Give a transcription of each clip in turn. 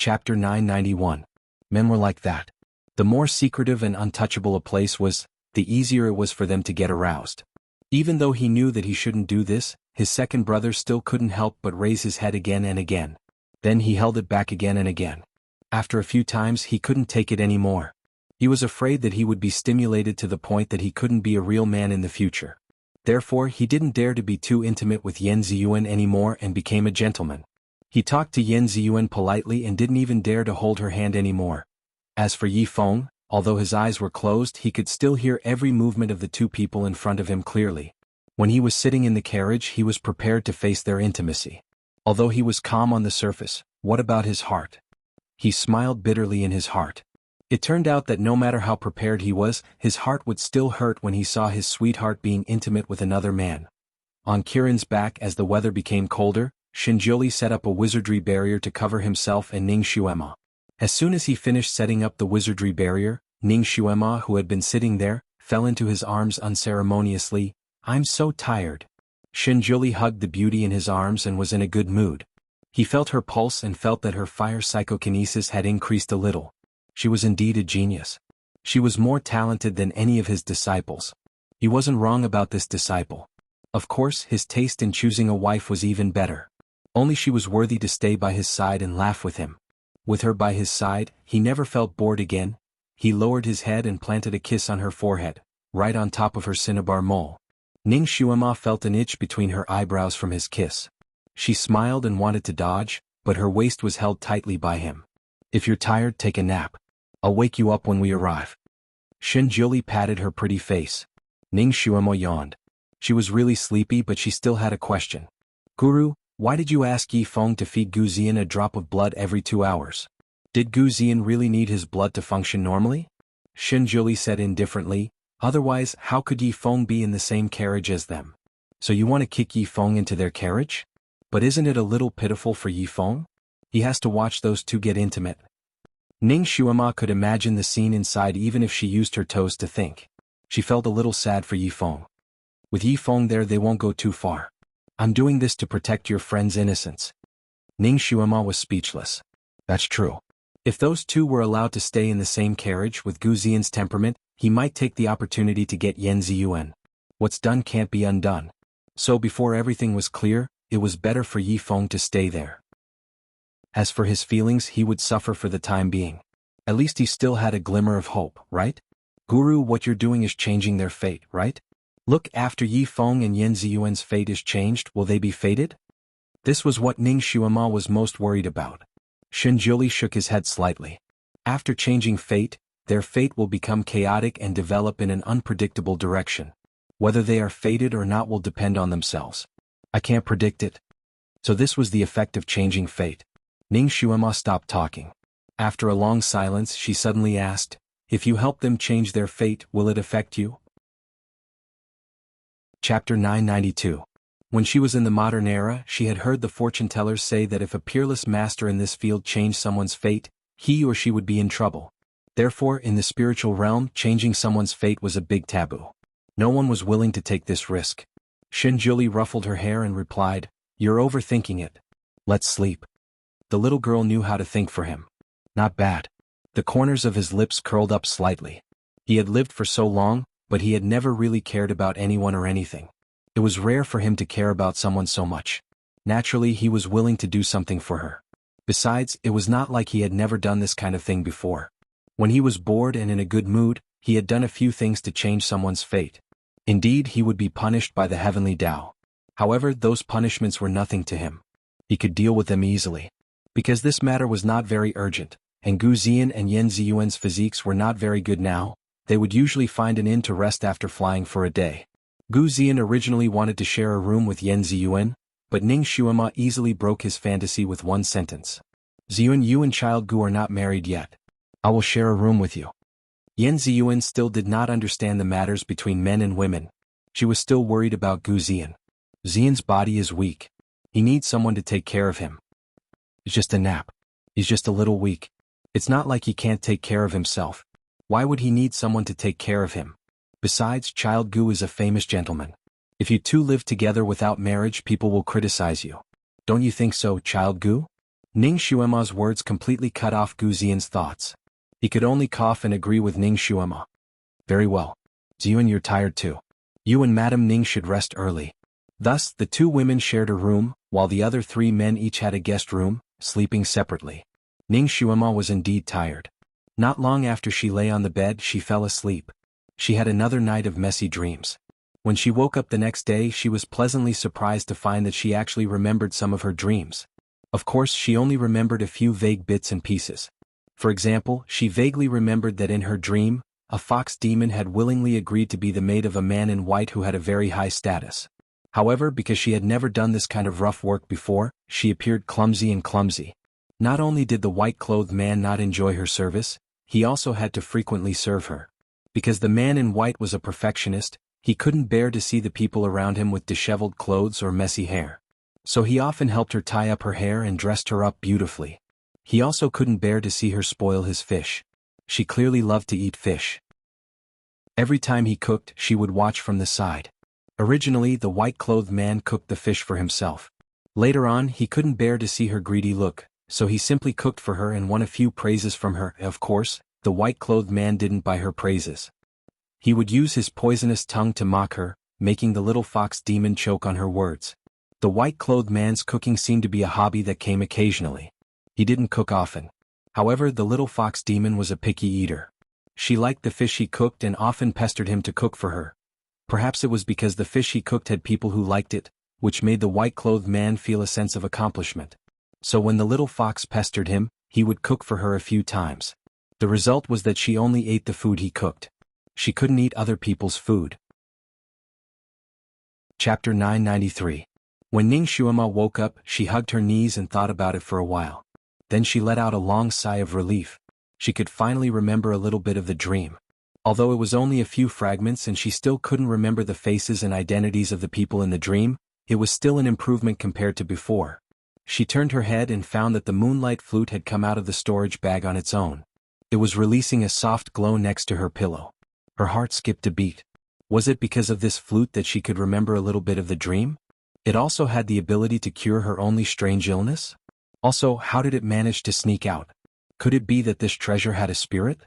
Chapter 991. Men were like that. The more secretive and untouchable a place was, the easier it was for them to get aroused. Even though he knew that he shouldn't do this, his second brother still couldn't help but raise his head again and again. Then he held it back again and again. After a few times he couldn't take it anymore. He was afraid that he would be stimulated to the point that he couldn't be a real man in the future. Therefore he didn't dare to be too intimate with Yan Ziyuan anymore and became a gentleman. He talked to Yan Ziyuan politely and didn't even dare to hold her hand anymore. As for Yi Feng, although his eyes were closed, he could still hear every movement of the two people in front of him clearly. When he was sitting in the carriage, he was prepared to face their intimacy. Although he was calm on the surface, what about his heart? He smiled bitterly in his heart. It turned out that no matter how prepared he was, his heart would still hurt when he saw his sweetheart being intimate with another man. On Kirin's back, as the weather became colder, Shinjuli set up a wizardry barrier to cover himself and Ning Xuema. As soon as he finished setting up the wizardry barrier, Ning Xuema, who had been sitting there, fell into his arms unceremoniously. "I'm so tired." Shinjuli hugged the beauty in his arms and was in a good mood. He felt her pulse and felt that her fire psychokinesis had increased a little. She was indeed a genius. She was more talented than any of his disciples. He wasn't wrong about this disciple. Of course, his taste in choosing a wife was even better. Only she was worthy to stay by his side and laugh with him. With her by his side, he never felt bored again. He lowered his head and planted a kiss on her forehead, right on top of her cinnabar mole. Ning Xuema felt an itch between her eyebrows from his kiss. She smiled and wanted to dodge, but her waist was held tightly by him. "If you're tired, take a nap. I'll wake you up when we arrive." Shinjuli patted her pretty face. Ning Xuema yawned. She was really sleepy, but she still had a question. "Guru, why did you ask Yi Feng to feed Gu Ziyan a drop of blood every 2 hours? Did Gu Ziyan really need his blood to function normally?" Shinjuli said indifferently, "Otherwise, how could Yi Feng be in the same carriage as them? So you want to kick Yi Feng into their carriage? But isn't it a little pitiful for Yi Feng? He has to watch those two get intimate." Ning Xuema could imagine the scene inside even if she used her toes to think. She felt a little sad for Yi Feng. With Yi Feng there, they won't go too far. "I'm doing this to protect your friend's innocence." Ning Xuema was speechless. That's true. If those two were allowed to stay in the same carriage with Gu Ziyan's temperament, he might take the opportunity to get Yan Ziyuan. What's done can't be undone. So before everything was clear, it was better for Yi Feng to stay there. As for his feelings, he would suffer for the time being. At least he still had a glimmer of hope, right? "Guru, what you're doing is changing their fate, right? Look, after Yi Feng and Yan Ziyuan's fate is changed, will they be fated?" This was what Ning Xuema was most worried about. Shinjuli shook his head slightly. After changing fate, their fate will become chaotic and develop in an unpredictable direction. Whether they are fated or not will depend on themselves. I can't predict it. So this was the effect of changing fate. Ning Xuema stopped talking. After a long silence, she suddenly asked, "If you help them change their fate, will it affect you?" Chapter 992. When she was in the modern era, she had heard the fortune-tellers say that if a peerless master in this field changed someone's fate, he or she would be in trouble. Therefore, in the spiritual realm, changing someone's fate was a big taboo. No one was willing to take this risk. Shinjuli ruffled her hair and replied, "You're overthinking it. Let's sleep." The little girl knew how to think for him. Not bad. The corners of his lips curled up slightly. He had lived for so long, but he had never really cared about anyone or anything. It was rare for him to care about someone so much. Naturally, he was willing to do something for her. Besides, it was not like he had never done this kind of thing before. When he was bored and in a good mood, he had done a few things to change someone's fate. Indeed, he would be punished by the heavenly Tao. However, those punishments were nothing to him. He could deal with them easily. Because this matter was not very urgent, and Gu Ziyan and Yan Ziyuan's physiques were not very good now, they would usually find an inn to rest after flying for a day. Gu Ziyan originally wanted to share a room with Yan Ziyuan, but Ning Xuema easily broke his fantasy with one sentence. "Ziyuan, you and child Gu are not married yet. I will share a room with you." Yan Ziyuan still did not understand the matters between men and women. She was still worried about Gu Ziyan. Ziyan's body is weak. He needs someone to take care of him. It's just a nap. He's just a little weak. It's not like he can't take care of himself. Why would he need someone to take care of him? Besides, child Gu is a famous gentleman. If you two live together without marriage, people will criticize you. Don't you think so, child Gu? Ning Xuema's words completely cut off Gu Xian's thoughts. He could only cough and agree with Ning Xuema. Very well. Ziyuan, you're tired too. You and Madame Ning should rest early. Thus, the two women shared a room, while the other three men each had a guest room, sleeping separately. Ning Xuema was indeed tired. Not long after she lay on the bed, she fell asleep. She had another night of messy dreams. When she woke up the next day, she was pleasantly surprised to find that she actually remembered some of her dreams. Of course, she only remembered a few vague bits and pieces. For example, she vaguely remembered that in her dream, a fox demon had willingly agreed to be the maid of a man in white who had a very high status. However, because she had never done this kind of rough work before, she appeared clumsy. Not only did the white-clothed man not enjoy her service, he also had to frequently serve her. Because the man in white was a perfectionist, he couldn't bear to see the people around him with disheveled clothes or messy hair. So he often helped her tie up her hair and dressed her up beautifully. He also couldn't bear to see her spoil his fish. She clearly loved to eat fish. Every time he cooked, she would watch from the side. Originally, the white-clothed man cooked the fish for himself. Later on, he couldn't bear to see her greedy look, so he simply cooked for her and won a few praises from her. Of course, the white-clothed man didn't buy her praises. He would use his poisonous tongue to mock her, making the little fox demon choke on her words. The white-clothed man's cooking seemed to be a hobby that came occasionally. He didn't cook often. However, the little fox demon was a picky eater. She liked the fish he cooked and often pestered him to cook for her. Perhaps it was because the fish he cooked had people who liked it, which made the white-clothed man feel a sense of accomplishment. So when the little fox pestered him, he would cook for her a few times. The result was that she only ate the food he cooked. She couldn't eat other people's food. Chapter 993. When Ning Xuema woke up, she hugged her knees and thought about it for a while. Then she let out a long sigh of relief. She could finally remember a little bit of the dream. Although it was only a few fragments and she still couldn't remember the faces and identities of the people in the dream, it was still an improvement compared to before. She turned her head and found that the moonlight flute had come out of the storage bag on its own. It was releasing a soft glow next to her pillow. Her heart skipped a beat. Was it because of this flute that she could remember a little bit of the dream? It also had the ability to cure her only strange illness? Also, how did it manage to sneak out? Could it be that this treasure had a spirit?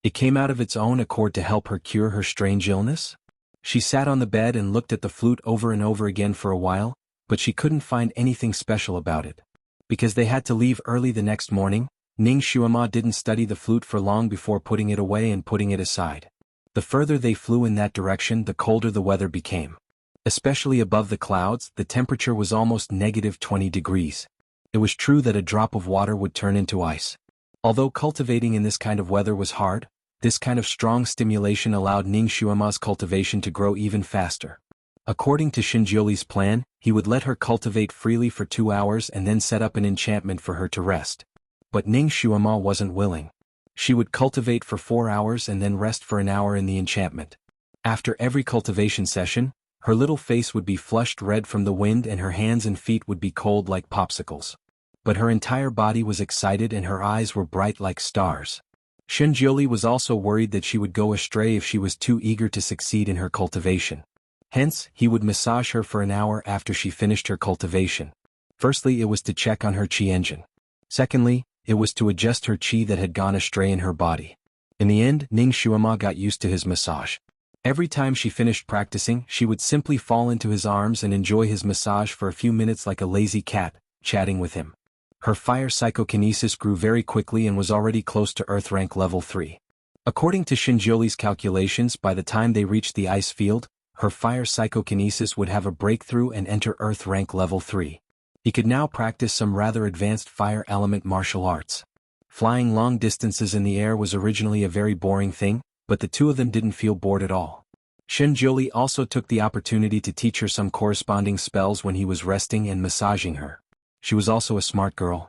It came out of its own accord to help her cure her strange illness? She sat on the bed and looked at the flute over and over again for a while, but she couldn't find anything special about it. Because they had to leave early the next morning, Ning Xuema didn't study the flute for long before putting it away and putting it aside. The further they flew in that direction, the colder the weather became. Especially above the clouds, the temperature was almost -20 degrees. It was true that a drop of water would turn into ice. Although cultivating in this kind of weather was hard, this kind of strong stimulation allowed Ning Xuema's cultivation to grow even faster. According to Xinjiuli's plan, he would let her cultivate freely for 2 hours and then set up an enchantment for her to rest. But Ning Xuema wasn't willing. She would cultivate for 4 hours and then rest for an hour in the enchantment. After every cultivation session, her little face would be flushed red from the wind and her hands and feet would be cold like popsicles. But her entire body was excited and her eyes were bright like stars. Xinjiuli was also worried that she would go astray if she was too eager to succeed in her cultivation. Hence, he would massage her for an hour after she finished her cultivation. Firstly, it was to check on her qi engine. Secondly, it was to adjust her qi that had gone astray in her body. In the end, Ning Xuema got used to his massage. Every time she finished practicing, she would simply fall into his arms and enjoy his massage for a few minutes like a lazy cat, chatting with him. Her fire psychokinesis grew very quickly and was already close to Earth rank level 3. According to Xinjiuli's calculations, by the time they reached the ice field, her fire psychokinesis would have a breakthrough and enter Earth rank level 3. He could now practice some rather advanced fire element martial arts. Flying long distances in the air was originally a very boring thing, but the two of them didn't feel bored at all. Xinjiuli also took the opportunity to teach her some corresponding spells when he was resting and massaging her. She was also a smart girl.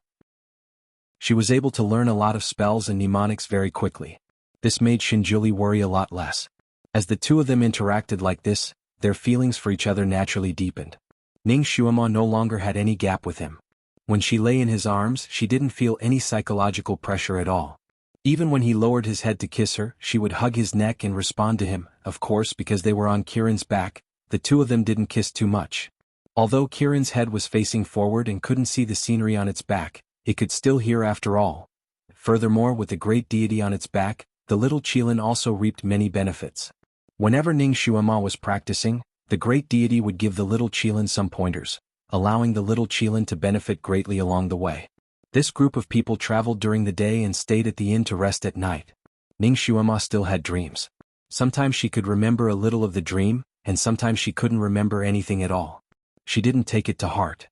She was able to learn a lot of spells and mnemonics very quickly. This made Xinjiuli worry a lot less. As the two of them interacted like this, their feelings for each other naturally deepened. Ning Xuema no longer had any gap with him. When she lay in his arms, she didn't feel any psychological pressure at all. Even when he lowered his head to kiss her, she would hug his neck and respond to him. Of course, because they were on Kirin's back, the two of them didn't kiss too much. Although Kirin's head was facing forward and couldn't see the scenery on its back, it could still hear after all. Furthermore, with the great deity on its back, the little Qilin also reaped many benefits. Whenever Ning Xuema was practicing, the great deity would give the little Qilin some pointers, allowing the little Qilin to benefit greatly along the way. This group of people traveled during the day and stayed at the inn to rest at night. Ning Xuema still had dreams. Sometimes she could remember a little of the dream, and sometimes she couldn't remember anything at all. She didn't take it to heart.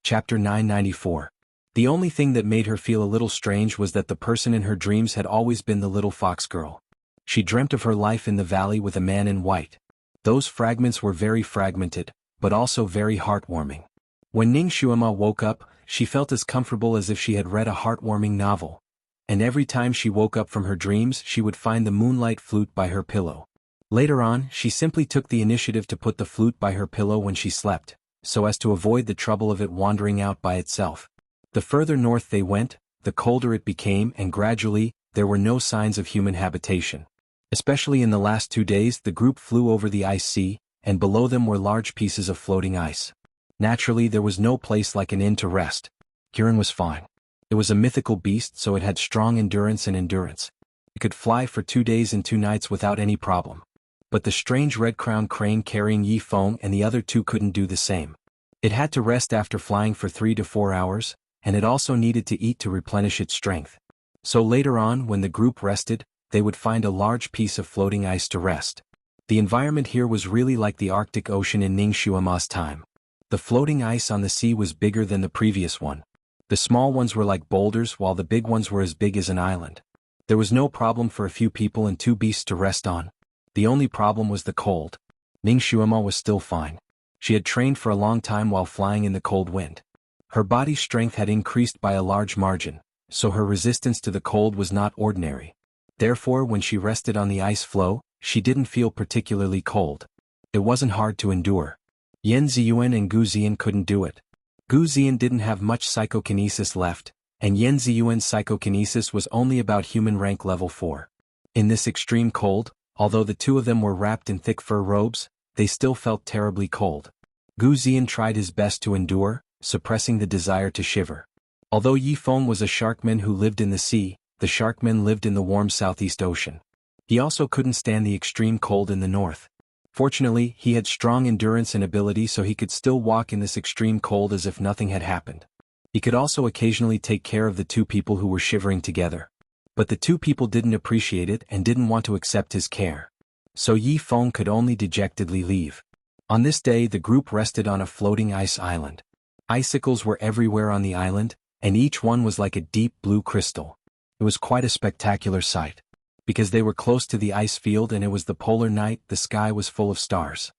Chapter 994. The only thing that made her feel a little strange was that the person in her dreams had always been the little fox girl. She dreamt of her life in the valley with a man in white. Those fragments were very fragmented, but also very heartwarming. When Ning Xuema woke up, she felt as comfortable as if she had read a heartwarming novel. And every time she woke up from her dreams, she would find the moonlight flute by her pillow. Later on, she simply took the initiative to put the flute by her pillow when she slept, so as to avoid the trouble of it wandering out by itself. The further north they went, the colder it became, and gradually, there were no signs of human habitation. Especially in the last 2 days, the group flew over the ice sea, and below them were large pieces of floating ice. Naturally, there was no place like an inn to rest. Kirin was fine. It was a mythical beast, so it had strong endurance. It could fly for 2 days and 2 nights without any problem. But the strange red-crowned crane carrying Yi Feng and the other 2 couldn't do the same. It had to rest after flying for 3 to 4 hours, and it also needed to eat to replenish its strength. So later on, when the group rested, they would find a large piece of floating ice to rest. The environment here was really like the Arctic Ocean in Ning Xuema's time. The floating ice on the sea was bigger than the previous one. The small ones were like boulders while the big ones were as big as an island. There was no problem for a few people and 2 beasts to rest on. The only problem was the cold. Ning Xuema was still fine. She had trained for a long time while flying in the cold wind. Her body's strength had increased by a large margin, so her resistance to the cold was not ordinary. Therefore, when she rested on the ice floe, she didn't feel particularly cold. It wasn't hard to endure. Yan Ziyuan and Gu Ziyan couldn't do it. Gu Ziyan didn't have much psychokinesis left, and Yan Ziyuan's psychokinesis was only about human rank level 4. In this extreme cold, although the 2 of them were wrapped in thick fur robes, they still felt terribly cold. Gu Ziyan tried his best to endure, suppressing the desire to shiver. Although Yi Feng was a sharkman who lived in the sea, the sharkmen lived in the warm Southeast Ocean. He also couldn't stand the extreme cold in the north. Fortunately, he had strong endurance and ability, so he could still walk in this extreme cold as if nothing had happened. He could also occasionally take care of the 2 people who were shivering together. But the 2 people didn't appreciate it and didn't want to accept his care. So Yi Feng could only dejectedly leave. On this day, the group rested on a floating ice island. Icicles were everywhere on the island, and each one was like a deep blue crystal. It was quite a spectacular sight. Because they were close to the ice field and it was the polar night, the sky was full of stars.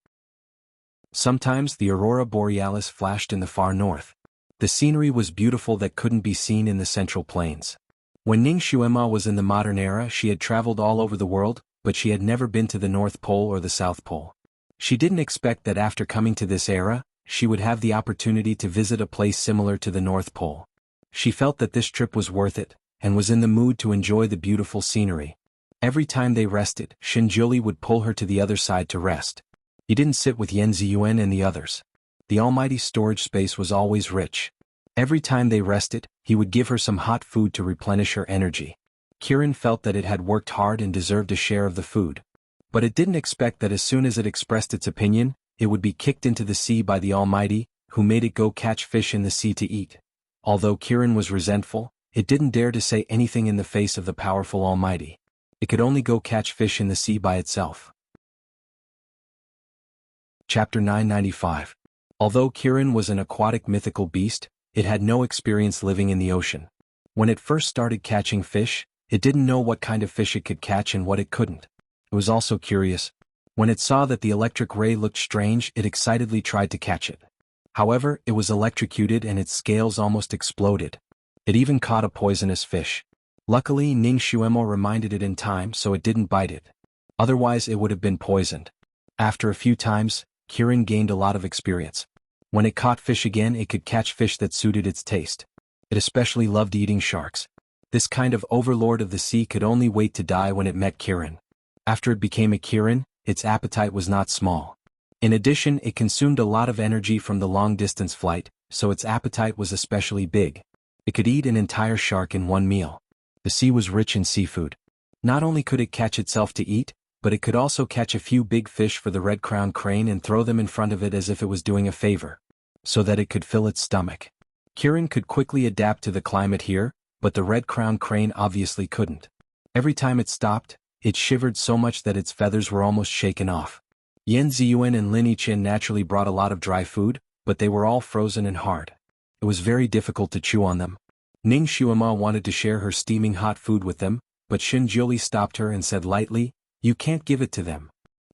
Sometimes the aurora borealis flashed in the far north. The scenery was beautiful that couldn't be seen in the central plains. When Ning Xuema was in the modern era, she had traveled all over the world, but she had never been to the North Pole or the South Pole. She didn't expect that after coming to this era, she would have the opportunity to visit a place similar to the North Pole. She felt that this trip was worth it, and was in the mood to enjoy the beautiful scenery. Every time they rested, Shinjuli would pull her to the other side to rest. He didn't sit with Yan Ziyuan and the others. The almighty storage space was always rich. Every time they rested, he would give her some hot food to replenish her energy. Kirin felt that it had worked hard and deserved a share of the food. But it didn't expect that as soon as it expressed its opinion, it would be kicked into the sea by the Almighty, who made it go catch fish in the sea to eat. Although Kirin was resentful, it didn't dare to say anything in the face of the powerful Almighty. It could only go catch fish in the sea by itself. Chapter 995. Although Kirin was an aquatic mythical beast, it had no experience living in the ocean. When it first started catching fish, it didn't know what kind of fish it could catch and what it couldn't. It was also curious. When it saw that the electric ray looked strange, it excitedly tried to catch it. However, it was electrocuted and its scales almost exploded. It even caught a poisonous fish. Luckily, Ning Xuemo reminded it in time so it didn't bite it. Otherwise it would have been poisoned. After a few times, Kirin gained a lot of experience. When it caught fish again, it could catch fish that suited its taste. It especially loved eating sharks. This kind of overlord of the sea could only wait to die when it met Kirin. After it became a Kirin, its appetite was not small. In addition, it consumed a lot of energy from the long-distance flight, so its appetite was especially big. It could eat an entire shark in one meal. The sea was rich in seafood. Not only could it catch itself to eat, but it could also catch a few big fish for the red-crowned crane and throw them in front of it as if it was doing a favor, so that it could fill its stomach. Kirin could quickly adapt to the climate here, but the red-crowned crane obviously couldn't. Every time it stopped, it shivered so much that its feathers were almost shaken off. Yan Ziyuan and Lin Yiqian naturally brought a lot of dry food, but they were all frozen and hard. It was very difficult to chew on them. Ning Xuema wanted to share her steaming hot food with them, but Xin Jiuli stopped her and said lightly, "You can't give it to them."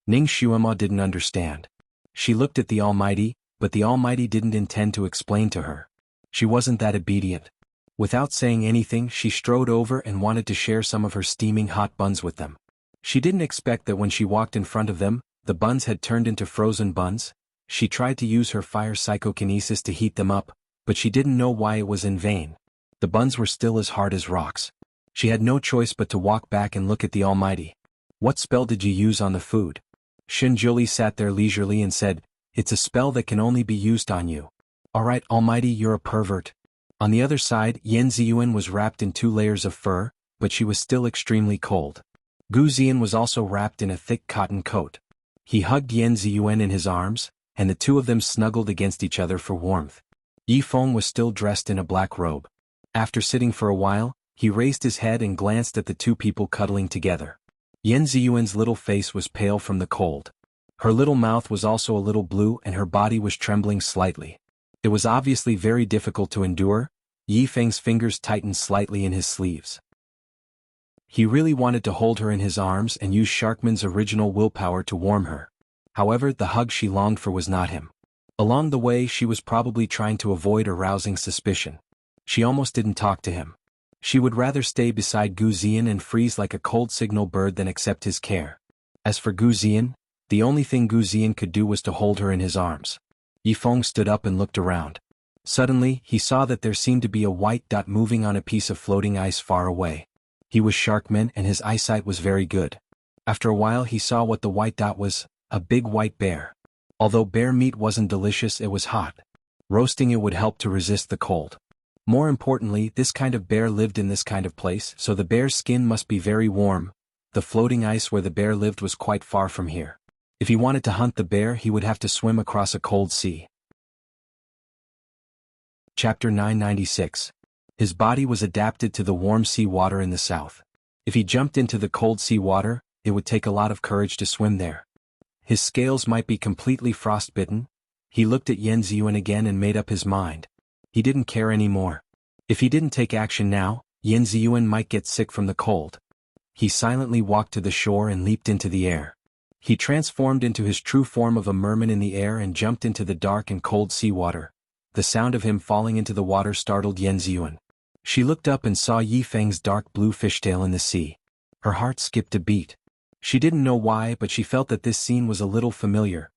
Ning Xuema didn't understand. She looked at the Almighty, but the Almighty didn't intend to explain to her. She wasn't that obedient. Without saying anything, she strode over and wanted to share some of her steaming hot buns with them. She didn't expect that when she walked in front of them, the buns had turned into frozen buns. She tried to use her fire psychokinesis to heat them up, but she didn't know why it was in vain. The buns were still as hard as rocks. She had no choice but to walk back and look at the Almighty. "What spell did you use on the food?" Shinjuli sat there leisurely and said, "It's a spell that can only be used on you." "Alright, Almighty, you're a pervert." On the other side, Yan Ziyuan was wrapped in 2 layers of fur, but she was still extremely cold. Gu Ziyan was also wrapped in a thick cotton coat. He hugged Yan Ziyuan in his arms, and the two of them snuggled against each other for warmth. Yi Feng was still dressed in a black robe. After sitting for a while, he raised his head and glanced at the two people cuddling together. Yan Ziyuan's little face was pale from the cold. Her little mouth was also a little blue and her body was trembling slightly. It was obviously very difficult to endure. Yi Feng's fingers tightened slightly in his sleeves. He really wanted to hold her in his arms and use Sharkman's original willpower to warm her. However, the hug she longed for was not him. Along the way, she was probably trying to avoid arousing suspicion. She almost didn't talk to him. She would rather stay beside Gu Ziyan and freeze like a cold signal bird than accept his care. As for Gu Ziyan, the only thing Gu Ziyan could do was to hold her in his arms. Yi Feng stood up and looked around. Suddenly, he saw that there seemed to be a white dot moving on a piece of floating ice far away. He was Sharkman and his eyesight was very good. After a while he saw what the white dot was, a big white bear. Although bear meat wasn't delicious, it was hot. Roasting it would help to resist the cold. More importantly, this kind of bear lived in this kind of place, so the bear's skin must be very warm. The floating ice where the bear lived was quite far from here. If he wanted to hunt the bear, he would have to swim across a cold sea. Chapter 996. His body was adapted to the warm sea water in the south. If he jumped into the cold sea water, it would take a lot of courage to swim there. His scales might be completely frostbitten. He looked at Yan Ziyuan again and made up his mind. He didn't care anymore. If he didn't take action now, Yan Ziyuan might get sick from the cold. He silently walked to the shore and leaped into the air. He transformed into his true form of a merman in the air and jumped into the dark and cold seawater. The sound of him falling into the water startled Yan Ziyuan. She looked up and saw Yi Feng's dark blue fishtail in the sea. Her heart skipped a beat. She didn't know why, but she felt that this scene was a little familiar.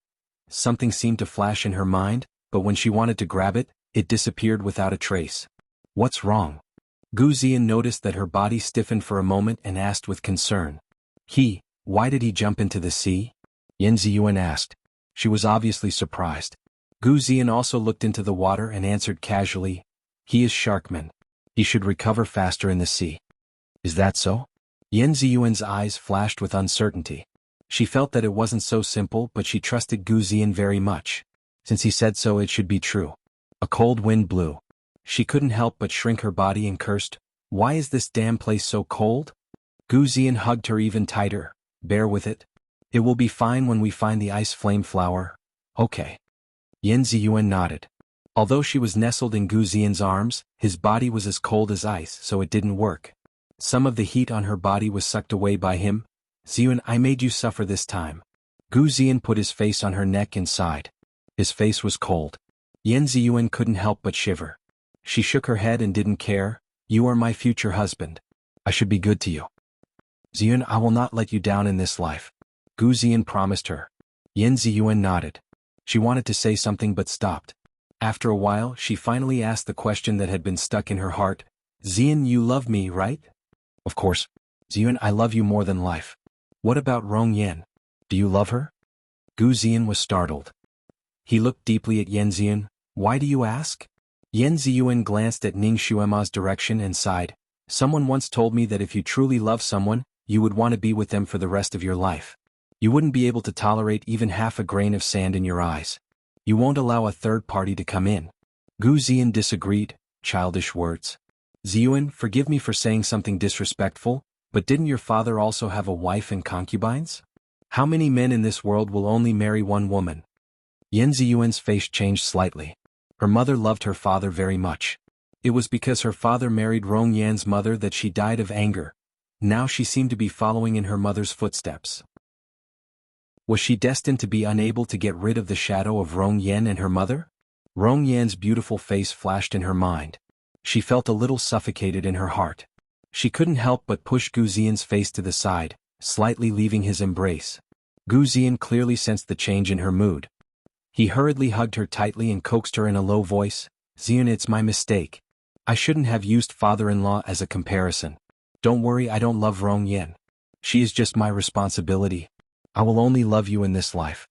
Something seemed to flash in her mind, but when she wanted to grab it, it disappeared without a trace. "What's wrong?" Gu Ziyan noticed that her body stiffened for a moment and asked with concern. Why did he jump into the sea?" Yan Ziyuan asked. She was obviously surprised. Gu Ziyan also looked into the water and answered casually, "He is Sharkman. He should recover faster in the sea." "Is that so?" Yan Ziyuan's eyes flashed with uncertainty. She felt that it wasn't so simple, but she trusted Gu Ziyan very much. Since he said so, it should be true. A cold wind blew. She couldn't help but shrink her body and cursed, "Why is this damn place so cold?" Gu Ziyan hugged her even tighter. "Bear with it. It will be fine when we find the ice flame flower. Okay." Yan Ziyuan nodded. Although she was nestled in Gu Ziyan's arms, his body was as cold as ice, so it didn't work. Some of the heat on her body was sucked away by him. "Ziyuan, I made you suffer this time." Gu Ziyan put his face on her neck and sighed. His face was cold. Yan Ziyuan couldn't help but shiver. She shook her head and didn't care. "You are my future husband. I should be good to you. Ziyuan, I will not let you down in this life." Gu Ziyan promised her. Yan Ziyuan nodded. She wanted to say something but stopped. After a while, she finally asked the question that had been stuck in her heart. "Ziyan, you love me, right?" "Of course. Ziyuan, I love you more than life." "What about Rong Yan? Do you love her?" Gu Ziyan was startled. He looked deeply at Yan Ziyuan. Why do you ask? Yan Ziyuan glanced at Ning Xuema's direction and sighed. Someone once told me that if you truly love someone, you would want to be with them for the rest of your life. You wouldn't be able to tolerate even half a grain of sand in your eyes. You won't allow a third party to come in. Gu Ziyan disagreed. Childish words. Ziyuan, forgive me for saying something disrespectful, but didn't your father also have a wife and concubines? How many men in this world will only marry one woman? Yan Ziyuan's face changed slightly. Her mother loved her father very much. It was because her father married Rong Yan's mother that she died of anger. Now she seemed to be following in her mother's footsteps. Was she destined to be unable to get rid of the shadow of Rong Yan and her mother? Rong Yan's beautiful face flashed in her mind. She felt a little suffocated in her heart. She couldn't help but push Gu Ziyan's face to the side, slightly leaving his embrace. Gu Ziyan clearly sensed the change in her mood. He hurriedly hugged her tightly and coaxed her in a low voice. Ziyan, it's my mistake. I shouldn't have used father-in-law as a comparison. Don't worry, I don't love Rong Yan. She is just my responsibility. I will only love you in this life.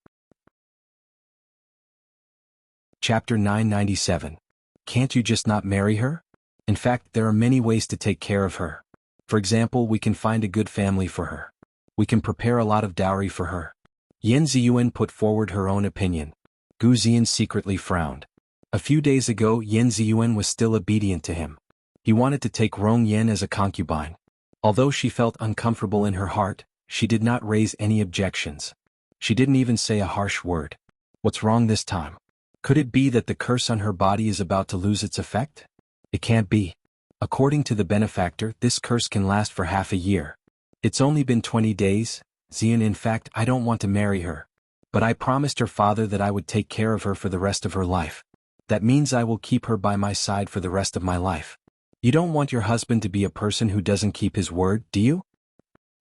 Chapter 997. Can't you just not marry her? In fact, there are many ways to take care of her. For example, we can find a good family for her. We can prepare a lot of dowry for her. Yan Ziyuan put forward her own opinion. Gu Ziyan secretly frowned. A few days ago, Yan Ziyuan was still obedient to him. He wanted to take Rong Yan as a concubine. Although she felt uncomfortable in her heart, she did not raise any objections. She didn't even say a harsh word. What's wrong this time? Could it be that the curse on her body is about to lose its effect? It can't be. According to the benefactor, this curse can last for half a year. It's only been 20 days, Ziyan. In fact, I don't want to marry her. But I promised her father that I would take care of her for the rest of her life. That means I will keep her by my side for the rest of my life. You don't want your husband to be a person who doesn't keep his word, do you?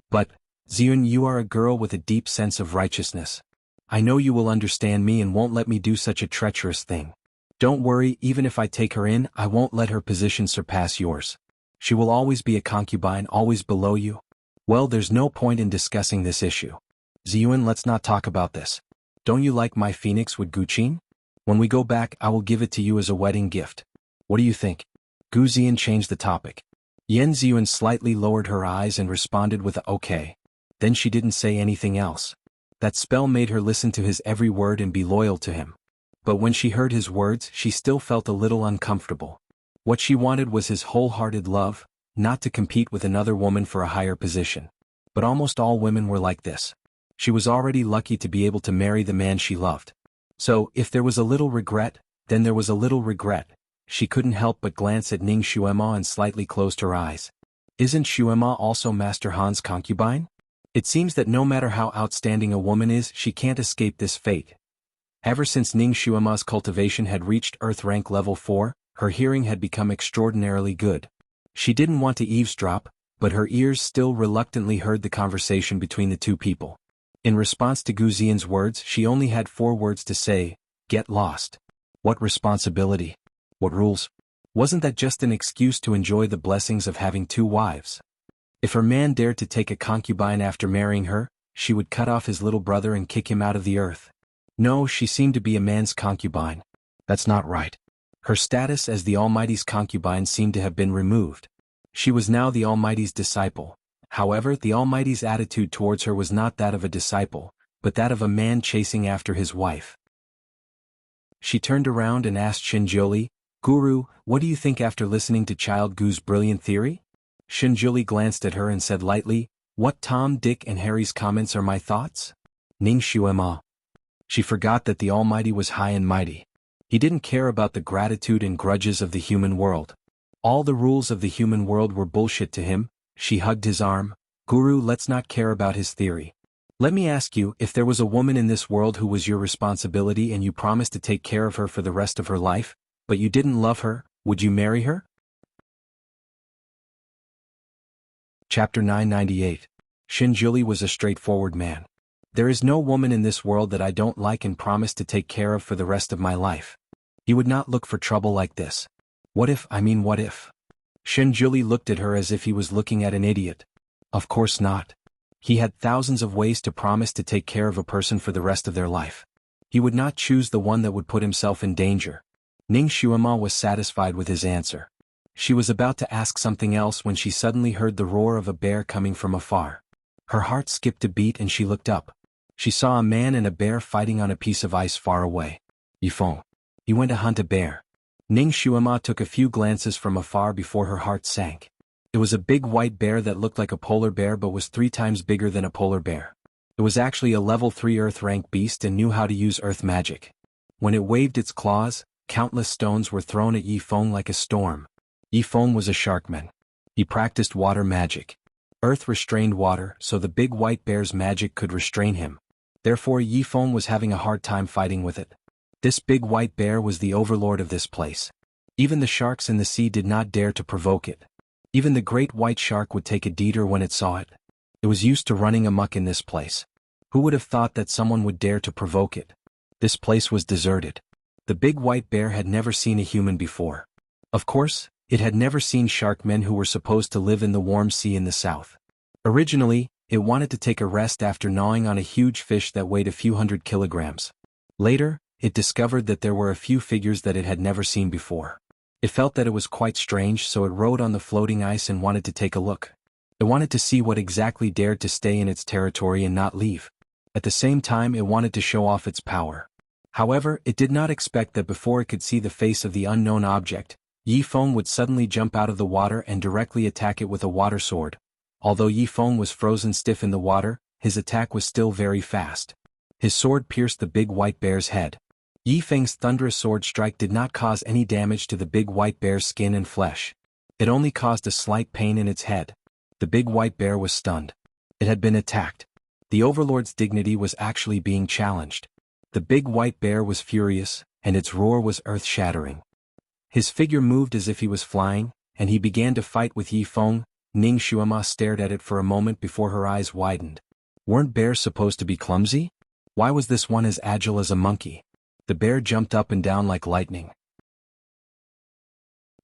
But, Ziyan, you are a girl with a deep sense of righteousness. I know you will understand me and won't let me do such a treacherous thing. Don't worry, even if I take her in, I won't let her position surpass yours. She will always be a concubine, always below you. Well, there's no point in discussing this issue. Ziyuan, let's not talk about this. Don't you like my phoenix with Guqin? When we go back, I will give it to you as a wedding gift. What do you think? Gu Ziyan changed the topic. Yan Ziyuan slightly lowered her eyes and responded with a okay. Then she didn't say anything else. That spell made her listen to his every word and be loyal to him. But when she heard his words, she still felt a little uncomfortable. What she wanted was his wholehearted love, not to compete with another woman for a higher position. But almost all women were like this. She was already lucky to be able to marry the man she loved. So, if there was a little regret, then there was a little regret. She couldn't help but glance at Ning Xuema and slightly closed her eyes. Isn't Xuema also Master Han's concubine? It seems that no matter how outstanding a woman is, she can't escape this fate. Ever since Ning Xuema's cultivation had reached Earth rank level 4, her hearing had become extraordinarily good. She didn't want to eavesdrop, but her ears still reluctantly heard the conversation between the two people. In response to Gu Ziyan's words, she only had 4 words to say: get lost. What responsibility? What rules? Wasn't that just an excuse to enjoy the blessings of having 2 wives? If her man dared to take a concubine after marrying her, she would cut off his little brother and kick him out of the earth. No, she seemed to be a man's concubine. That's not right. Her status as the Almighty's concubine seemed to have been removed. She was now the Almighty's disciple. However, the Almighty's attitude towards her was not that of a disciple, but that of a man chasing after his wife. She turned around and asked Shinjoli, Guru, what do you think after listening to Child Gu's brilliant theory? Shinjoli glanced at her and said lightly, what Tom, Dick and Harry's comments are my thoughts? Ning Xuema. She forgot that the Almighty was high and mighty. He didn't care about the gratitude and grudges of the human world. All the rules of the human world were bullshit to him. She hugged his arm. Guru, let's not care about his theory. Let me ask you, if there was a woman in this world who was your responsibility and you promised to take care of her for the rest of her life, but you didn't love her, would you marry her? Chapter 998. Shinjuli was a straightforward man. There is no woman in this world that I don't like and promise to take care of for the rest of my life. He would not look for trouble like this. What if? Shinjuli looked at her as if he was looking at an idiot. Of course not. He had thousands of ways to promise to take care of a person for the rest of their life. He would not choose the one that would put himself in danger. Ning Xuema was satisfied with his answer. She was about to ask something else when she suddenly heard the roar of a bear coming from afar. Her heart skipped a beat and she looked up. She saw a man and a bear fighting on a piece of ice far away. Yifeng. He went to hunt a bear. Ning Xuema took a few glances from afar before her heart sank. It was a big white bear that looked like a polar bear but was 3 times bigger than a polar bear. It was actually a level 3 Earth rank beast and knew how to use earth magic. When it waved its claws, countless stones were thrown at Yifeng like a storm. Yifeng was a sharkman. He practiced water magic. Earth restrained water, so the big white bear's magic could restrain him. Therefore Yifeng was having a hard time fighting with it. This big white bear was the overlord of this place. Even the sharks in the sea did not dare to provoke it. Even the great white shark would take a deeder when it saw it. It was used to running amok in this place. Who would have thought that someone would dare to provoke it? This place was deserted. The big white bear had never seen a human before. Of course, it had never seen sharkmen who were supposed to live in the warm sea in the south. Originally, it wanted to take a rest after gnawing on a huge fish that weighed a few hundred kilograms. Later, it discovered that there were a few figures that it had never seen before. It felt that it was quite strange, so it rode on the floating ice and wanted to take a look. It wanted to see what exactly dared to stay in its territory and not leave. At the same time, it wanted to show off its power. However, it did not expect that before it could see the face of the unknown object, Yifeng would suddenly jump out of the water and directly attack it with a water sword. Although Yifeng was frozen stiff in the water, his attack was still very fast. His sword pierced the big white bear's head. Yifeng's thunderous sword strike did not cause any damage to the big white bear's skin and flesh. It only caused a slight pain in its head. The big white bear was stunned. It had been attacked. The overlord's dignity was actually being challenged. The big white bear was furious, and its roar was earth-shattering. His figure moved as if he was flying, and he began to fight with Yifeng. Ning Xuema stared at it for a moment before her eyes widened. Weren't bears supposed to be clumsy? Why was this one as agile as a monkey? The bear jumped up and down like lightning.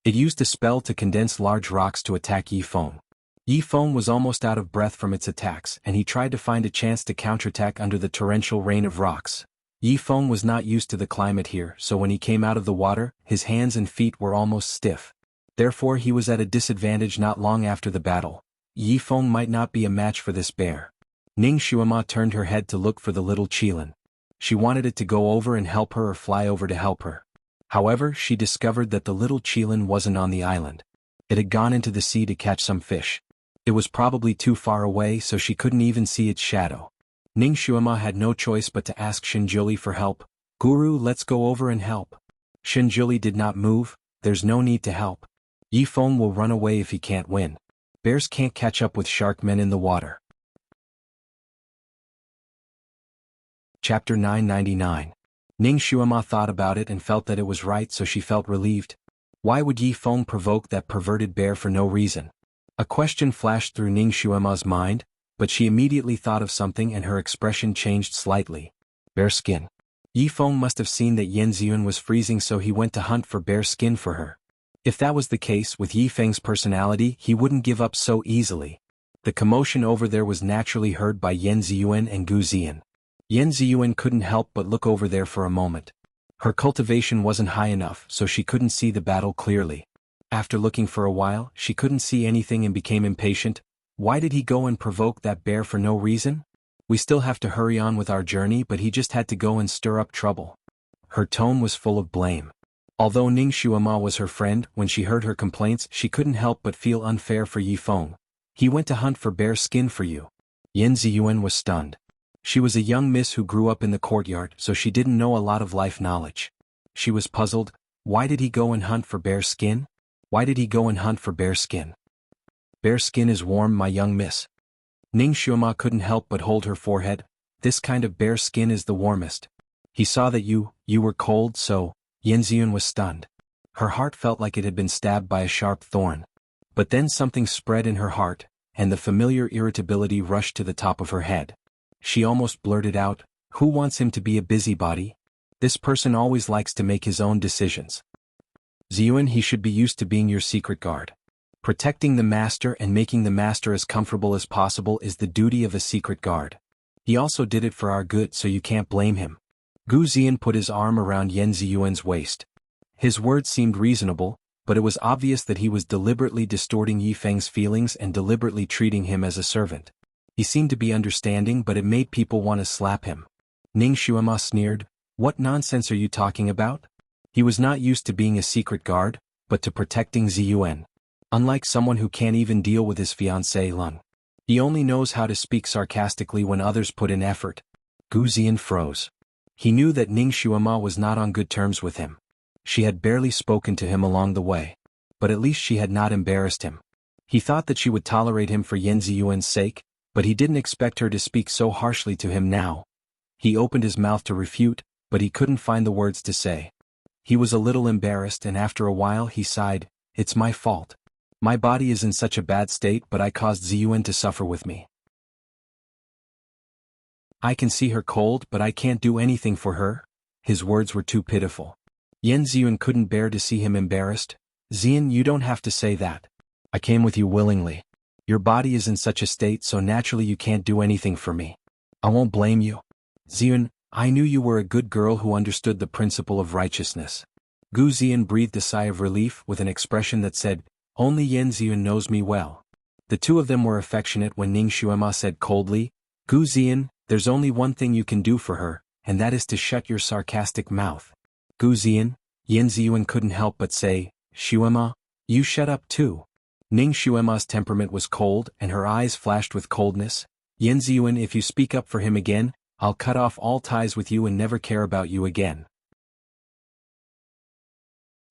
It used a spell to condense large rocks to attack Yifeng. Yifeng was almost out of breath from its attacks, and he tried to find a chance to counterattack under the torrential rain of rocks. Yifeng was not used to the climate here, so when he came out of the water, his hands and feet were almost stiff. Therefore he was at a disadvantage not long after the battle. Yifeng might not be a match for this bear. Ning Xuema turned her head to look for the little Qilin. She wanted it to go over and help her or fly over to help her. However, she discovered that the little Qilin wasn't on the island. It had gone into the sea to catch some fish. It was probably too far away, so she couldn't even see its shadow. Ning Xuema had no choice but to ask Shinjuli for help. "Guru, let's go over and help." Shinjuli did not move. "There's no need to help. Yifeng will run away if he can't win. Bears can't catch up with sharkmen in the water." Chapter 999. Ning Xuema thought about it and felt that it was right, so she felt relieved. Why would Yifeng provoke that perverted bear for no reason? A question flashed through Ning Xuema's mind, but she immediately thought of something and her expression changed slightly. Bear skin. Yifeng must have seen that Yan Ziyun was freezing, so he went to hunt for bear skin for her. If that was the case, with Yifeng's personality, he wouldn't give up so easily. The commotion over there was naturally heard by Yan Ziyun and Gu Ziyan. Yan Ziyun couldn't help but look over there for a moment. Her cultivation wasn't high enough, so she couldn't see the battle clearly. After looking for a while, she couldn't see anything and became impatient. Why did he go and provoke that bear for no reason? We still have to hurry on with our journey, but he just had to go and stir up trouble. Her tone was full of blame. Although Ning Xuema was her friend, when she heard her complaints, she couldn't help but feel unfair for Yifeng. He went to hunt for bear skin for you. Yan Ziyun was stunned. She was a young miss who grew up in the courtyard, so she didn't know a lot of life knowledge. She was puzzled. Why did he go and hunt for bear skin? Why did he go and hunt for bear skin? Bear skin is warm, my young miss. Ning Xuema couldn't help but hold her forehead. This kind of bear skin is the warmest. He saw that you were cold, so... Yan Ziyun was stunned. Her heart felt like it had been stabbed by a sharp thorn. But then something spread in her heart, and the familiar irritability rushed to the top of her head. She almost blurted out, "Who wants him to be a busybody? This person always likes to make his own decisions. Ziyun, he should be used to being your secret guard. Protecting the master and making the master as comfortable as possible is the duty of a secret guard. He also did it for our good, so you can't blame him." Gu Ziyan put his arm around Yan Ziyuan's waist. His words seemed reasonable, but it was obvious that he was deliberately distorting Yi Feng's feelings and deliberately treating him as a servant. He seemed to be understanding, but it made people want to slap him. Ning Xuema sneered, "What nonsense are you talking about?" He was not used to being a secret guard, but to protecting Ziyuan. Unlike someone who can't even deal with his fiancée Lung. He only knows how to speak sarcastically when others put in effort. Gu Ziyan froze. He knew that Ning Xuema was not on good terms with him. She had barely spoken to him along the way. But at least she had not embarrassed him. He thought that she would tolerate him for Yen Ziyuan's sake, but he didn't expect her to speak so harshly to him now. He opened his mouth to refute, but he couldn't find the words to say. He was a little embarrassed, and after a while he sighed, "It's my fault. My body is in such a bad state, but I caused Ziyuan to suffer with me. I can see her cold, but I can't do anything for her." His words were too pitiful. Yen Ziyuan couldn't bear to see him embarrassed. "Ziyan, you don't have to say that. I came with you willingly. Your body is in such a state, so naturally you can't do anything for me. I won't blame you. Ziyuan, I knew you were a good girl who understood the principle of righteousness." Gu Ziyan breathed a sigh of relief with an expression that said, "Only Yen Ziyuan knows me well." The two of them were affectionate when Ning Xuema said coldly, "Gu Ziyan, there's only one thing you can do for her, and that is to shut your sarcastic mouth." "Gu Ziyan," Yen Ziyuan couldn't help but say, "Xuema, you shut up too." Ning Xuema's temperament was cold and her eyes flashed with coldness. "Yen Ziyuan, if you speak up for him again, I'll cut off all ties with you and never care about you again."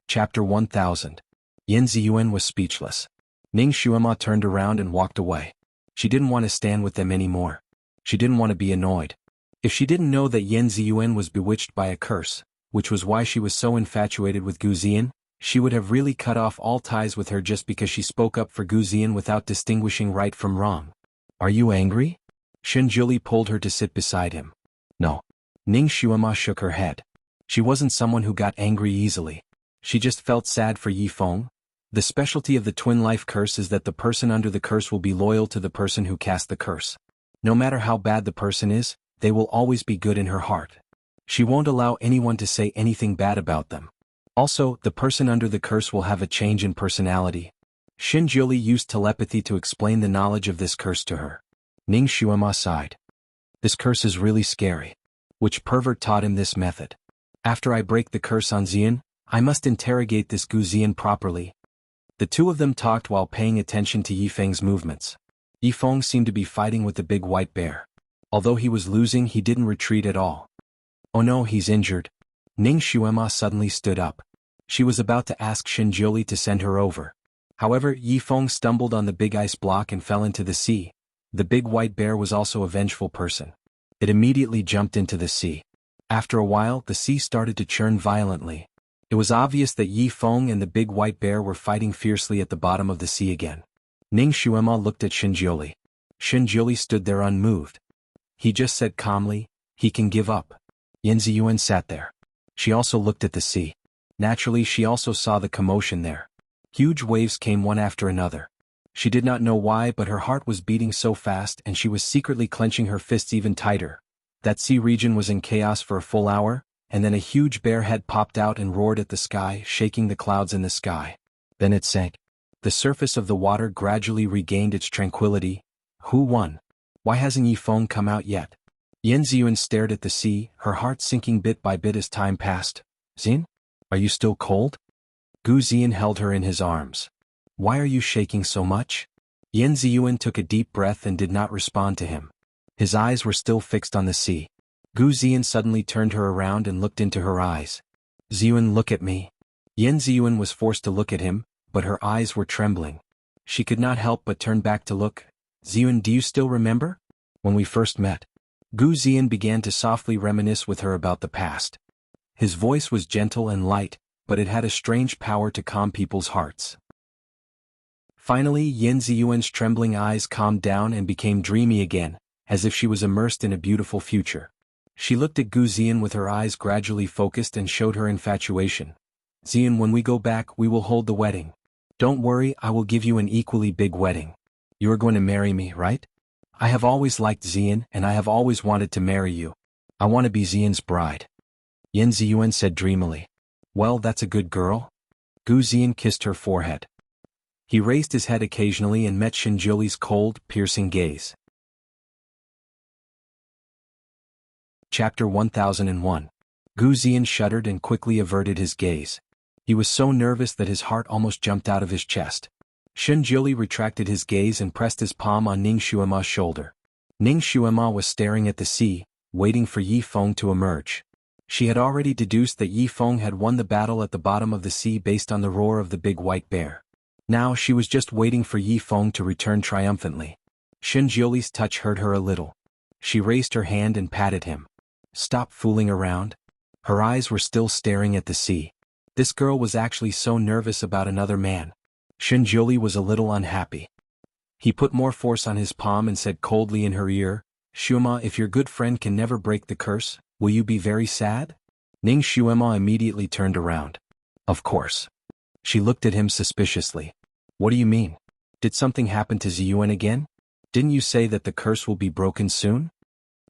Chapter 1000. Yen Ziyuan was speechless. Ning Xuema turned around and walked away. She didn't want to stand with them anymore. She didn't want to be annoyed. If she didn't know that Yen Ziyuan was bewitched by a curse, which was why she was so infatuated with Gu Ziyan, she would have really cut off all ties with her just because she spoke up for Gu Ziyan without distinguishing right from wrong. "Are you angry?" Shinjuli pulled her to sit beside him. "No." Ning Xuema shook her head. She wasn't someone who got angry easily. She just felt sad for Yi Feng. The specialty of the twin life curse is that the person under the curse will be loyal to the person who cast the curse. No matter how bad the person is, they will always be good in her heart. She won't allow anyone to say anything bad about them. Also, the person under the curse will have a change in personality. Shinjuli used telepathy to explain the knowledge of this curse to her. Ning Xuema sighed. "This curse is really scary. Which pervert taught him this method? After I break the curse on Ziyan, I must interrogate this Gu Ziyan properly." The two of them talked while paying attention to Yi Feng's movements. Yi Feng seemed to be fighting with the big white bear. Although he was losing, he didn't retreat at all. "Oh no, he's injured." Ning Xuema suddenly stood up. She was about to ask Shinjuli to send her over. However, Yi Feng stumbled on the big ice block and fell into the sea. The big white bear was also a vengeful person. It immediately jumped into the sea. After a while, the sea started to churn violently. It was obvious that Yi Feng and the big white bear were fighting fiercely at the bottom of the sea again. Ning Xuema looked at Shinjuli. Shinjuli stood there unmoved. He just said calmly, "He can give up." Yen Ziyuan sat there. She also looked at the sea. Naturally, she also saw the commotion there. Huge waves came one after another. She did not know why, but her heart was beating so fast and she was secretly clenching her fists even tighter. That sea region was in chaos for a full hour, and then a huge bear head popped out and roared at the sky, shaking the clouds in the sky. Then it sank. The surface of the water gradually regained its tranquility. Who won? Why hasn't Yi Feng come out yet? Yen Ziyuan stared at the sea, her heart sinking bit by bit as time passed. "Ziyan? Are you still cold?" Gu Ziyan held her in his arms. "Why are you shaking so much?" Yen Ziyuan took a deep breath and did not respond to him. His eyes were still fixed on the sea. Gu Ziyan suddenly turned her around and looked into her eyes. "Ziyuan, look at me." Yen Ziyuan was forced to look at him, but her eyes were trembling. She could not help but turn back to look. "Ziyuan, do you still remember? When we first met?" Gu Ziyan began to softly reminisce with her about the past. His voice was gentle and light, but it had a strange power to calm people's hearts. Finally, Yen Ziyuan's trembling eyes calmed down and became dreamy again, as if she was immersed in a beautiful future. She looked at Gu Ziyan with her eyes gradually focused and showed her infatuation. "Ziyan, when we go back, we will hold the wedding. Don't worry, I will give you an equally big wedding. You are going to marry me, right? I have always liked Ziyan and I have always wanted to marry you. I want to be Ziyan's bride." Yen Ziyuan said dreamily. Well, that's a good girl. Gu Ziyan kissed her forehead. He raised his head occasionally and met Shinjuli's cold, piercing gaze. Chapter 1001. Gu Ziyan shuddered and quickly averted his gaze. He was so nervous that his heart almost jumped out of his chest. Shinjuli retracted his gaze and pressed his palm on Ning Xuema's shoulder. Ning Xuema was staring at the sea, waiting for Yi Feng to emerge. She had already deduced that Yi Feng had won the battle at the bottom of the sea based on the roar of the big white bear. Now she was just waiting for Yi Feng to return triumphantly. Shinjuli's touch hurt her a little. She raised her hand and patted him. Stop fooling around. Her eyes were still staring at the sea. This girl was actually so nervous about another man. Shinjuli was a little unhappy. He put more force on his palm and said coldly in her ear, Xuema, if your good friend can never break the curse, will you be very sad? Ning Xuema immediately turned around. Of course. She looked at him suspiciously. What do you mean? Did something happen to Ziyuan again? Didn't you say that the curse will be broken soon?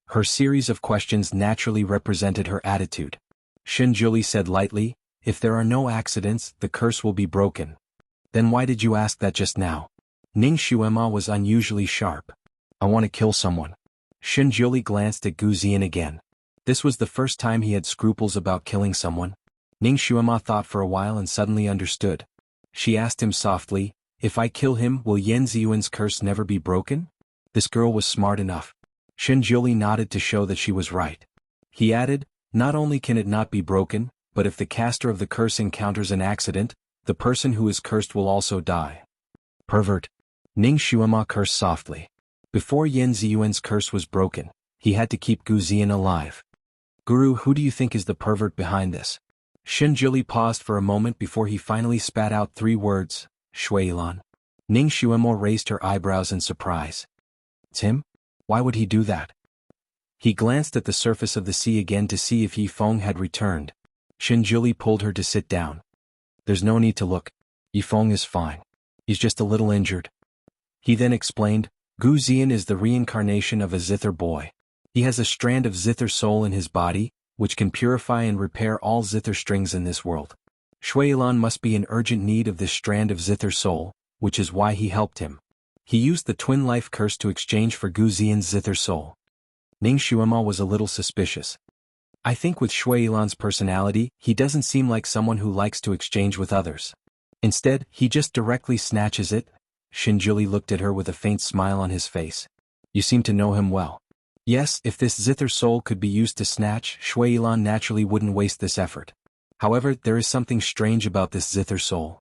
Her series of questions naturally represented her attitude. Shinjuli said lightly, if there are no accidents, the curse will be broken. Then why did you ask that just now? Ning Xuema was unusually sharp. I want to kill someone. Shinjuli glanced at Gu Ziyan again. This was the first time he had scruples about killing someone. Ning Xuema thought for a while and suddenly understood. She asked him softly, if I kill him, will Yan Ziyuan's curse never be broken? This girl was smart enough. Shinjuli nodded to show that she was right. He added, not only can it not be broken, but if the caster of the curse encounters an accident, the person who is cursed will also die. Pervert. Ning Xuema cursed softly. Before Yan Ziyuan's curse was broken, he had to keep Gu Ziyan alive. Guru, who do you think is the pervert behind this? Shinjuli paused for a moment before he finally spat out 3 words, Shuilan. Ning Xuema raised her eyebrows in surprise. It's him? Why would he do that? He glanced at the surface of the sea again to see if Yi Feng had returned. Shinjuli pulled her to sit down. There's no need to look. Yi Feng is fine. He's just a little injured. He then explained, Gu Ziyan is the reincarnation of a zither boy. He has a strand of zither soul in his body, which can purify and repair all zither strings in this world. Shuilan must be in urgent need of this strand of zither soul, which is why he helped him. He used the twin life curse to exchange for Gu Ziyan's zither soul. Ning Xuema was a little suspicious. I think with Shuilan's personality, he doesn't seem like someone who likes to exchange with others. Instead, he just directly snatches it. Shinjuli looked at her with a faint smile on his face. You seem to know him well. Yes, if this zither soul could be used to snatch, Shuilan naturally wouldn't waste this effort. However, there is something strange about this zither soul.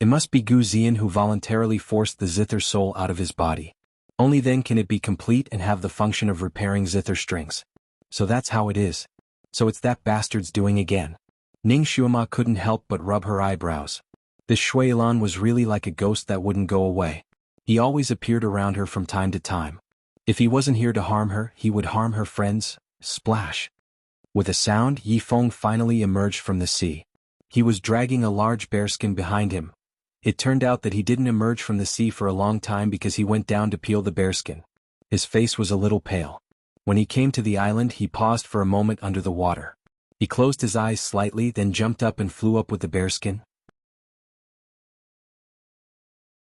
It must be Gu Ziyan who voluntarily forced the zither soul out of his body. Only then can it be complete and have the function of repairing zither strings. So that's how it is. So it's that bastard's doing again. Ning Xuema couldn't help but rub her eyebrows. This Shuilan was really like a ghost that wouldn't go away. He always appeared around her from time to time. If he wasn't here to harm her, he would harm her friends. Splash. With a sound, Yi Feng finally emerged from the sea. He was dragging a large bearskin behind him. It turned out that he didn't emerge from the sea for a long time because he went down to peel the bearskin. His face was a little pale. When he came to the island, he paused for a moment under the water. He closed his eyes slightly, then jumped up and flew up with the bearskin.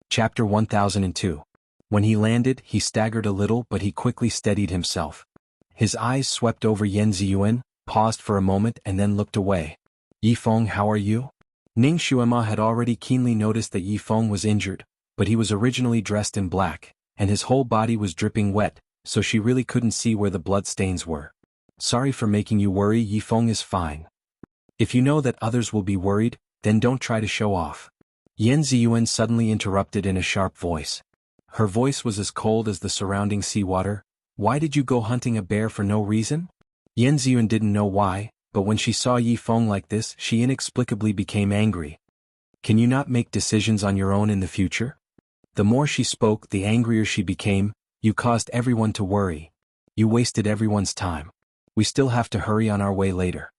Chapter 1002. When he landed, he staggered a little, but he quickly steadied himself. His eyes swept over Yan Ziyuan, paused for a moment and then looked away. Yi Feng, how are you? Ning Xuema had already keenly noticed that Yi Feng was injured, but he was originally dressed in black, and his whole body was dripping wet, so she really couldn't see where the blood stains were. Sorry for making you worry, Yi Feng is fine. If you know that others will be worried, then don't try to show off. Yan Ziyuan suddenly interrupted in a sharp voice. Her voice was as cold as the surrounding seawater. Why did you go hunting a bear for no reason? Yan Ziyuan didn't know why, but when she saw Yi Feng like this, she inexplicably became angry. Can you not make decisions on your own in the future? The more she spoke, the angrier she became. You caused everyone to worry. You wasted everyone's time. We still have to hurry on our way later.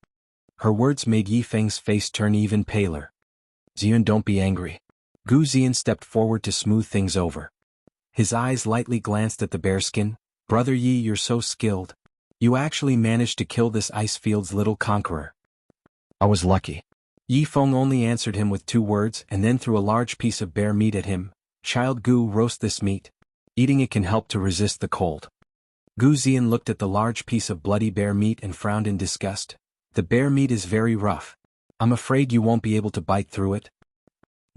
Her words made Yi Feng's face turn even paler. Ziyuan, don't be angry. Gu Ziyan stepped forward to smooth things over. His eyes lightly glanced at the bearskin. Brother Yi, you're so skilled. You actually managed to kill this Icefield's little conqueror. I was lucky. Yi Feng only answered him with 2 words and then threw a large piece of bear meat at him. Child Gu, roast this meat. Eating it can help to resist the cold. Gu Zian looked at the large piece of bloody bear meat and frowned in disgust. The bear meat is very rough. I'm afraid you won't be able to bite through it.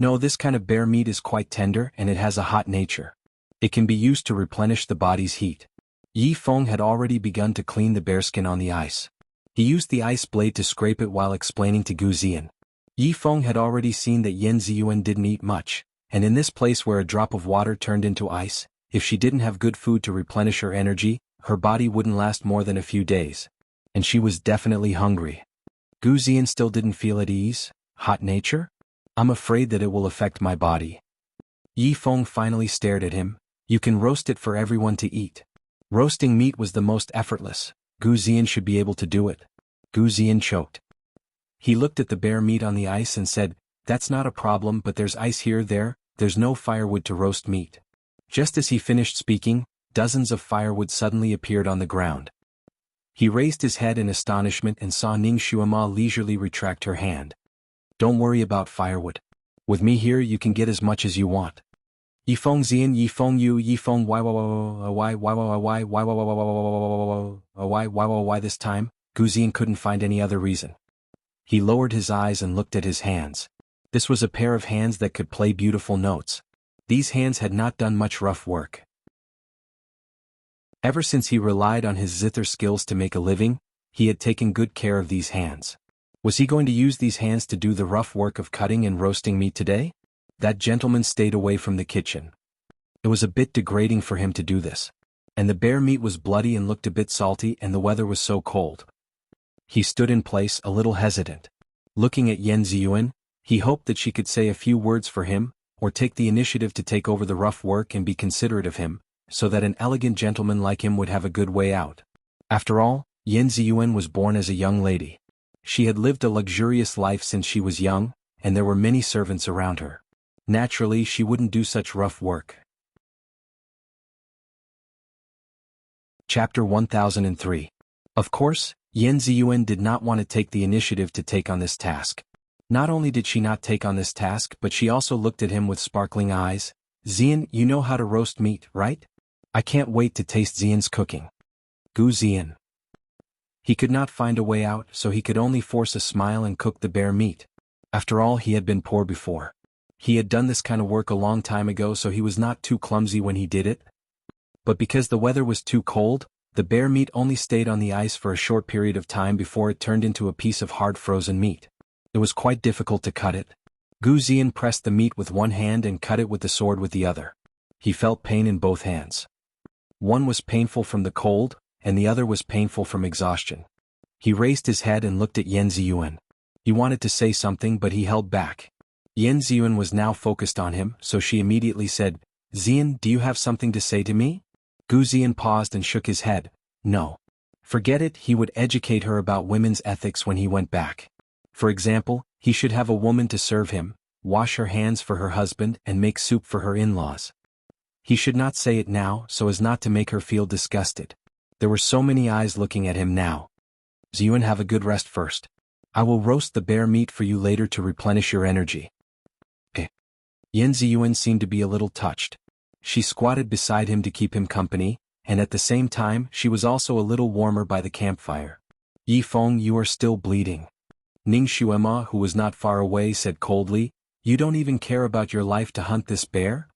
No, this kind of bear meat is quite tender and it has a hot nature. It can be used to replenish the body's heat. Yi Feng had already begun to clean the bearskin on the ice. He used the ice blade to scrape it while explaining to Gu Zian. Yi Feng had already seen that Yan Ziyuan didn't eat much, and in this place where a drop of water turned into ice, if she didn't have good food to replenish her energy, her body wouldn't last more than a few days. And she was definitely hungry. Gu Zian still didn't feel at ease. Hot nature? I'm afraid that it will affect my body. Yi Feng finally stared at him. You can roast it for everyone to eat. Roasting meat was the most effortless. Gu Zian should be able to do it. Gu Zian choked. He looked at the bear meat on the ice and said, that's not a problem, but there's ice here, there's no firewood to roast meat. Just as he finished speaking, dozens of firewood suddenly appeared on the ground. He raised his head in astonishment and saw Ning Xuema leisurely retract her hand. Don't worry about firewood. With me here you can get as much as you want. Yi Feng Zian, Yi Feng Yu, Yi Feng why this time? Gu Zian couldn't find any other reason. He lowered his eyes and looked at his hands. This was a pair of hands that could play beautiful notes. These hands had not done much rough work. Ever since he relied on his zither skills to make a living, he had taken good care of these hands. Was he going to use these hands to do the rough work of cutting and roasting meat today? That gentleman stayed away from the kitchen. It was a bit degrading for him to do this. And the bear meat was bloody and looked a bit salty and the weather was so cold. He stood in place, a little hesitant. Looking at Yan Ziyuan, he hoped that she could say a few words for him, or take the initiative to take over the rough work and be considerate of him, so that an elegant gentleman like him would have a good way out. After all, Yan Ziyuan was born as a young lady. She had lived a luxurious life since she was young, and there were many servants around her. Naturally, she wouldn't do such rough work. Chapter 1003. Of course, Yan Ziyuan did not want to take the initiative to take on this task. Not only did she not take on this task, but she also looked at him with sparkling eyes. Zian, you know how to roast meat, right? I can't wait to taste Zian's cooking. Gu Zian. He could not find a way out, so he could only force a smile and cook the bear meat. After all, he had been poor before. He had done this kind of work a long time ago, so he was not too clumsy when he did it. But because the weather was too cold, the bear meat only stayed on the ice for a short period of time before it turned into a piece of hard frozen meat. It was quite difficult to cut it. Gu Zian pressed the meat with one hand and cut it with the sword with the other. He felt pain in both hands. One was painful from the cold, and the other was painful from exhaustion. He raised his head and looked at Yan Ziyuan. He wanted to say something, but he held back. Yan Ziyuan was now focused on him, so she immediately said, Zian, do you have something to say to me? Gu Zian paused and shook his head. No. Forget it, he would educate her about women's ethics when he went back. For example, he should have a woman to serve him, wash her hands for her husband and make soup for her in-laws. He should not say it now so as not to make her feel disgusted. There were so many eyes looking at him now. Ziyuan, have a good rest first. I will roast the bear meat for you later to replenish your energy. Yan Ziyuan seemed to be a little touched. She squatted beside him to keep him company, and at the same time she was also a little warmer by the campfire. Yi Feng, you are still bleeding. Ning Xuema, who was not far away, said coldly, you don't even care about your life to hunt this bear?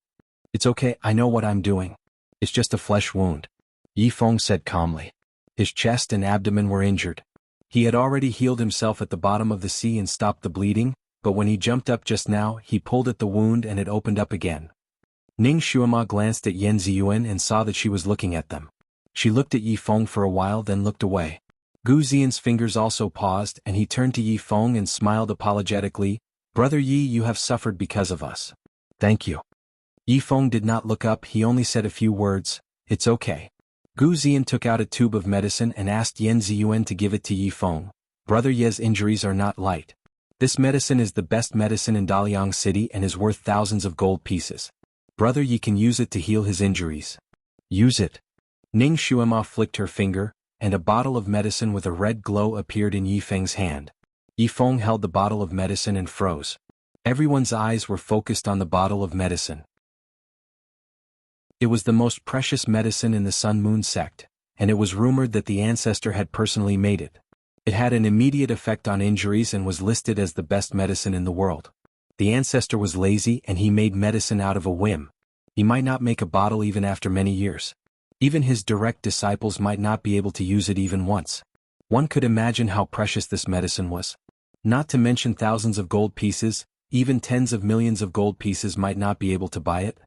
It's okay, I know what I'm doing. It's just a flesh wound. Yi Feng said calmly. His chest and abdomen were injured. He had already healed himself at the bottom of the sea and stopped the bleeding, but when he jumped up just now, he pulled at the wound and it opened up again. Ning Xuema glanced at Yan Ziyuan and saw that she was looking at them. She looked at Yi Feng for a while, then looked away. Gu Zian's fingers also paused, and he turned to Yi Feng and smiled apologetically. Brother Yi, you have suffered because of us. Thank you. Yi Feng did not look up, he only said a few words. It's okay. Gu Zian took out a tube of medicine and asked Yan Ziyuan to give it to Yi Feng. Brother Ye's injuries are not light. This medicine is the best medicine in Daliang City and is worth thousands of gold pieces. Brother Yi can use it to heal his injuries. Use it. Ning Xuema flicked her finger, and a bottle of medicine with a red glow appeared in Yi Feng's hand. Yifeng held the bottle of medicine and froze. Everyone's eyes were focused on the bottle of medicine. It was the most precious medicine in the Sun-Moon sect, and it was rumored that the ancestor had personally made it. It had an immediate effect on injuries and was listed as the best medicine in the world. The ancestor was lazy and he made medicine out of a whim. He might not make a bottle even after many years. Even his direct disciples might not be able to use it even once. One could imagine how precious this medicine was. Not to mention thousands of gold pieces, even tens of millions of gold pieces might not be able to buy it.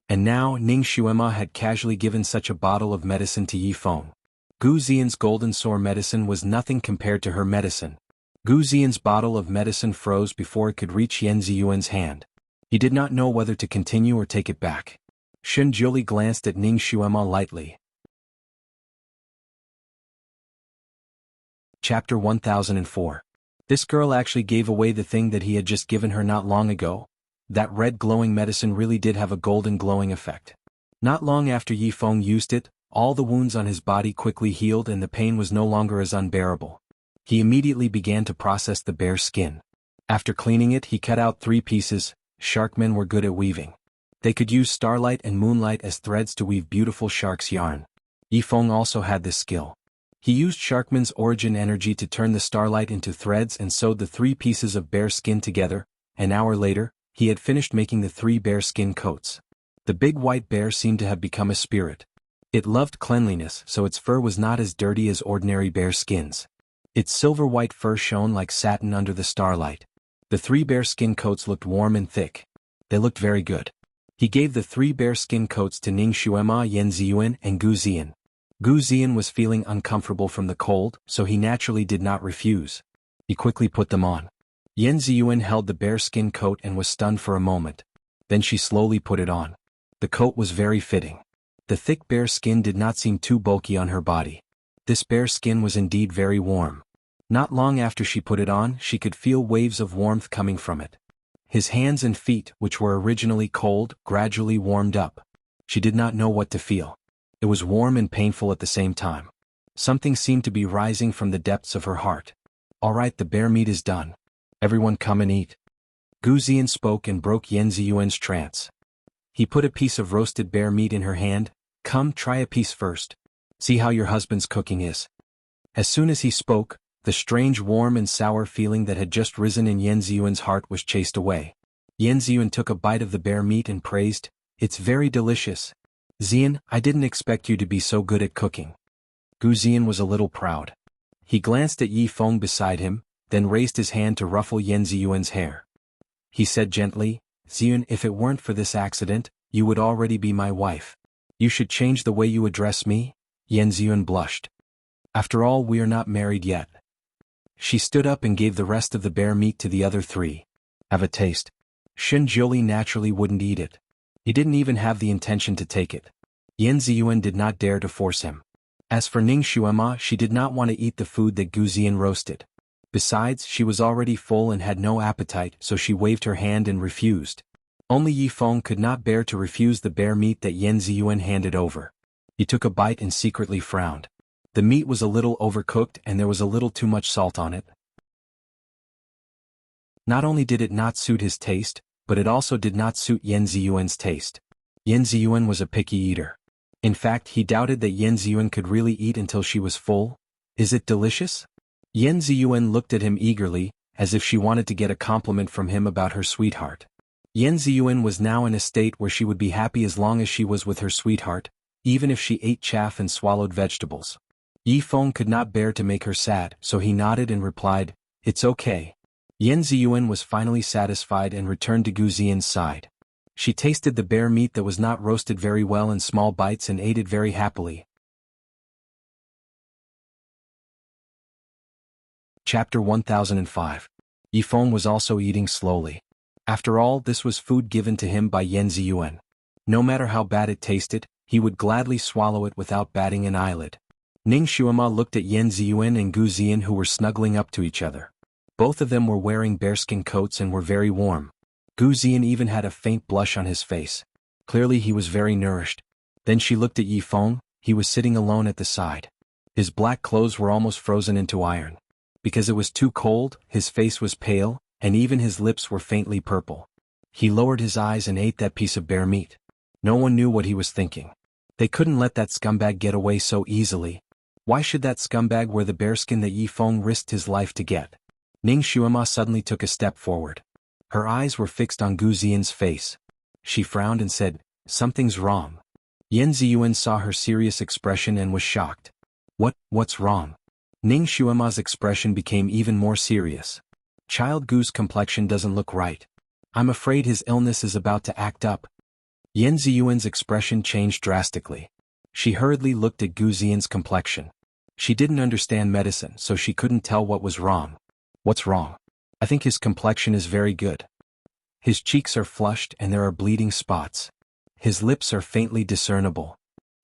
And now Ning Xuema had casually given such a bottle of medicine to Yifeng. Gu Xian's golden sword medicine was nothing compared to her medicine. Gu Xian's bottle of medicine froze before it could reach Yan Ziyuan's hand. He did not know whether to continue or take it back. Shen Jiuli glanced at Ning Xuema lightly. Chapter 1004. This girl actually gave away the thing that he had just given her not long ago. That red glowing medicine really did have a golden glowing effect. Not long after Yifeng used it, all the wounds on his body quickly healed and the pain was no longer as unbearable. He immediately began to process the bear skin. After cleaning it, he cut out 3 pieces. Sharkmen were good at weaving. They could use starlight and moonlight as threads to weave beautiful shark's yarn. Yifeng also had this skill. He used Sharkman's origin energy to turn the starlight into threads and sewed the 3 pieces of bear skin together. An hour later, he had finished making the 3 bear skin coats. The big white bear seemed to have become a spirit. It loved cleanliness, so its fur was not as dirty as ordinary bear skins. Its silver-white fur shone like satin under the starlight. The 3 bear skin coats looked warm and thick. They looked very good. He gave the 3 bear skin coats to Ning Xuema, Yan Ziyuan, and Gu Xian. Gu Xian was feeling uncomfortable from the cold, so he naturally did not refuse. He quickly put them on. Yan Ziyuan held the bear skin coat and was stunned for a moment. Then she slowly put it on. The coat was very fitting. The thick bear skin did not seem too bulky on her body. This bear skin was indeed very warm. Not long after she put it on, she could feel waves of warmth coming from it. His hands and feet, which were originally cold, gradually warmed up. She did not know what to feel. It was warm and painful at the same time. Something seemed to be rising from the depths of her heart. "All right, the bear meat is done. Everyone come and eat." Gu Xian spoke and broke Yan Ziyuan's trance. He put a piece of roasted bear meat in her hand. "Come, try a piece first. See how your husband's cooking is." As soon as he spoke, the strange warm and sour feeling that had just risen in Yan Ziyuan's heart was chased away. Yan Ziyuan took a bite of the bear meat and praised, "It's very delicious. Xian, I didn't expect you to be so good at cooking." Gu Xian was a little proud. He glanced at Yifeng beside him, then raised his hand to ruffle Yan Ziyuan's hair. He said gently, "Xian, if it weren't for this accident, you would already be my wife. You should change the way you address me." Yan Ziyuan blushed. "After all, we are not married yet." She stood up and gave the rest of the bear meat to the other 3. "Have a taste." Shen Jiuli naturally wouldn't eat it. He didn't even have the intention to take it. Yan Ziyuan did not dare to force him. As for Ning Xuema, she did not want to eat the food that Gu Xian roasted. Besides, she was already full and had no appetite, so she waved her hand and refused. Only Yifeng could not bear to refuse the bear meat that Yan Ziyuan handed over. He took a bite and secretly frowned. The meat was a little overcooked and there was a little too much salt on it. Not only did it not suit his taste, but it also did not suit Yan Ziyuan's taste. Yan Ziyuan was a picky eater. In fact, he doubted that Yan Ziyuan could really eat until she was full. "Is it delicious?" Yan Ziyuan looked at him eagerly, as if she wanted to get a compliment from him about her sweetheart. Yan Ziyuan was now in a state where she would be happy as long as she was with her sweetheart, even if she ate chaff and swallowed vegetables. Yifeng could not bear to make her sad, so he nodded and replied, "It's okay." Yan Ziyuan was finally satisfied and returned to Gu Xian's side. She tasted the bear meat that was not roasted very well in small bites and ate it very happily. Chapter 1005. Yifeng was also eating slowly. After all, this was food given to him by Yan Ziyuan. No matter how bad it tasted, he would gladly swallow it without batting an eyelid. Ning Xuema looked at Yan Ziyuan and Gu Xian, who were snuggling up to each other. Both of them were wearing bearskin coats and were very warm. Gu Xian even had a faint blush on his face. Clearly he was very nourished. Then she looked at Yifeng. He was sitting alone at the side. His black clothes were almost frozen into iron. Because it was too cold, his face was pale, and even his lips were faintly purple. He lowered his eyes and ate that piece of bear meat. No one knew what he was thinking. They couldn't let that scumbag get away so easily. Why should that scumbag wear the bearskin that Yi Feng risked his life to get? Ning Xuema suddenly took a step forward. Her eyes were fixed on Gu Xian's face. She frowned and said, "Something's wrong." Yan Ziyuan saw her serious expression and was shocked. What's wrong? Ning Xuema's expression became even more serious. Child Gu's complexion doesn't look right. I'm afraid his illness is about to act up. Yan Ziyuan's expression changed drastically. She hurriedly looked at Gu Xian's complexion. She didn't understand medicine, so she couldn't tell what was wrong. What's wrong? I think his complexion is very good. His cheeks are flushed and there are bleeding spots. His lips are faintly discernible.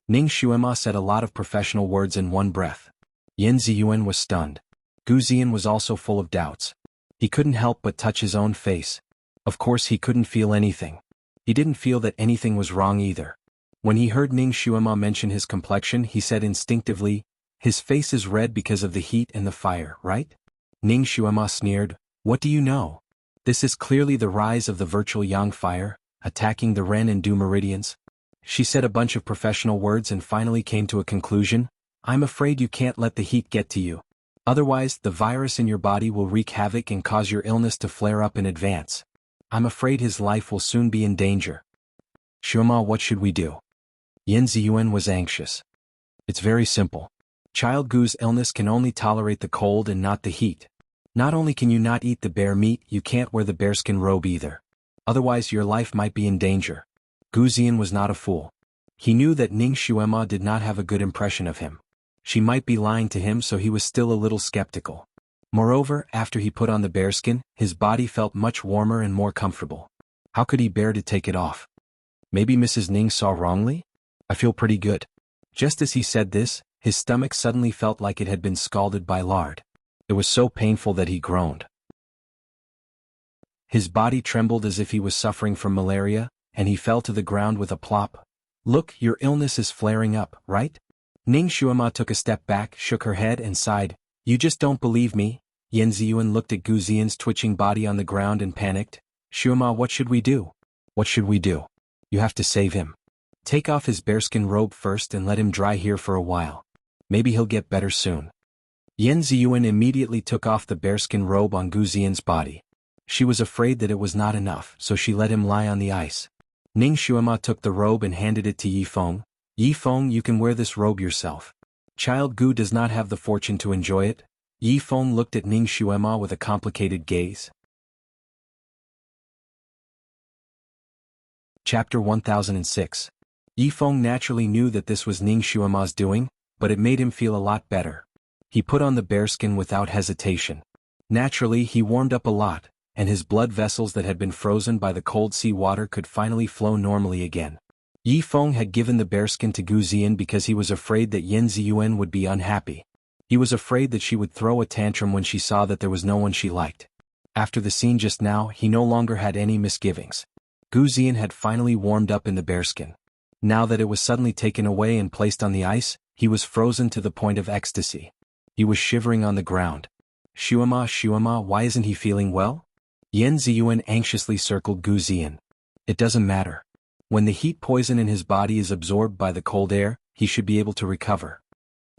Ning Xuema said a lot of professional words in one breath. Yan Ziyuan was stunned. Gu Xian was also full of doubts. He couldn't help but touch his own face. Of course he couldn't feel anything. He didn't feel that anything was wrong either. When he heard Ning Xuema mention his complexion, he said instinctively, "His face is red because of the heat and the fire, right?" Ning Xuema sneered, "What do you know? This is clearly the rise of the virtual Yang fire, attacking the Ren and Du meridians." She said a bunch of professional words and finally came to a conclusion. "I'm afraid you can't let the heat get to you. Otherwise, the virus in your body will wreak havoc and cause your illness to flare up in advance. I'm afraid his life will soon be in danger." "Xuema, what should we do?" Yan Ziyuan was anxious. "It's very simple. Child Gu's illness can only tolerate the cold and not the heat. Not only can you not eat the bear meat, you can't wear the bearskin robe either. Otherwise your life might be in danger." Gu Xian was not a fool. He knew that Ning Xuema did not have a good impression of him. She might be lying to him, so he was still a little skeptical. Moreover, after he put on the bearskin, his body felt much warmer and more comfortable. How could he bear to take it off? Maybe Mrs. Ning saw wrongly? I feel pretty good. Just as he said this, his stomach suddenly felt like it had been scalded by lard. It was so painful that he groaned. His body trembled as if he was suffering from malaria, and he fell to the ground with a plop. "Look, your illness is flaring up, right?" Ning Xuema took a step back, shook her head and sighed. "You just don't believe me." Yan Ziyuan looked at Gu Xian's twitching body on the ground and panicked. "Xuema, what should we do?" "What should we do? You have to save him. Take off his bearskin robe first and let him dry here for a while. Maybe he'll get better soon." Yan Ziyuan immediately took off the bearskin robe on Gu Xian's body. She was afraid that it was not enough, so she let him lie on the ice. Ning Xuema took the robe and handed it to Yi Feng. "Yi Feng, you can wear this robe yourself. Child Gu does not have the fortune to enjoy it." Yi Feng looked at Ning Xuema with a complicated gaze. Chapter 1006. Yi Feng naturally knew that this was Ning Xuema's doing, but it made him feel a lot better. He put on the bearskin without hesitation. Naturally, he warmed up a lot, and his blood vessels that had been frozen by the cold sea water could finally flow normally again. Yi Feng had given the bearskin to Gu Xian because he was afraid that Yan Ziyuan would be unhappy. He was afraid that she would throw a tantrum when she saw that there was no one she liked. After the scene just now, he no longer had any misgivings. Gu Xian had finally warmed up in the bearskin. Now that it was suddenly taken away and placed on the ice, he was frozen to the point of ecstasy. He was shivering on the ground. Xuema, why isn't he feeling well?" Yan Ziyuan anxiously circled Gu Xian. "It doesn't matter. When the heat poison in his body is absorbed by the cold air, he should be able to recover."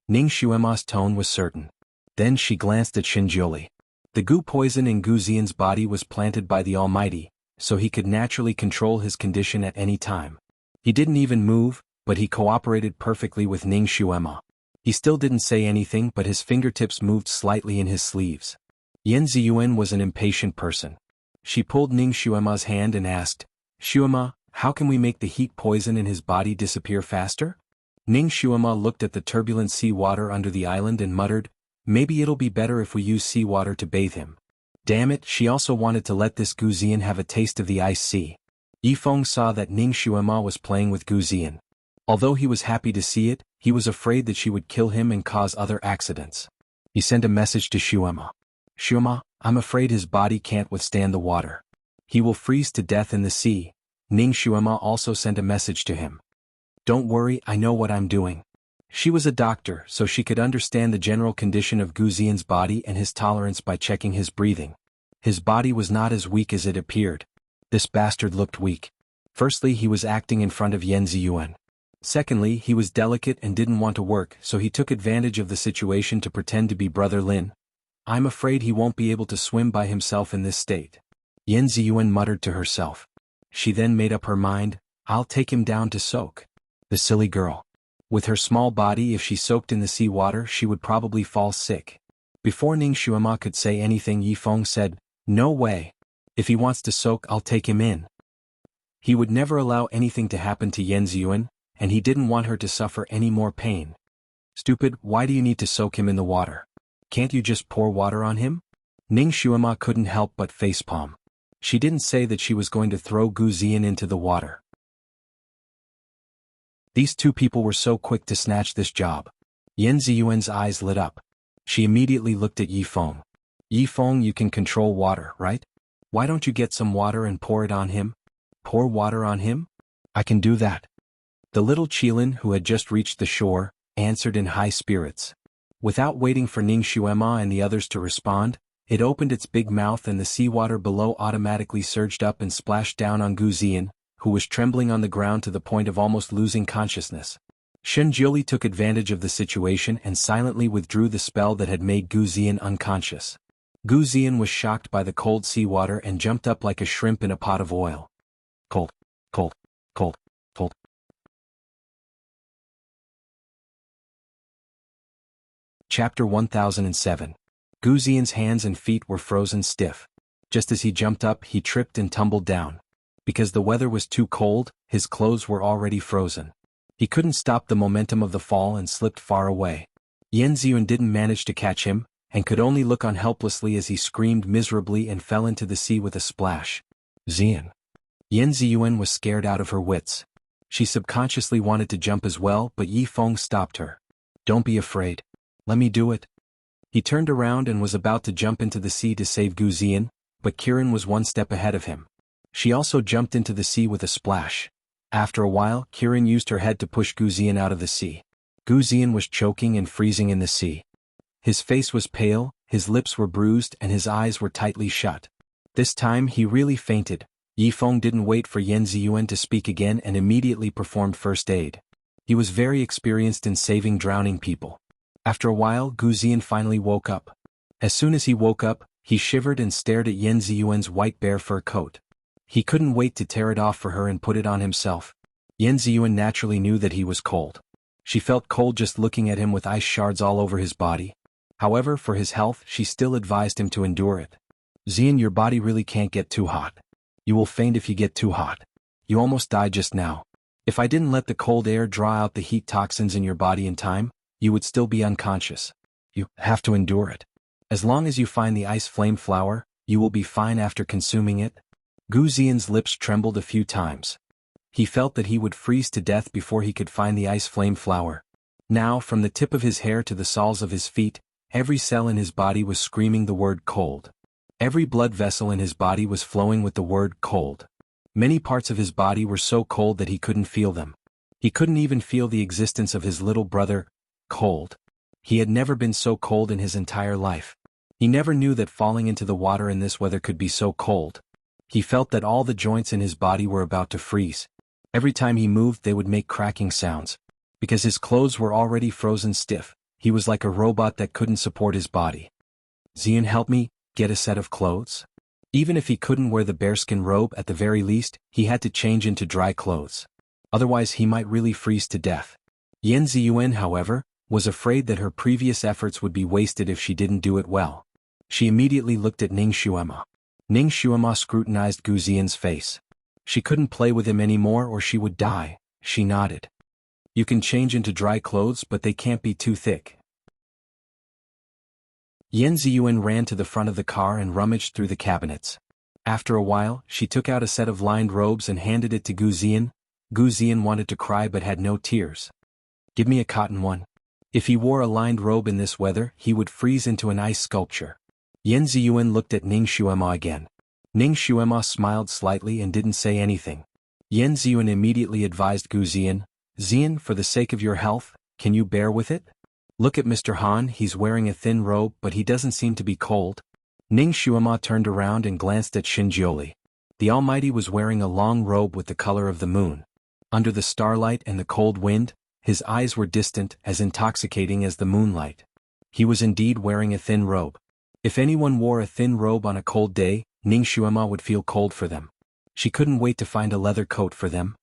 Ning Xuema's tone was certain. Then she glanced at Xinjiuli. The Gu poison in Gu Xian's body was planted by the Almighty, so he could naturally control his condition at any time. He didn't even move, but he cooperated perfectly with Ning Xuema. He still didn't say anything, but his fingertips moved slightly in his sleeves. Yan Ziyuan was an impatient person. She pulled Ning Xuema's hand and asked, "Xuema, how can we make the heat poison in his body disappear faster?" Ning Xuema looked at the turbulent sea water under the island and muttered, "Maybe it'll be better if we use seawater to bathe him." Damn it, she also wanted to let this Gu Xian have a taste of the ice sea. Yi Feng saw that Ning Xuema was playing with Gu Xian. Although he was happy to see it, he was afraid that she would kill him and cause other accidents. He sent a message to Xuema. "Xuema, I'm afraid his body can't withstand the water. He will freeze to death in the sea." Ning Xuema also sent a message to him. "Don't worry, I know what I'm doing. She was a doctor, so she could understand the general condition of Gu Xian's body and his tolerance by checking his breathing. His body was not as weak as it appeared. This bastard looked weak. Firstly, he was acting in front of Yan Ziyuan. Secondly, he was delicate and didn't want to work, so he took advantage of the situation to pretend to be Brother Lin. I'm afraid he won't be able to swim by himself in this state. Yan Ziyuan muttered to herself. She then made up her mind, I'll take him down to soak. The silly girl. With her small body, if she soaked in the sea water, she would probably fall sick. Before Ning Xuema could say anything, Yifeng said, No way. If he wants to soak, I'll take him in. He would never allow anything to happen to Yan Ziyuan, and he didn't want her to suffer any more pain. Stupid, why do you need to soak him in the water? Can't you just pour water on him? Ning Xuema couldn't help but facepalm. She didn't say that she was going to throw Gu Xian into the water. These two people were so quick to snatch this job. Yan Ziyuan's eyes lit up. She immediately looked at Yifeng. Yifeng, you can control water, right? Why don't you get some water and pour it on him? Pour water on him? I can do that. The little Qilin, who had just reached the shore, answered in high spirits. Without waiting for Ning Xuema and the others to respond, it opened its big mouth and the seawater below automatically surged up and splashed down on Gu Xian, who was trembling on the ground to the point of almost losing consciousness. Shen Jiuli took advantage of the situation and silently withdrew the spell that had made Gu Xian unconscious. Gu Xian was shocked by the cold seawater and jumped up like a shrimp in a pot of oil. Cold, cold, cold, cold. Chapter 1007. Gu Xian's hands and feet were frozen stiff. Just as he jumped up, he tripped and tumbled down. Because the weather was too cold, his clothes were already frozen. He couldn't stop the momentum of the fall and slipped far away. Yan Ziyuan didn't manage to catch him, and could only look on helplessly as he screamed miserably and fell into the sea with a splash. Xian. Yan Ziyuan was scared out of her wits. She subconsciously wanted to jump as well, but Yifeng stopped her. Don't be afraid. Let me do it. He turned around and was about to jump into the sea to save Gu Xian, but Kirin was one step ahead of him. She also jumped into the sea with a splash. After a while, Kirin used her head to push Gu Xian out of the sea. Gu Xian was choking and freezing in the sea. His face was pale, his lips were bruised and his eyes were tightly shut. This time he really fainted. Yifeng didn't wait for Yan Ziyuan to speak again and immediately performed first aid. He was very experienced in saving drowning people. After a while, Gu Xian finally woke up. As soon as he woke up, he shivered and stared at Yan Ziyuan's white bear fur coat. He couldn't wait to tear it off for her and put it on himself. Yan Ziyuan naturally knew that he was cold. She felt cold just looking at him with ice shards all over his body. However, for his health, she still advised him to endure it. Xian, your body really can't get too hot. You will faint if you get too hot. You almost died just now. If I didn't let the cold air draw out the heat toxins in your body in time, you would still be unconscious. You have to endure it. As long as you find the ice flame flower, you will be fine after consuming it. Gu Xian's lips trembled a few times. He felt that he would freeze to death before he could find the ice flame flower. Now, from the tip of his hair to the soles of his feet, every cell in his body was screaming the word cold. Every blood vessel in his body was flowing with the word cold. Many parts of his body were so cold that he couldn't feel them. He couldn't even feel the existence of his little brother, cold. He had never been so cold in his entire life. He never knew that falling into the water in this weather could be so cold. He felt that all the joints in his body were about to freeze. Every time he moved they would make cracking sounds. Because his clothes were already frozen stiff, he was like a robot that couldn't support his body. Xian, help me, get a set of clothes? Even if he couldn't wear the bearskin robe, at the very least, he had to change into dry clothes. Otherwise he might really freeze to death. Yan Ziyuan, however, was afraid that her previous efforts would be wasted if she didn't do it well. She immediately looked at Ning Xuema. Ning Xuema scrutinized Gu Xian's face. She couldn't play with him anymore or she would die. She nodded. You can change into dry clothes, but they can't be too thick. Yan Ziyuan ran to the front of the car and rummaged through the cabinets. After a while, she took out a set of lined robes and handed it to Gu Xian. Gu Xian wanted to cry but had no tears. Give me a cotton one. If he wore a lined robe in this weather, he would freeze into an ice sculpture. Yan Ziyuan looked at Ning Xuema again. Ning Xuema smiled slightly and didn't say anything. Yan Ziyuan immediately advised Gu Xian, Xian, for the sake of your health, Can you bear with it? Look at Mr. Han, he's wearing a thin robe but he doesn't seem to be cold. Ning Xuema turned around and glanced at Xinjioli. The Almighty was wearing a long robe with the color of the moon. Under the starlight and the cold wind, his eyes were distant, as intoxicating as the moonlight. He was indeed wearing a thin robe. If anyone wore a thin robe on a cold day, Ning Xuema would feel cold for them. She couldn't wait to find a leather coat for them.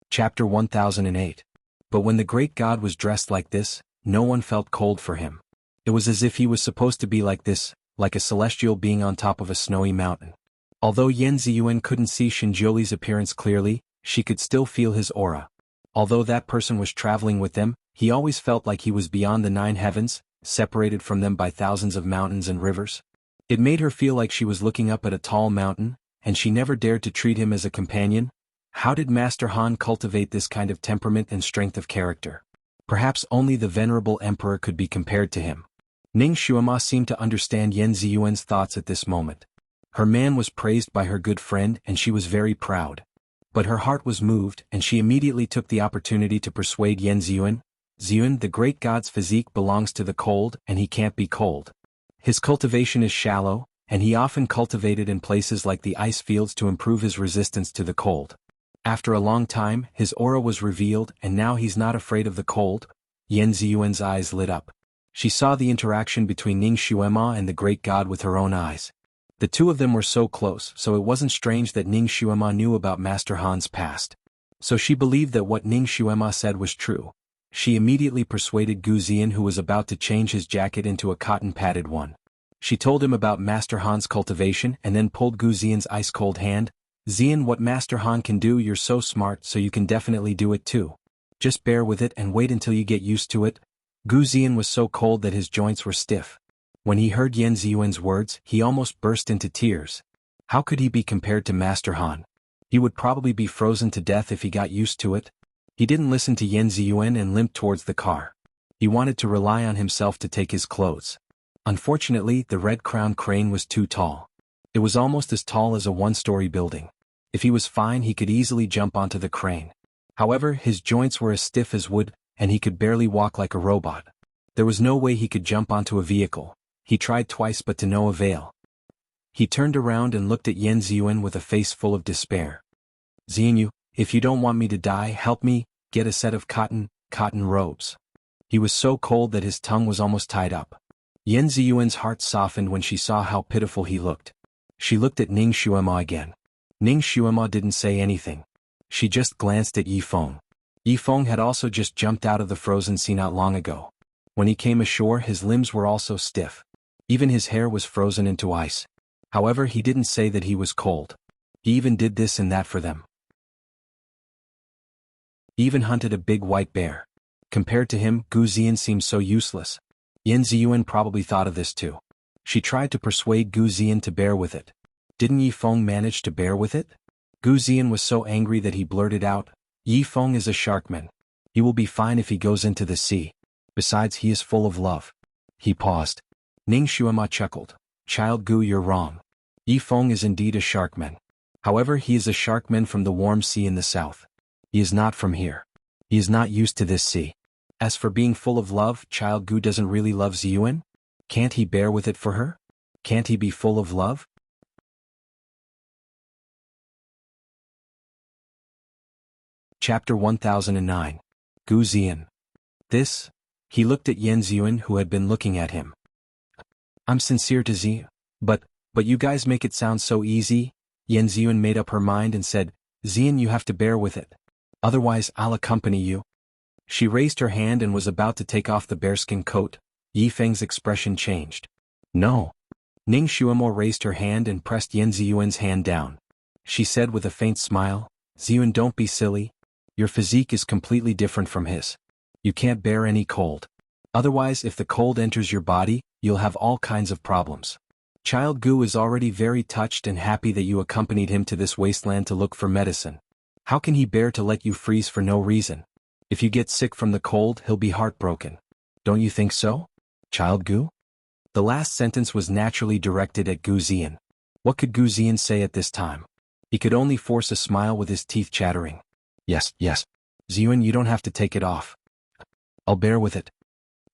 Chapter 1008. But when the great god was dressed like this, no one felt cold for him. It was as if he was supposed to be like this, like a celestial being on top of a snowy mountain. Although Yan Ziyuan couldn't see Xinjioli's appearance clearly, she could still feel his aura. Although that person was traveling with them, he always felt like he was beyond the 9 heavens, separated from them by thousands of mountains and rivers. It made her feel like she was looking up at a tall mountain, and she never dared to treat him as a companion. How did Master Han cultivate this kind of temperament and strength of character? Perhaps only the venerable emperor could be compared to him. Ning Xuema seemed to understand Yan Ziyuan's thoughts at this moment. Her man was praised by her good friend and she was very proud. But her heart was moved and she immediately took the opportunity to persuade Yan Ziyuan. Ziyuan, the great god's physique belongs to the cold and he can't be cold. His cultivation is shallow, and he often cultivated in places like the ice fields to improve his resistance to the cold. After a long time, his aura was revealed and now he's not afraid of the cold. Yan Ziyuan's eyes lit up. She saw the interaction between Ning Xuema and the great god with her own eyes. The two of them were so close, so it wasn't strange that Ning Xuema knew about Master Han's past. So she believed that what Ning Xuema said was true. She immediately persuaded Gu Ziyan, who was about to change his jacket into a cotton-padded one. She told him about Master Han's cultivation and then pulled Gu Ziyan's ice-cold hand. Ziyan, what Master Han can do, you're so smart, so you can definitely do it too. Just bear with it and wait until you get used to it. Gu Ziyan was so cold that his joints were stiff. When he heard Yan Ziyuan's words, he almost burst into tears. How could he be compared to Master Han? He would probably be frozen to death if he got used to it. He didn't listen to Yan Ziyuan and limped towards the car. He wanted to rely on himself to take his clothes. Unfortunately, the red-crowned crane was too tall. It was almost as tall as a one-story building. If he was fine, he could easily jump onto the crane. However, his joints were as stiff as wood, and he could barely walk like a robot. There was no way he could jump onto a vehicle. He tried twice but to no avail. He turned around and looked at Yan Ziyuan with a face full of despair. Ziyan, if you don't want me to die, help me, get a set of cotton robes. He was so cold that his tongue was almost tied up. Yan Ziyuan's heart softened when she saw how pitiful he looked. She looked at Ning Xuema again. Ning Xuema didn't say anything. She just glanced at Yifeng. Yifeng had also just jumped out of the frozen sea not long ago. When he came ashore, his limbs were also stiff. Even his hair was frozen into ice. However, he didn't say that he was cold. He even did this and that for them. He even hunted a big white bear. Compared to him, Gu Ziyan seemed so useless. Yan Ziyuan probably thought of this too. She tried to persuade Gu Ziyan to bear with it. Didn't Yifeng manage to bear with it? Gu Ziyan was so angry that he blurted out, Yifeng is a sharkman. He will be fine if he goes into the sea. Besides, he is full of love. He paused. Ning Xuema chuckled. Child Gu, you're wrong. Yifeng is indeed a sharkman. However, he is a sharkman from the warm sea in the south. He is not from here. He is not used to this sea. As for being full of love, Child Gu doesn't really love Ziyuan? Can't he bear with it for her? Can't he be full of love? Chapter 1009. Gu Ziyan. This? He looked at Yan Ziyuan, who had been looking at him. I'm sincere to Ziyan. But you guys make it sound so easy. Yan Ziyuan made up her mind and said, Ziyan, you have to bear with it. Otherwise, I'll accompany you. She raised her hand and was about to take off the bearskin coat. Yifeng's expression changed. No. Ning Xuema raised her hand and pressed Yan Ziyuan's hand down. She said with a faint smile, Ziyuan, don't be silly. Your physique is completely different from his. You can't bear any cold. Otherwise, if the cold enters your body, you'll have all kinds of problems. Child Gu is already very touched and happy that you accompanied him to this wasteland to look for medicine. How can he bear to let you freeze for no reason? If you get sick from the cold, he'll be heartbroken. Don't you think so, Child Gu? The last sentence was naturally directed at Gu Ziyan. What could Gu Ziyan say at this time? He could only force a smile with his teeth chattering. Yes, yes. Ziyuan, you don't have to take it off. I'll bear with it.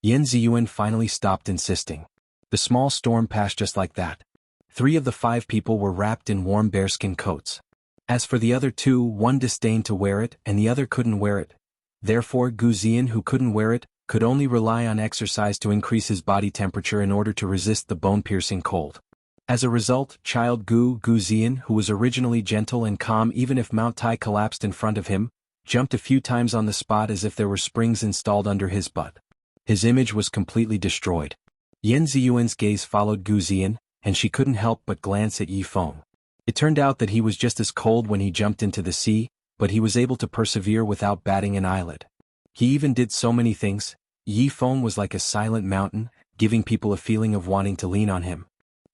Yan Ziyuan finally stopped insisting. The small storm passed just like that. 3 of the 5 people were wrapped in warm bearskin coats. As for the other 2, one disdained to wear it and the other couldn't wear it. Therefore Gu Ziyan, who couldn't wear it, could only rely on exercise to increase his body temperature in order to resist the bone-piercing cold. As a result, child Gu Ziyan, who was originally gentle and calm even if Mount Tai collapsed in front of him, jumped a few times on the spot as if there were springs installed under his butt. His image was completely destroyed. Yan Ziyuan's gaze followed Gu Ziyan, and she couldn't help but glance at Yi Feng. It turned out that he was just as cold when he jumped into the sea, but he was able to persevere without batting an eyelid. He even did so many things. Yi Feng was like a silent mountain, giving people a feeling of wanting to lean on him.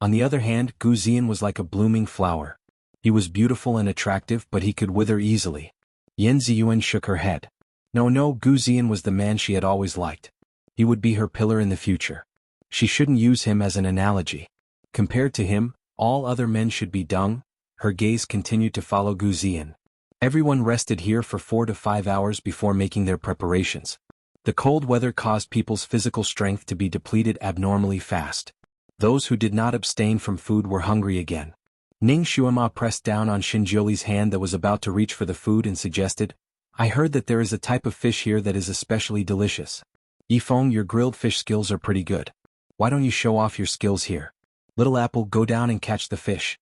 On the other hand, Gu Ziyan was like a blooming flower. He was beautiful and attractive, but he could wither easily. Yan Ziyuan shook her head. No, Gu Ziyan was the man she had always liked. He would be her pillar in the future. She shouldn't use him as an analogy. Compared to him, all other men should be dung. Her gaze continued to follow Gu Ziyan. Everyone rested here for 4 to 5 hours before making their preparations. The cold weather caused people's physical strength to be depleted abnormally fast. Those who did not abstain from food were hungry again. Ning Xuema pressed down on Xinjiuli's hand that was about to reach for the food and suggested, "I heard that there is a type of fish here that is especially delicious. Yi Feng, your grilled fish skills are pretty good. Why don't you show off your skills here? Little Apple, go down and catch the fish."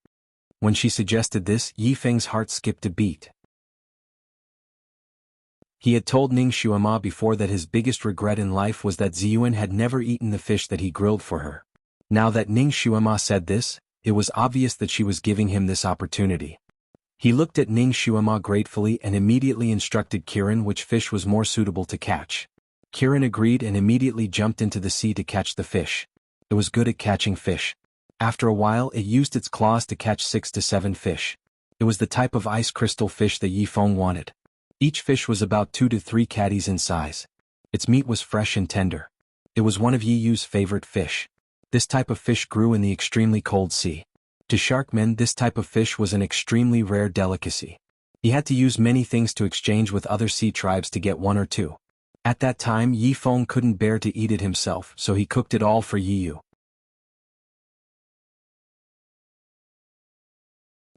When she suggested this, Yi Feng's heart skipped a beat. He had told Ning Xuema before that his biggest regret in life was that Ziyuan had never eaten the fish that he grilled for her. Now that Ning Xuema said this, it was obvious that she was giving him this opportunity. He looked at Ning Xuema gratefully and immediately instructed Kiran which fish was more suitable to catch. Kiran agreed and immediately jumped into the sea to catch the fish. It was good at catching fish. After a while it used its claws to catch 6 to 7 fish. It was the type of ice crystal fish that Yi Feng wanted. Each fish was about 2 to 3 caddies in size. Its meat was fresh and tender. It was one of Yi Yu's favorite fish. This type of fish grew in the extremely cold sea. To sharkmen, this type of fish was an extremely rare delicacy. He had to use many things to exchange with other sea tribes to get 1 or 2. At that time Yi Feng couldn't bear to eat it himself, so he cooked it all for Yi Yu.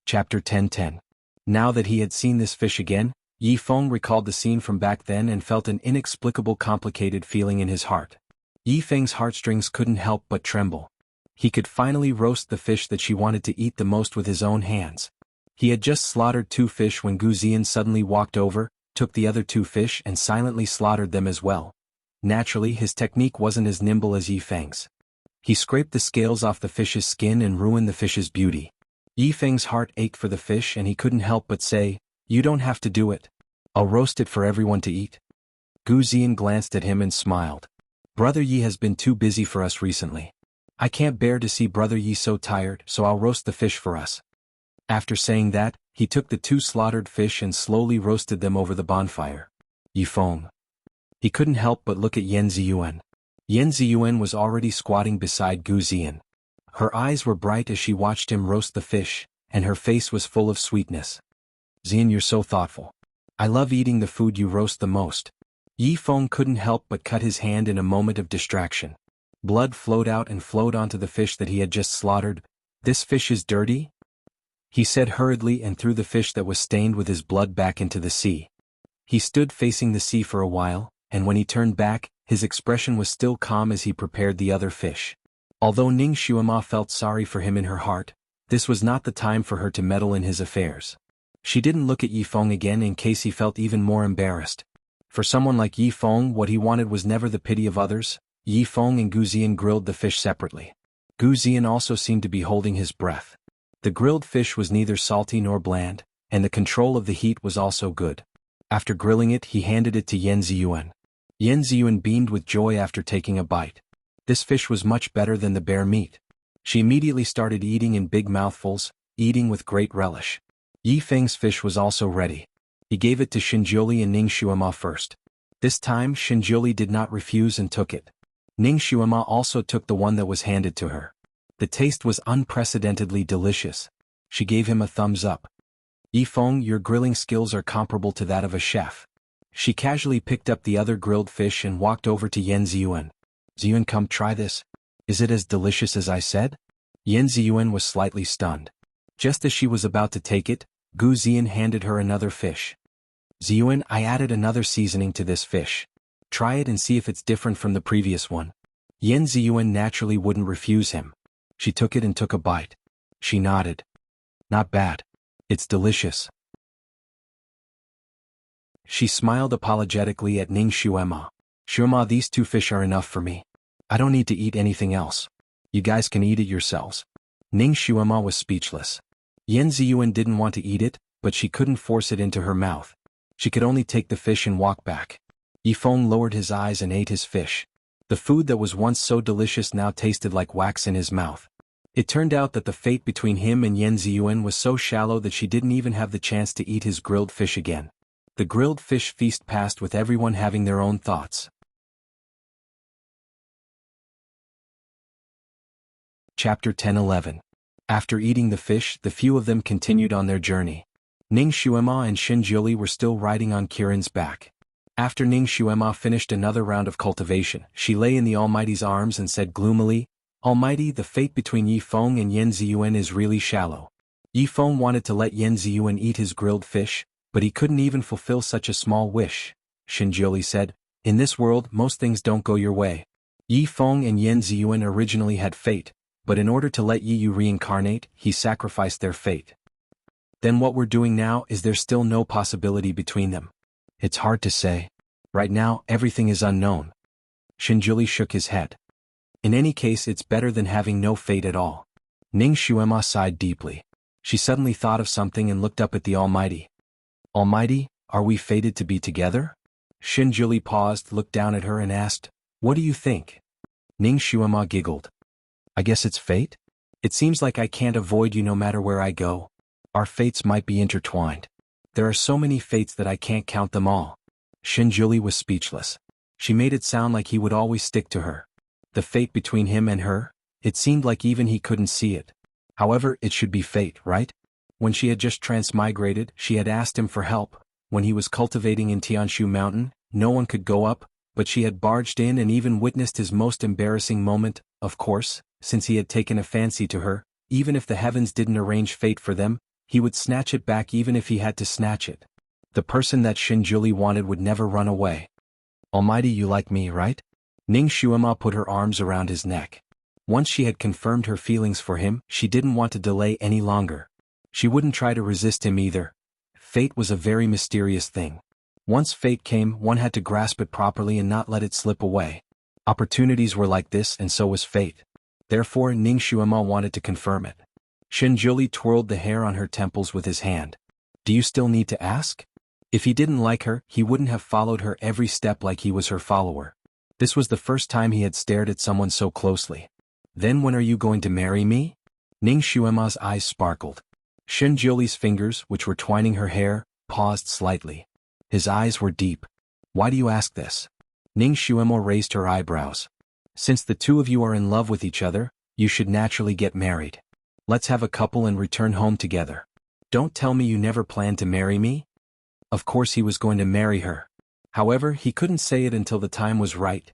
Chapter 10:10. Now that he had seen this fish again, Yi Feng recalled the scene from back then and felt an inexplicable complicated feeling in his heart. Yi Feng's heartstrings couldn't help but tremble. He could finally roast the fish that she wanted to eat the most with his own hands. He had just slaughtered 2 fish when Gu Ziyan suddenly walked over, took the other 2 fish and silently slaughtered them as well. Naturally, his technique wasn't as nimble as Yi Feng's. He scraped the scales off the fish's skin and ruined the fish's beauty. Yi Feng's heart ached for the fish and he couldn't help but say, "You don't have to do it. I'll roast it for everyone to eat." Gu Ziyan glanced at him and smiled. "Brother Yi has been too busy for us recently. I can't bear to see Brother Yi so tired, so I'll roast the fish for us." After saying that, he took the 2 slaughtered fish and slowly roasted them over the bonfire. Yi Feng. He couldn't help but look at Yan Ziyuan. Yan Ziyuan was already squatting beside Gu Ziyan. Her eyes were bright as she watched him roast the fish, and her face was full of sweetness. "Ziyan, you're so thoughtful. I love eating the food you roast the most." Yi Feng couldn't help but cut his hand in a moment of distraction. Blood flowed out and flowed onto the fish that he had just slaughtered. "This fish is dirty?" he said hurriedly and threw the fish that was stained with his blood back into the sea. He stood facing the sea for a while, and when he turned back, his expression was still calm as he prepared the other fish. Although Ning Xuema felt sorry for him in her heart, this was not the time for her to meddle in his affairs. She didn't look at Yi Feng again in case he felt even more embarrassed. For someone like Yi Feng, what he wanted was never the pity of others. Yi Feng and Gu Ziyan grilled the fish separately. Gu Ziyan also seemed to be holding his breath. The grilled fish was neither salty nor bland, and the control of the heat was also good. After grilling it, he handed it to Yan Ziyuan. Yan Ziyuan beamed with joy after taking a bite. This fish was much better than the bear meat. She immediately started eating in big mouthfuls, eating with great relish. Yi Feng's fish was also ready. He gave it to Xinjiuli and Ning Xuema first. This time Xinjiuli did not refuse and took it. Ning Xuema also took the one that was handed to her. The taste was unprecedentedly delicious. She gave him a thumbs up. Yifeng, your grilling skills are comparable to that of a chef. She casually picked up the other grilled fish and walked over to Yan Ziyuan. Ziyuan, come try this. Is it as delicious as I said? Yan Ziyuan was slightly stunned. Just as she was about to take it, Gu Ziyan handed her another fish. Ziyuan, I added another seasoning to this fish. Try it and see if it's different from the previous one. Yan Ziyuan naturally wouldn't refuse him. She took it and took a bite. She nodded. Not bad. It's delicious. She smiled apologetically at Ning Xuema. Xuema, these 2 fish are enough for me. I don't need to eat anything else. You guys can eat it yourselves. Ning Xuema was speechless. Yan Ziyuan didn't want to eat it, but she couldn't force it into her mouth. She could only take the fish and walk back. Yifeng lowered his eyes and ate his fish. The food that was once so delicious now tasted like wax in his mouth. It turned out that the fate between him and Yan Ziyuan was so shallow that she didn't even have the chance to eat his grilled fish again. The grilled fish feast passed with everyone having their own thoughts. Chapter 10-11. After eating the fish, the few of them continued on their journey. Ning Xuema and Xin Jiuli were still riding on Kirin's back. After Ning Xuema finished another round of cultivation, she lay in the Almighty's arms and said gloomily, Almighty, the fate between Yifeng and Yan Ziyuan is really shallow. Yifeng wanted to let Yan Ziyuan eat his grilled fish, but he couldn't even fulfill such a small wish. Xin Jiuli said, in this world most things don't go your way. Yifeng and Yan Ziyuan originally had fate, but in order to let Yi reincarnate, he sacrificed their fate. Then what we're doing now, is there still no possibility between them? It's hard to say. Right now, everything is unknown. Xin Jiuli shook his head. In any case, it's better than having no fate at all. Ning Xuema sighed deeply. She suddenly thought of something and looked up at the Almighty. Almighty, are we fated to be together? Xin Jiuli paused, looked down at her and asked, what do you think? Ning Xuema giggled. I guess it's fate? It seems like I can't avoid you no matter where I go. Our fates might be intertwined. There are so many fates that I can't count them all. Xin Jiuli was speechless. She made it sound like he would always stick to her. The fate between him and her? It seemed like even he couldn't see it. However, it should be fate, right? When she had just transmigrated, she had asked him for help. When he was cultivating in Tianshu Mountain, no one could go up, but she had barged in and even witnessed his most embarrassing moment. Of course, since he had taken a fancy to her, even if the heavens didn't arrange fate for them, he would snatch it back even if he had to snatch it. The person that Xin Jiuli wanted would never run away. Almighty, you like me, right? Ning Xuema put her arms around his neck. Once she had confirmed her feelings for him, she didn't want to delay any longer. She wouldn't try to resist him either. Fate was a very mysterious thing. Once fate came, one had to grasp it properly and not let it slip away. Opportunities were like this, and so was fate. Therefore, Ning Xuema wanted to confirm it. Xin Jiuli twirled the hair on her temples with his hand. Do you still need to ask? If he didn't like her, he wouldn't have followed her every step like he was her follower. This was the first time he had stared at someone so closely. Then when are you going to marry me? Ning Xuema's eyes sparkled. Xin Jiuli's fingers, which were twining her hair, paused slightly. His eyes were deep. Why do you ask this? Ning Xuema raised her eyebrows. Since the two of you are in love with each other, you should naturally get married. Let's have a couple and return home together. Don't tell me you never planned to marry me? Of course he was going to marry her. However, he couldn't say it until the time was right.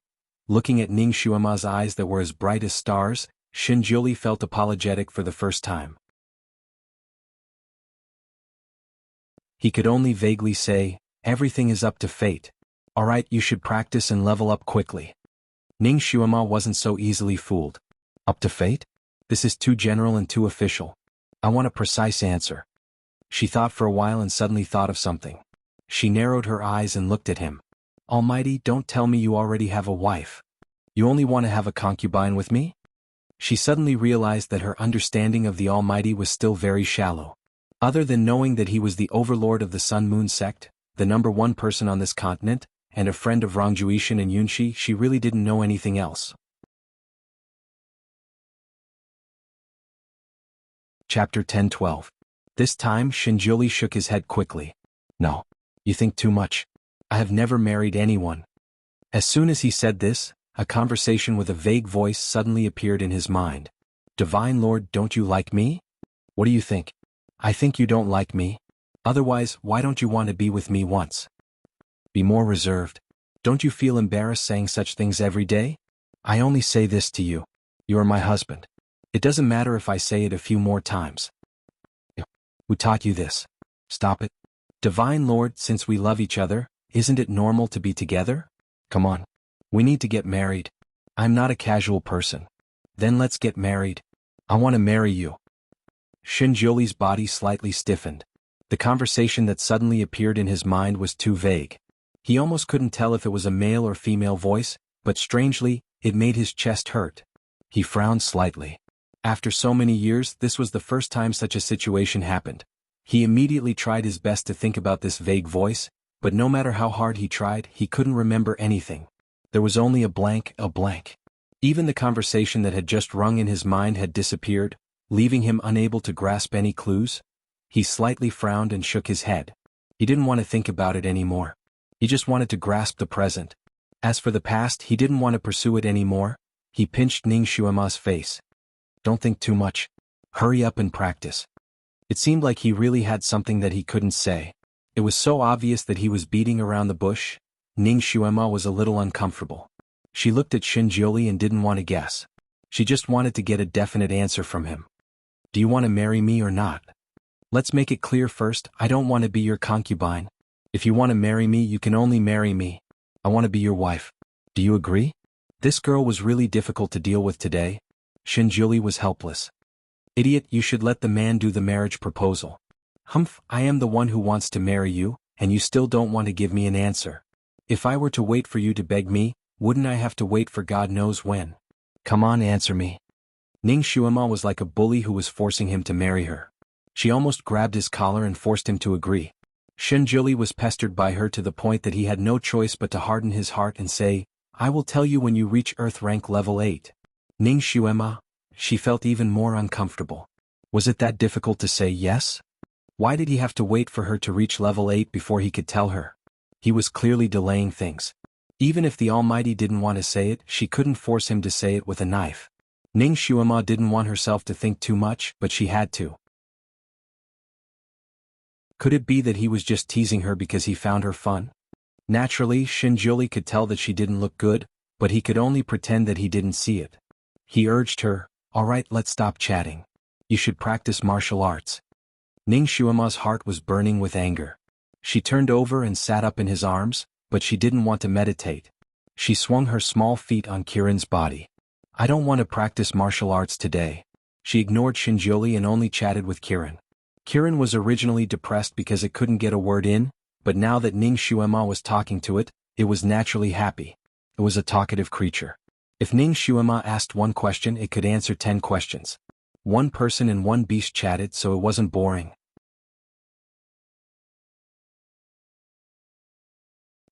Looking at Ning Xuema's eyes that were as bright as stars, Xin Jiuli felt apologetic for the first time. He could only vaguely say, everything is up to fate. Alright, you should practice and level up quickly. Ning Xuema wasn't so easily fooled. Up to fate? This is too general and too official. I want a precise answer. She thought for a while and suddenly thought of something. She narrowed her eyes and looked at him. Almighty, don't tell me you already have a wife. You only want to have a concubine with me? She suddenly realized that her understanding of the Almighty was still very shallow. Other than knowing that he was the overlord of the Sun-Moon sect, the #1 person on this continent, and a friend of Rongjuishan and Yunshi, she really didn't know anything else. Chapter 10-12. This time Xin Jiuli shook his head quickly. No. You think too much. I have never married anyone. As soon as he said this, a conversation with a vague voice suddenly appeared in his mind. Divine Lord, don't you like me? What do you think? I think you don't like me. Otherwise, why don't you want to be with me once? Be more reserved. Don't you feel embarrassed saying such things every day? I only say this to you. You are my husband. It doesn't matter if I say it a few more times. Who taught you this? Stop it. Divine Lord, since we love each other, isn't it normal to be together? Come on. We need to get married. I'm not a casual person. Then let's get married. I want to marry you. Shinjoli's body slightly stiffened. The conversation that suddenly appeared in his mind was too vague. He almost couldn't tell if it was a male or female voice, but strangely, it made his chest hurt. He frowned slightly. After so many years, this was the first time such a situation happened. He immediately tried his best to think about this vague voice, but no matter how hard he tried, he couldn't remember anything. There was only a blank. Even the conversation that had just rung in his mind had disappeared, leaving him unable to grasp any clues. He slightly frowned and shook his head. He didn't want to think about it anymore. He just wanted to grasp the present. As for the past, he didn't want to pursue it anymore. He pinched Ning Xuema's face. Don't think too much. Hurry up and practice. It seemed like he really had something that he couldn't say. It was so obvious that he was beating around the bush. Ning Xuema was a little uncomfortable. She looked at Shinjoli and didn't want to guess. She just wanted to get a definite answer from him. Do you want to marry me or not? Let's make it clear first, I don't want to be your concubine. If you want to marry me, you can only marry me. I want to be your wife. Do you agree? This girl was really difficult to deal with today. Shinjoli was helpless. Idiot, you should let the man do the marriage proposal. Humph, I am the one who wants to marry you, and you still don't want to give me an answer. If I were to wait for you to beg me, wouldn't I have to wait for God knows when? Come on, answer me. Ning Xuema was like a bully who was forcing him to marry her. She almost grabbed his collar and forced him to agree. Shinjoli was pestered by her to the point that he had no choice but to harden his heart and say, I will tell you when you reach Earth rank level 8. Ning Xuema, she felt even more uncomfortable. Was it that difficult to say yes? Why did he have to wait for her to reach level 8 before he could tell her? He was clearly delaying things. Even if the Almighty didn't want to say it, she couldn't force him to say it with a knife. Ning Xuema didn't want herself to think too much, but she had to. Could it be that he was just teasing her because he found her fun? Naturally, Shinjoli could tell that she didn't look good, but he could only pretend that he didn't see it. He urged her, alright, let's stop chatting. You should practice martial arts. Ning Xuema's heart was burning with anger. She turned over and sat up in his arms, but she didn't want to meditate. She swung her small feet on Kiran's body. I don't want to practice martial arts today. She ignored Shinjoli and only chatted with Kiran. Kiran was originally depressed because it couldn't get a word in, but now that Ning Xuema was talking to it, it was naturally happy. It was a talkative creature. If Ning Xuema asked one question, it could answer 10 questions. One person and one beast chatted, so it wasn't boring.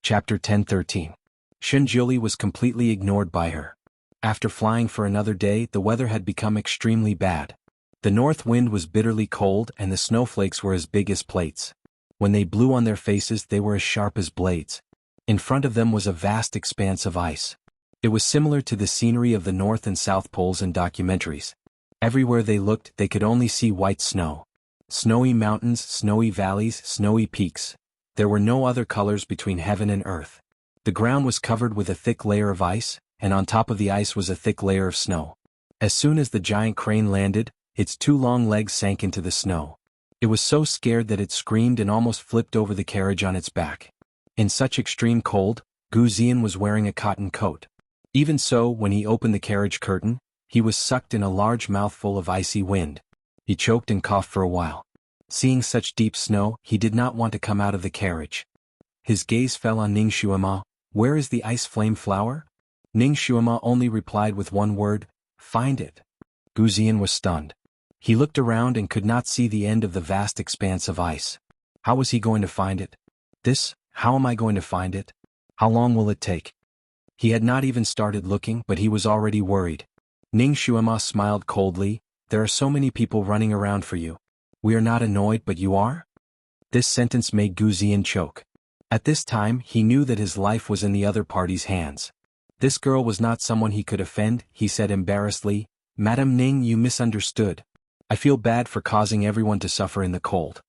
Chapter 10:13. Shinjoli was completely ignored by her. After flying for another day, the weather had become extremely bad. The north wind was bitterly cold and the snowflakes were as big as plates. When they blew on their faces, they were as sharp as blades. In front of them was a vast expanse of ice. It was similar to the scenery of the North and South Poles in documentaries. Everywhere they looked, they could only see white snow. Snowy mountains, snowy valleys, snowy peaks. There were no other colors between heaven and earth. The ground was covered with a thick layer of ice, and on top of the ice was a thick layer of snow. As soon as the giant crane landed, its 2 long legs sank into the snow. It was so scared that it screamed and almost flipped over the carriage on its back. In such extreme cold, Gu Zian was wearing a cotton coat. Even so, when he opened the carriage curtain, he was sucked in a large mouthful of icy wind. He choked and coughed for a while. Seeing such deep snow, he did not want to come out of the carriage. His gaze fell on Ning Xuema. Where is the ice flame flower? Ning Xuema only replied with one word, find it. Gu Zian was stunned. He looked around and could not see the end of the vast expanse of ice. How was he going to find it? How am I going to find it? How long will it take? He had not even started looking, but he was already worried. Ning Xuema smiled coldly. There are so many people running around for you. We are not annoyed, but you are? This sentence made Gu Zian choke. At this time, he knew that his life was in the other party's hands. This girl was not someone he could offend, he said embarrassedly. Madam Ning, you misunderstood. I feel bad for causing everyone to suffer in the cold.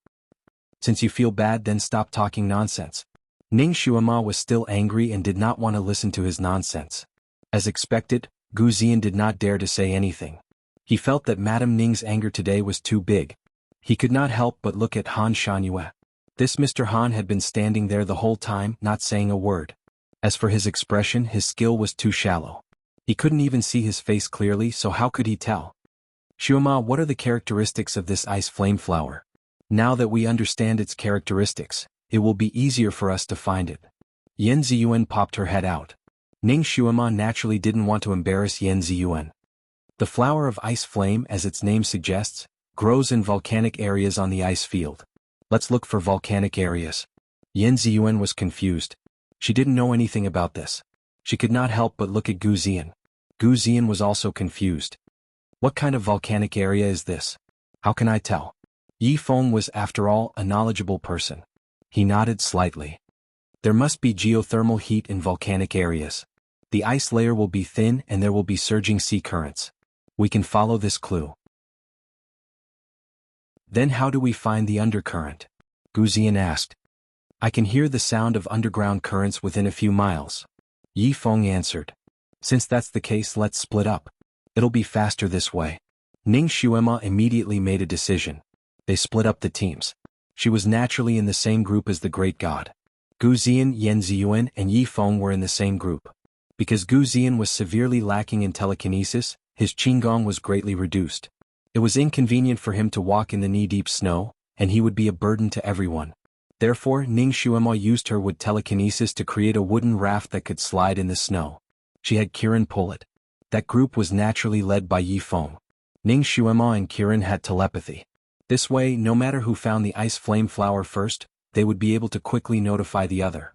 Since you feel bad, then stop talking nonsense. Ning Xuema was still angry and did not want to listen to his nonsense. As expected, Gu Ziyan did not dare to say anything. He felt that Madame Ning's anger today was too big. He could not help but look at Han Shangyue. This Mr. Han had been standing there the whole time, not saying a word. As for his expression, his skill was too shallow. He couldn't even see his face clearly, so how could he tell? Xuema, what are the characteristics of this ice flame flower? Now that we understand its characteristics, it will be easier for us to find it. Yan Ziyuan popped her head out. Ning Xuema naturally didn't want to embarrass Yan Ziyuan. The flower of ice flame, as its name suggests, grows in volcanic areas on the ice field. Let's look for volcanic areas. Yan Ziyuan was confused. She didn't know anything about this. She could not help but look at Gu Ziyan. Gu Ziyan was also confused. What kind of volcanic area is this? How can I tell? Yi Feng was, after all, a knowledgeable person. He nodded slightly. There must be geothermal heat in volcanic areas. The ice layer will be thin and there will be surging sea currents. We can follow this clue. Then how do we find the undercurrent? Gu Ziyan asked. I can hear the sound of underground currents within a few miles. Yi Feng answered. Since that's the case, let's split up. It'll be faster this way. Ning Xuema immediately made a decision. They split up the teams. She was naturally in the same group as the great god. Gu Ziyan, Yan Ziyuan, and Yi Feng were in the same group. Because Gu Ziyan was severely lacking in telekinesis, his qigong was greatly reduced. It was inconvenient for him to walk in the knee-deep snow, and he would be a burden to everyone. Therefore, Ning Xuema used her wood telekinesis to create a wooden raft that could slide in the snow. She had Kirin pull it. That group was naturally led by Yi Feng. Ning Xuema and Kirin had telepathy. This way, no matter who found the ice flame flower first, they would be able to quickly notify the other.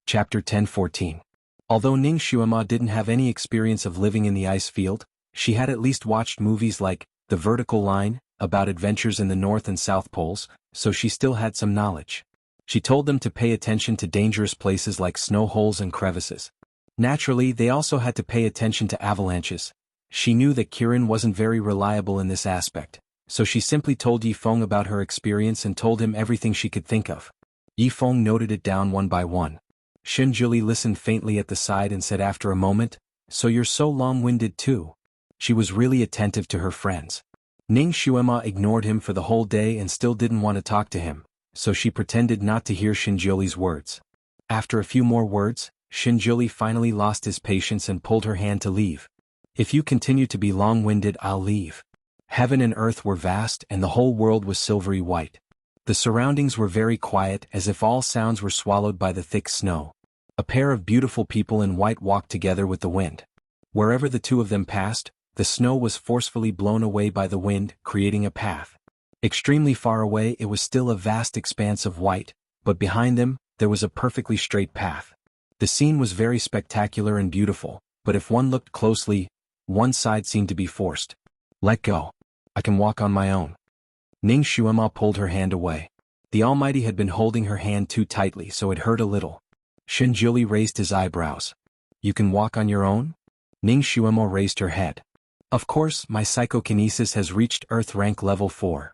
Chapter 10:14. Although Ning Xuema didn't have any experience of living in the ice field, she had at least watched movies like The Vertical Line, about adventures in the North and South Poles, so she still had some knowledge. She told them to pay attention to dangerous places like snow holes and crevices. Naturally, they also had to pay attention to avalanches. She knew that Kirin wasn't very reliable in this aspect, so she simply told Yi Feng about her experience and told him everything she could think of. Yi Feng noted it down one by one. Shinjuli listened faintly at the side and said after a moment, "So you're so long-winded too." She was really attentive to her friends. Ning Xuema ignored him for the whole day and still didn't want to talk to him, so she pretended not to hear Shinjuli's words. After a few more words, Shinjuli finally lost his patience and pulled her hand to leave. "If you continue to be long-winded, I'll leave." Heaven and earth were vast and the whole world was silvery white. The surroundings were very quiet, as if all sounds were swallowed by the thick snow. A pair of beautiful people in white walked together with the wind. Wherever the two of them passed, the snow was forcefully blown away by the wind, creating a path. Extremely far away it was still a vast expanse of white, but behind them, there was a perfectly straight path. The scene was very spectacular and beautiful, but if one looked closely, one side seemed to be forced. "Let go. I can walk on my own." Ning Xuema pulled her hand away. The Almighty had been holding her hand too tightly, so it hurt a little. Shinjuli raised his eyebrows. "You can walk on your own?" Ning Xuema raised her head. "Of course, my psychokinesis has reached Earth rank level 4.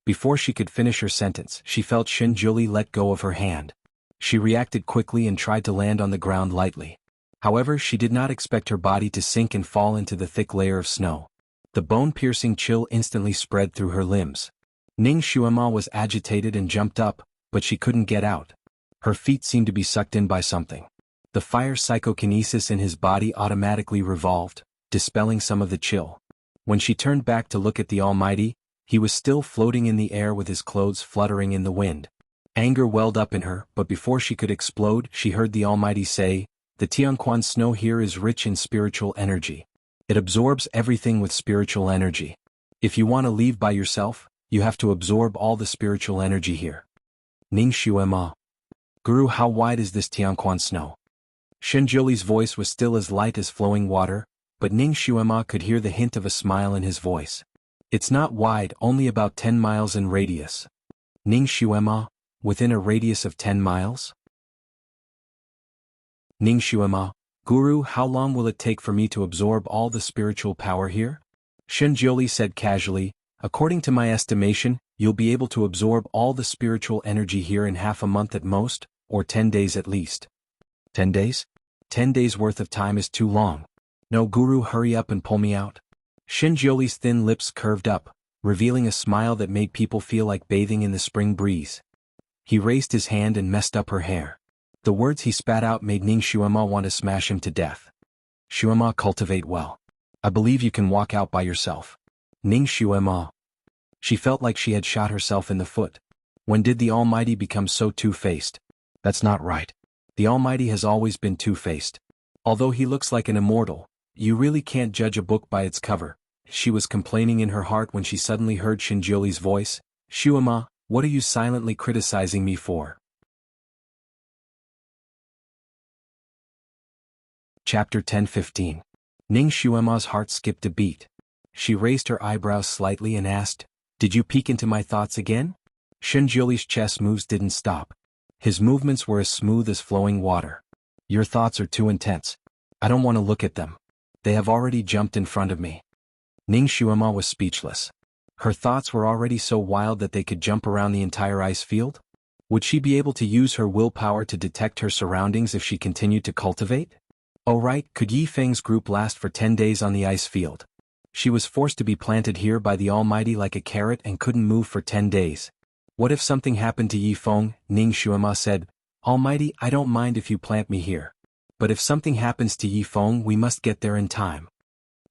Before she could finish her sentence, she felt Shinjuli let go of her hand. She reacted quickly and tried to land on the ground lightly. However, she did not expect her body to sink and fall into the thick layer of snow. The bone-piercing chill instantly spread through her limbs. Ning Xuema was agitated and jumped up, but she couldn't get out. Her feet seemed to be sucked in by something. The fire psychokinesis in his body automatically revolved, dispelling some of the chill. When she turned back to look at the Almighty, he was still floating in the air with his clothes fluttering in the wind. Anger welled up in her, but before she could explode, she heard the Almighty say, "The Tianquan snow here is rich in spiritual energy. It absorbs everything with spiritual energy. If you want to leave by yourself, you have to absorb all the spiritual energy here." Ning Xuema. "Guru, how wide is this Tianquan snow?" Shinjuli's voice was still as light as flowing water, but Ning Xuema could hear the hint of a smile in his voice. "It's not wide, only about 10 miles in radius." Ning Xuema, within a radius of 10 miles? Ning Xuema, "Guru, how long will it take for me to absorb all the spiritual power here?" Jiuli said casually, according to my estimation, you'll be able to absorb all the spiritual energy here in half a month at most, or 10 days at least. 10 days? 10 days worth of time is too long. No, Guru, hurry up and pull me out. Jiuli's thin lips curved up, revealing a smile that made people feel like bathing in the spring breeze. He raised his hand and messed up her hair. The words he spat out made Ning Xuema want to smash him to death. Xuema, cultivate well. I believe you can walk out by yourself. Ning Xuema. She felt like she had shot herself in the foot. When did the Almighty become so two-faced? That's not right. The Almighty has always been two-faced. Although he looks like an immortal, you really can't judge a book by its cover. She was complaining in her heart when she suddenly heard Jiuli's voice. Xuema, what are you silently criticizing me for? Chapter 10:15. Ning Xuema's heart skipped a beat. She raised her eyebrows slightly and asked, did you peek into my thoughts again? Jiuli's chess moves didn't stop. His movements were as smooth as flowing water. Your thoughts are too intense. I don't want to look at them. They have already jumped in front of me. Ning Xuema was speechless. Her thoughts were already so wild that they could jump around the entire ice field? Would she be able to use her willpower to detect her surroundings if she continued to cultivate? Oh right, could Yi Feng's group last for 10 days on the ice field? She was forced to be planted here by the Almighty like a carrot and couldn't move for 10 days. What if something happened to Yi Feng? Ning Xuema said, Almighty, I don't mind if you plant me here. But if something happens to Yi Feng, we must get there in time.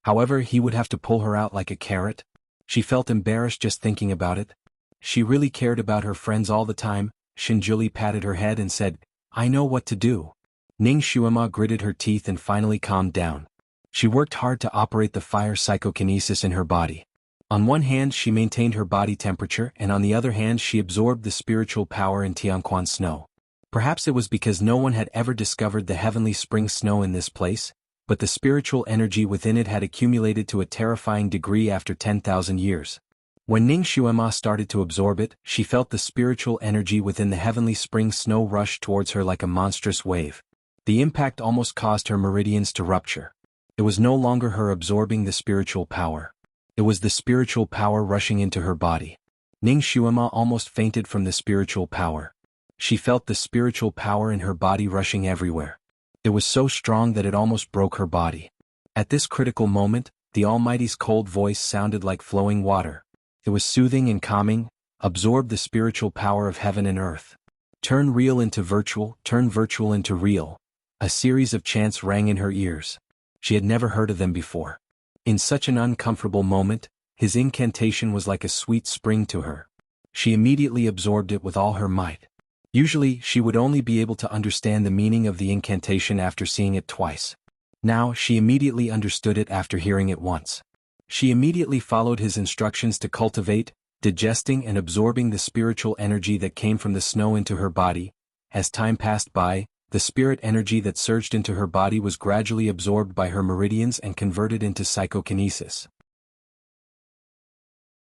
However, he would have to pull her out like a carrot. She felt embarrassed just thinking about it. She really cared about her friends all the time. Jiuli patted her head and said, I know what to do. Ning Xuema gritted her teeth and finally calmed down. She worked hard to operate the fire psychokinesis in her body. On one hand she maintained her body temperature and on the other hand she absorbed the spiritual power in Tianquan snow. Perhaps it was because no one had ever discovered the heavenly spring snow in this place, but the spiritual energy within it had accumulated to a terrifying degree after 10,000 years. When Ning Xuema started to absorb it, she felt the spiritual energy within the heavenly spring snow rush towards her like a monstrous wave. The impact almost caused her meridians to rupture. It was no longer her absorbing the spiritual power. It was the spiritual power rushing into her body. Ning Xuema almost fainted from the spiritual power. She felt the spiritual power in her body rushing everywhere. It was so strong that it almost broke her body. At this critical moment, the Almighty's cold voice sounded like flowing water. It was soothing and calming. Absorb the spiritual power of heaven and earth. Turn real into virtual, turn virtual into real. A series of chants rang in her ears. She had never heard of them before. In such an uncomfortable moment, his incantation was like a sweet spring to her. She immediately absorbed it with all her might. Usually, she would only be able to understand the meaning of the incantation after seeing it twice. Now, she immediately understood it after hearing it once. She immediately followed his instructions to cultivate, digesting and absorbing the spiritual energy that came from the snow into her body. As time passed by, the spirit energy that surged into her body was gradually absorbed by her meridians and converted into psychokinesis.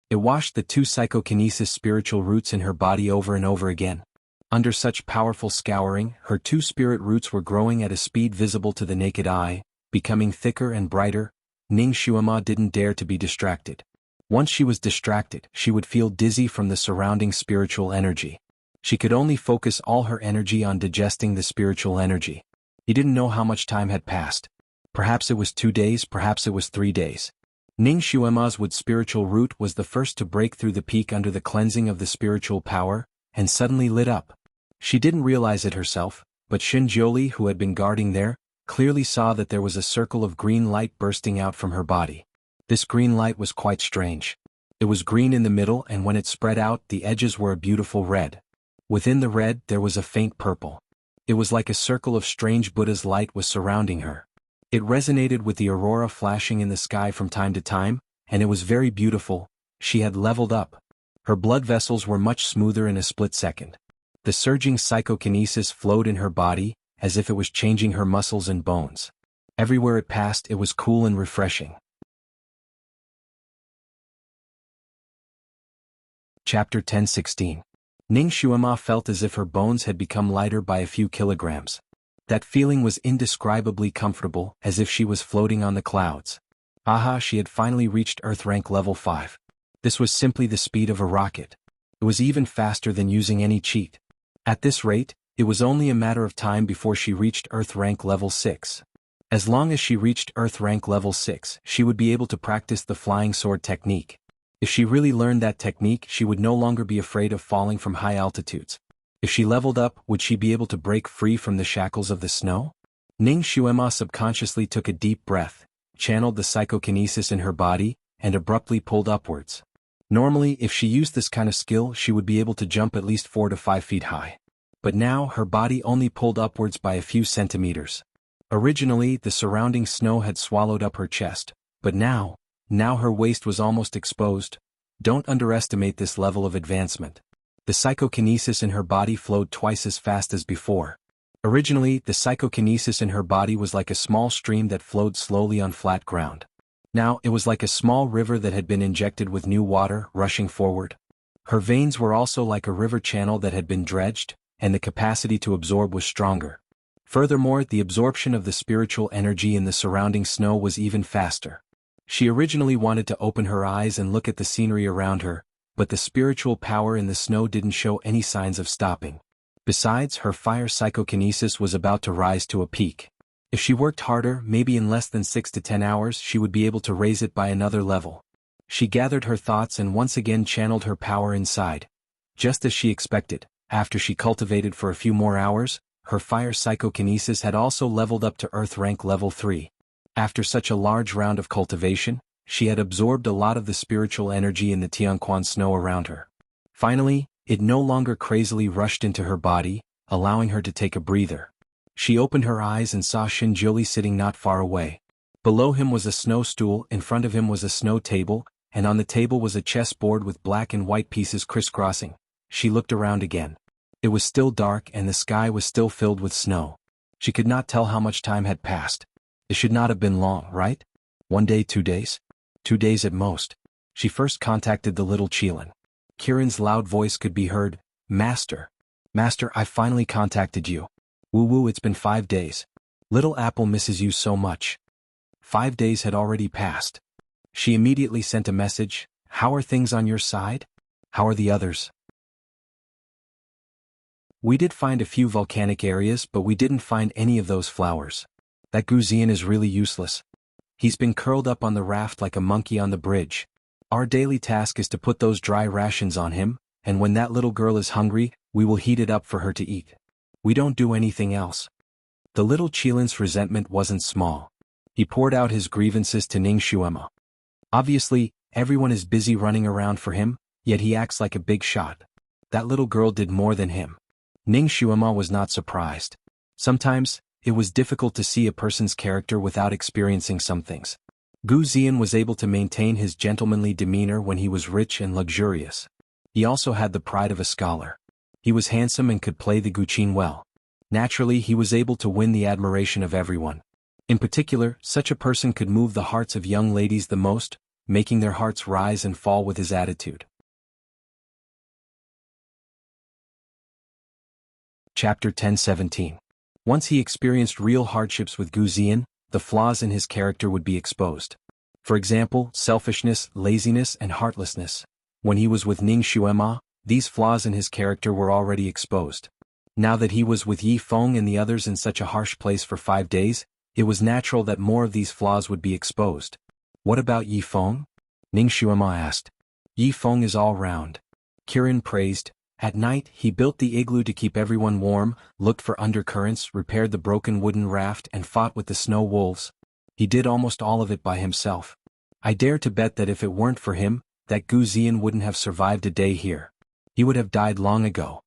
It washed the two psychokinesis spiritual roots in her body over and over again. Under such powerful scouring, her two spirit roots were growing at a speed visible to the naked eye, becoming thicker and brighter. Ning Xuema didn't dare to be distracted. Once she was distracted, she would feel dizzy from the surrounding spiritual energy. She could only focus all her energy on digesting the spiritual energy. He didn't know how much time had passed. Perhaps it was 2 days, perhaps it was 3 days. Ning Xuema's wood spiritual root was the first to break through the peak under the cleansing of the spiritual power, and suddenly lit up. She didn't realize it herself, but Jiuli, who had been guarding there, clearly saw that there was a circle of green light bursting out from her body. This green light was quite strange. It was green in the middle and when it spread out, the edges were a beautiful red. Within the red, there was a faint purple. It was like a circle of strange Buddha's light was surrounding her. It resonated with the aurora flashing in the sky from time to time, and it was very beautiful. She had leveled up. Her blood vessels were much smoother in a split second. The surging psychokinesis flowed in her body, as if it was changing her muscles and bones. Everywhere it passed, it was cool and refreshing. Chapter 10:16. Ning Xuema felt as if her bones had become lighter by a few kilograms. That feeling was indescribably comfortable, as if she was floating on the clouds. Aha, she had finally reached Earth rank level 5. This was simply the speed of a rocket. It was even faster than using any cheat. At this rate, it was only a matter of time before she reached Earth rank level 6. As long as she reached Earth rank level 6, she would be able to practice the flying sword technique. If she really learned that technique, she would no longer be afraid of falling from high altitudes. If she leveled up, would she be able to break free from the shackles of the snow? Ning Xuema subconsciously took a deep breath, channeled the psychokinesis in her body, and abruptly pulled upwards. Normally, if she used this kind of skill, she would be able to jump at least 4 to 5 feet high. But now, her body only pulled upwards by a few centimeters. Originally, the surrounding snow had swallowed up her chest, but now her waist was almost exposed. Don't underestimate this level of advancement. The psychokinesis in her body flowed twice as fast as before. Originally, the psychokinesis in her body was like a small stream that flowed slowly on flat ground. Now, it was like a small river that had been injected with new water, rushing forward. Her veins were also like a river channel that had been dredged, and the capacity to absorb was stronger. Furthermore, the absorption of the spiritual energy in the surrounding snow was even faster. She originally wanted to open her eyes and look at the scenery around her, but the spiritual power in the snow didn't show any signs of stopping. Besides, her fire psychokinesis was about to rise to a peak. If she worked harder, maybe in less than 6 to 10 hours, she would be able to raise it by another level. She gathered her thoughts and once again channeled her power inside. Just as she expected, after she cultivated for a few more hours, her fire psychokinesis had also leveled up to Earth rank level 3. After such a large round of cultivation, she had absorbed a lot of the spiritual energy in the Tianquan snow around her. Finally, it no longer crazily rushed into her body, allowing her to take a breather. She opened her eyes and saw Shinjuli sitting not far away. Below him was a snow stool, in front of him was a snow table, and on the table was a chessboard with black and white pieces crisscrossing. She looked around again. It was still dark and the sky was still filled with snow. She could not tell how much time had passed. It should not have been long, right? 1 day, 2 days? 2 days at most. She first contacted the little Qilin. Kirin's loud voice could be heard. Master. Master, I finally contacted you. Woo-woo, it's been 5 days. Little Apple misses you so much. 5 days had already passed. She immediately sent a message. How are things on your side? How are the others? We did find a few volcanic areas, but we didn't find any of those flowers. That Guzian is really useless. He's been curled up on the raft like a monkey on the bridge. Our daily task is to put those dry rations on him, and when that little girl is hungry, we will heat it up for her to eat. We don't do anything else. The little Qilin's resentment wasn't small. He poured out his grievances to Ning Xuema. Obviously, everyone is busy running around for him, yet he acts like a big shot. That little girl did more than him. Ning Xuema was not surprised. Sometimes, it was difficult to see a person's character without experiencing some things. Gu Zian was able to maintain his gentlemanly demeanor when he was rich and luxurious. He also had the pride of a scholar. He was handsome and could play the guqin well. Naturally, he was able to win the admiration of everyone. In particular, such a person could move the hearts of young ladies the most, making their hearts rise and fall with his attitude. Chapter 1017. Once he experienced real hardships with Gu Zian, the flaws in his character would be exposed. For example, selfishness, laziness, and heartlessness. When he was with Ning Xuema, these flaws in his character were already exposed. Now that he was with Yi Feng and the others in such a harsh place for 5 days, it was natural that more of these flaws would be exposed. What about Yi Feng? Ning Xuema asked. Yi Feng is all round. Kirin praised. At night, he built the igloo to keep everyone warm, looked for undercurrents, repaired the broken wooden raft, and fought with the snow wolves. He did almost all of it by himself. I dare to bet that if it weren't for him, that Gu Zian wouldn't have survived a day here. He would have died long ago.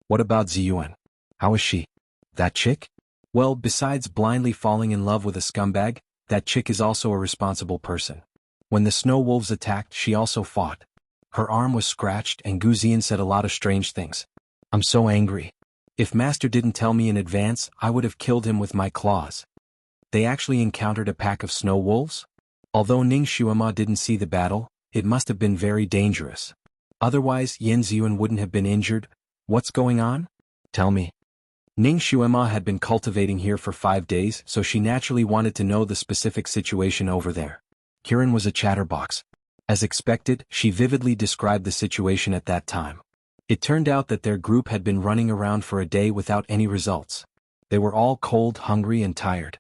What about Ziyuan? How is she? That chick? Well, besides blindly falling in love with a scumbag, that chick is also a responsible person. When the snow wolves attacked, she also fought. Her arm was scratched and Gu Zian said a lot of strange things. I'm so angry. If Master didn't tell me in advance, I would have killed him with my claws. They actually encountered a pack of snow wolves? Although Ning Xuema didn't see the battle, it must have been very dangerous. Otherwise, Yin Ziyuan wouldn't have been injured. What's going on? Tell me. Ning Xuema had been cultivating here for 5 days, so she naturally wanted to know the specific situation over there. Kirin was a chatterbox. As expected, she vividly described the situation at that time. It turned out that their group had been running around for a day without any results. They were all cold, hungry and tired.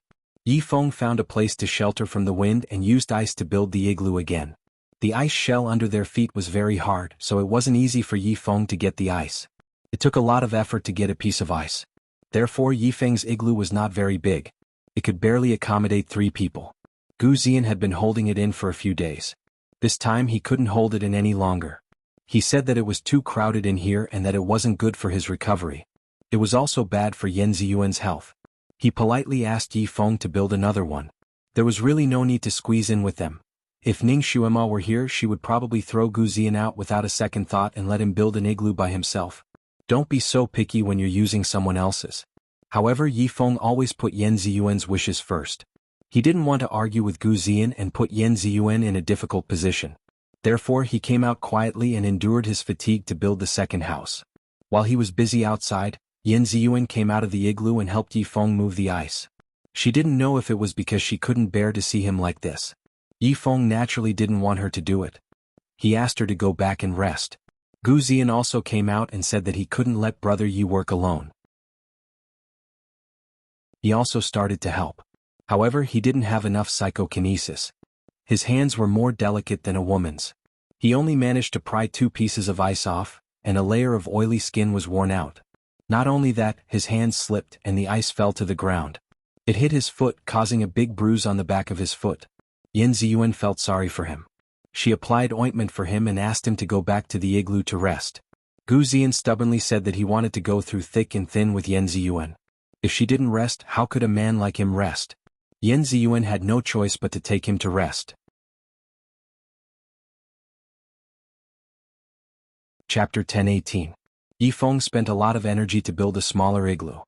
Yifeng found a place to shelter from the wind and used ice to build the igloo again. The ice shell under their feet was very hard, so it wasn't easy for Yifeng to get the ice. It took a lot of effort to get a piece of ice. Therefore Yifeng's igloo was not very big. It could barely accommodate 3 people. Gu Ziyan had been holding it in for a few days. This time he couldn't hold it in any longer. He said that it was too crowded in here and that it wasn't good for his recovery. It was also bad for Yan Ziyuan's health. He politely asked Yifeng to build another one. There was really no need to squeeze in with them. If Ning Xuema were here, she would probably throw Gu Ziyan out without a second thought and let him build an igloo by himself. Don't be so picky when you're using someone else's. However, Yifeng always put Yan Ziyuan's wishes first. He didn't want to argue with Gu Ziyan and put Yan Ziyuan in a difficult position. Therefore he came out quietly and endured his fatigue to build the second house. While he was busy outside, Yan Ziyuan came out of the igloo and helped Yifeng move the ice. She didn't know if it was because she couldn't bear to see him like this. Yifeng naturally didn't want her to do it. He asked her to go back and rest. Gu Ziyan also came out and said that he couldn't let brother Yi work alone. He also started to help. However, he didn't have enough psychokinesis. His hands were more delicate than a woman's. He only managed to pry 2 pieces of ice off, and a layer of oily skin was worn out. Not only that, his hands slipped and the ice fell to the ground. It hit his foot, causing a big bruise on the back of his foot. Yan Ziyuan felt sorry for him. She applied ointment for him and asked him to go back to the igloo to rest. Gu Ziyan stubbornly said that he wanted to go through thick and thin with Yan Ziyuan. If she didn't rest, how could a man like him rest? Yan Ziyuan had no choice but to take him to rest. Chapter 10:18. Yifeng spent a lot of energy to build a smaller igloo.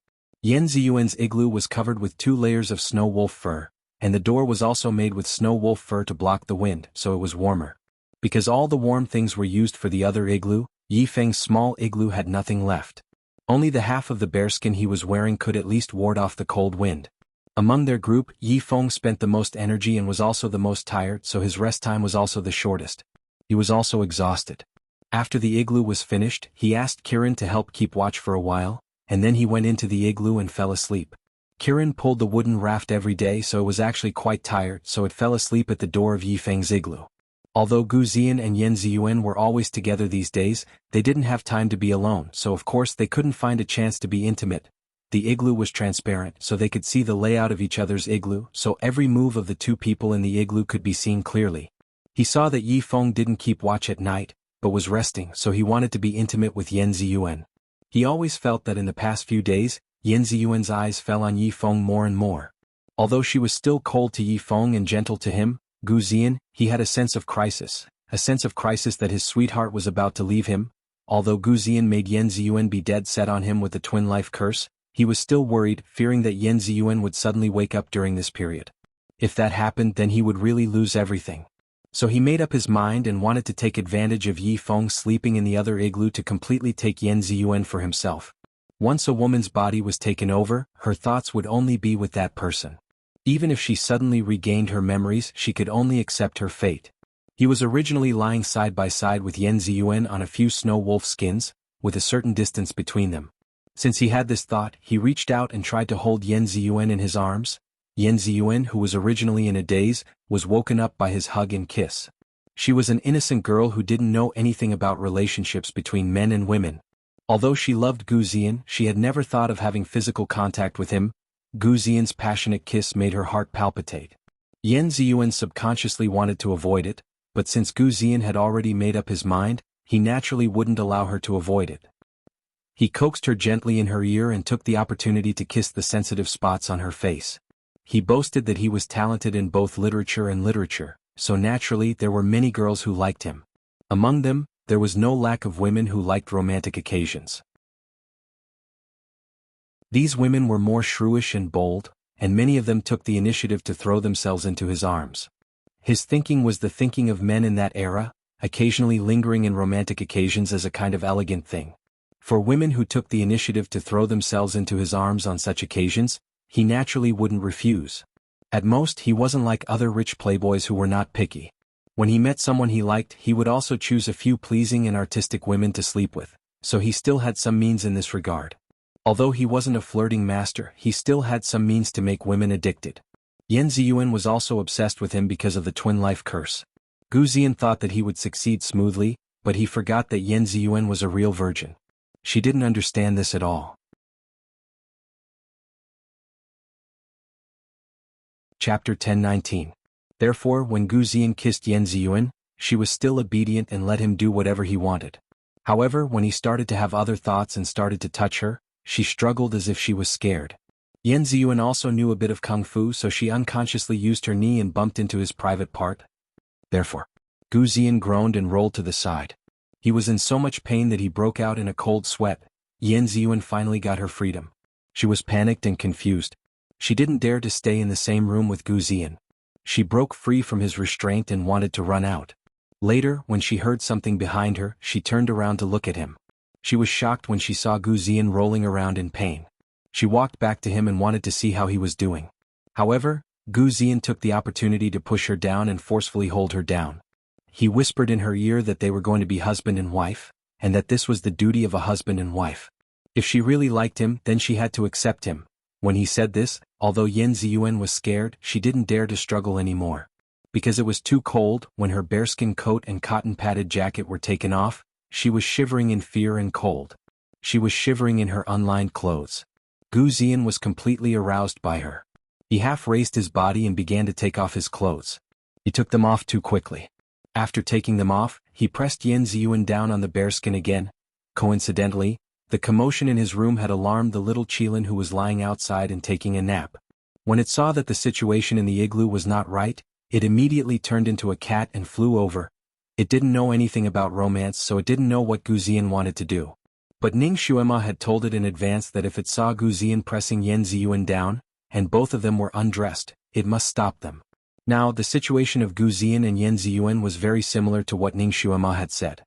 Yan Ziyuan's igloo was covered with 2 layers of snow wolf fur, and the door was also made with snow wolf fur to block the wind, so it was warmer. Because all the warm things were used for the other igloo, Yifeng's small igloo had nothing left. Only the half of the bearskin he was wearing could at least ward off the cold wind. Among their group, Yifeng spent the most energy and was also the most tired, so his rest time was also the shortest. He was also exhausted. After the igloo was finished, he asked Kirin to help keep watch for a while, and then he went into the igloo and fell asleep. Kirin pulled the wooden raft every day, so it was actually quite tired, so it fell asleep at the door of Yifeng's igloo. Although Gu Ziyan and Yan Ziyuan were always together these days, they didn't have time to be alone, so of course they couldn't find a chance to be intimate. The igloo was transparent, so they could see the layout of each other's igloo, so every move of the 2 people in the igloo could be seen clearly. He saw that Yifeng didn't keep watch at night, but was resting, so he wanted to be intimate with Yan Ziyuan. He always felt that in the past few days, Yan Ziyuan's eyes fell on Yifeng more and more. Although she was still cold to Yifeng and gentle to him, Gu Ziyan, he had a sense of crisis that his sweetheart was about to leave him. Although Gu Ziyan made Yan Ziyuan be dead set on him with the twin life curse, he was still worried, fearing that Yan Ziyuan would suddenly wake up during this period. If that happened, then he would really lose everything. So he made up his mind and wanted to take advantage of Yifeng sleeping in the other igloo to completely take Yan Ziyuan for himself. Once a woman's body was taken over, her thoughts would only be with that person. Even if she suddenly regained her memories, she could only accept her fate. He was originally lying side by side with Yan Ziyuan on a few snow wolf skins, with a certain distance between them. Since he had this thought, he reached out and tried to hold Yan Ziyuan in his arms. Yan Ziyuan, who was originally in a daze, was woken up by his hug and kiss. She was an innocent girl who didn't know anything about relationships between men and women. Although she loved Gu Ziyan, she had never thought of having physical contact with him. Gu Ziyan's passionate kiss made her heart palpitate. Yan Ziyuan subconsciously wanted to avoid it, but since Gu Ziyan had already made up his mind, he naturally wouldn't allow her to avoid it. He coaxed her gently in her ear and took the opportunity to kiss the sensitive spots on her face. He boasted that he was talented in both literature and literature, so naturally there were many girls who liked him. Among them, there was no lack of women who liked romantic occasions. These women were more shrewish and bold, and many of them took the initiative to throw themselves into his arms. His thinking was the thinking of men in that era, occasionally lingering in romantic occasions as a kind of elegant thing. For women who took the initiative to throw themselves into his arms on such occasions, he naturally wouldn't refuse. At most, he wasn't like other rich playboys who were not picky. When he met someone he liked, he would also choose a few pleasing and artistic women to sleep with, so he still had some means in this regard. Although he wasn't a flirting master, he still had some means to make women addicted. Yan Ziyuan was also obsessed with him because of the twin life curse. Gu Ziyan thought that he would succeed smoothly, but he forgot that Yan Ziyuan was a real virgin. She didn't understand this at all. Chapter 10:19. Therefore, when Gu Ziyan kissed Yan Ziyuan, she was still obedient and let him do whatever he wanted. However, when he started to have other thoughts and started to touch her, she struggled as if she was scared. Yan Ziyuan also knew a bit of kung fu, so she unconsciously used her knee and bumped into his private part. Therefore, Gu Ziyan groaned and rolled to the side. He was in so much pain that he broke out in a cold sweat. Yan Ziyuan finally got her freedom. She was panicked and confused. She didn't dare to stay in the same room with Gu Ziyan. She broke free from his restraint and wanted to run out. Later, when she heard something behind her, she turned around to look at him. She was shocked when she saw Gu Ziyan rolling around in pain. She walked back to him and wanted to see how he was doing. However, Gu Ziyan took the opportunity to push her down and forcefully hold her down. He whispered in her ear that they were going to be husband and wife, and that this was the duty of a husband and wife. If she really liked him, then she had to accept him. When he said this, although Yan Ziyuan was scared, she didn't dare to struggle anymore. Because it was too cold, when her bearskin coat and cotton-padded jacket were taken off, she was shivering in fear and cold. She was shivering in her unlined clothes. Gu Ziyan was completely aroused by her. He half raised his body and began to take off his clothes. He took them off too quickly. After taking them off, he pressed Yan Ziyuan down on the bearskin again. Coincidentally, the commotion in his room had alarmed the little Qilin who was lying outside and taking a nap. When it saw that the situation in the igloo was not right, it immediately turned into a cat and flew over. It didn't know anything about romance, so it didn't know what Gu Ziyan wanted to do. But Ning Xuema had told it in advance that if it saw Gu Ziyan pressing Yan Ziyuan down, and both of them were undressed, it must stop them. Now, the situation of Gu Ziyan and Yan Ziyuan was very similar to what Ning Xuema had said.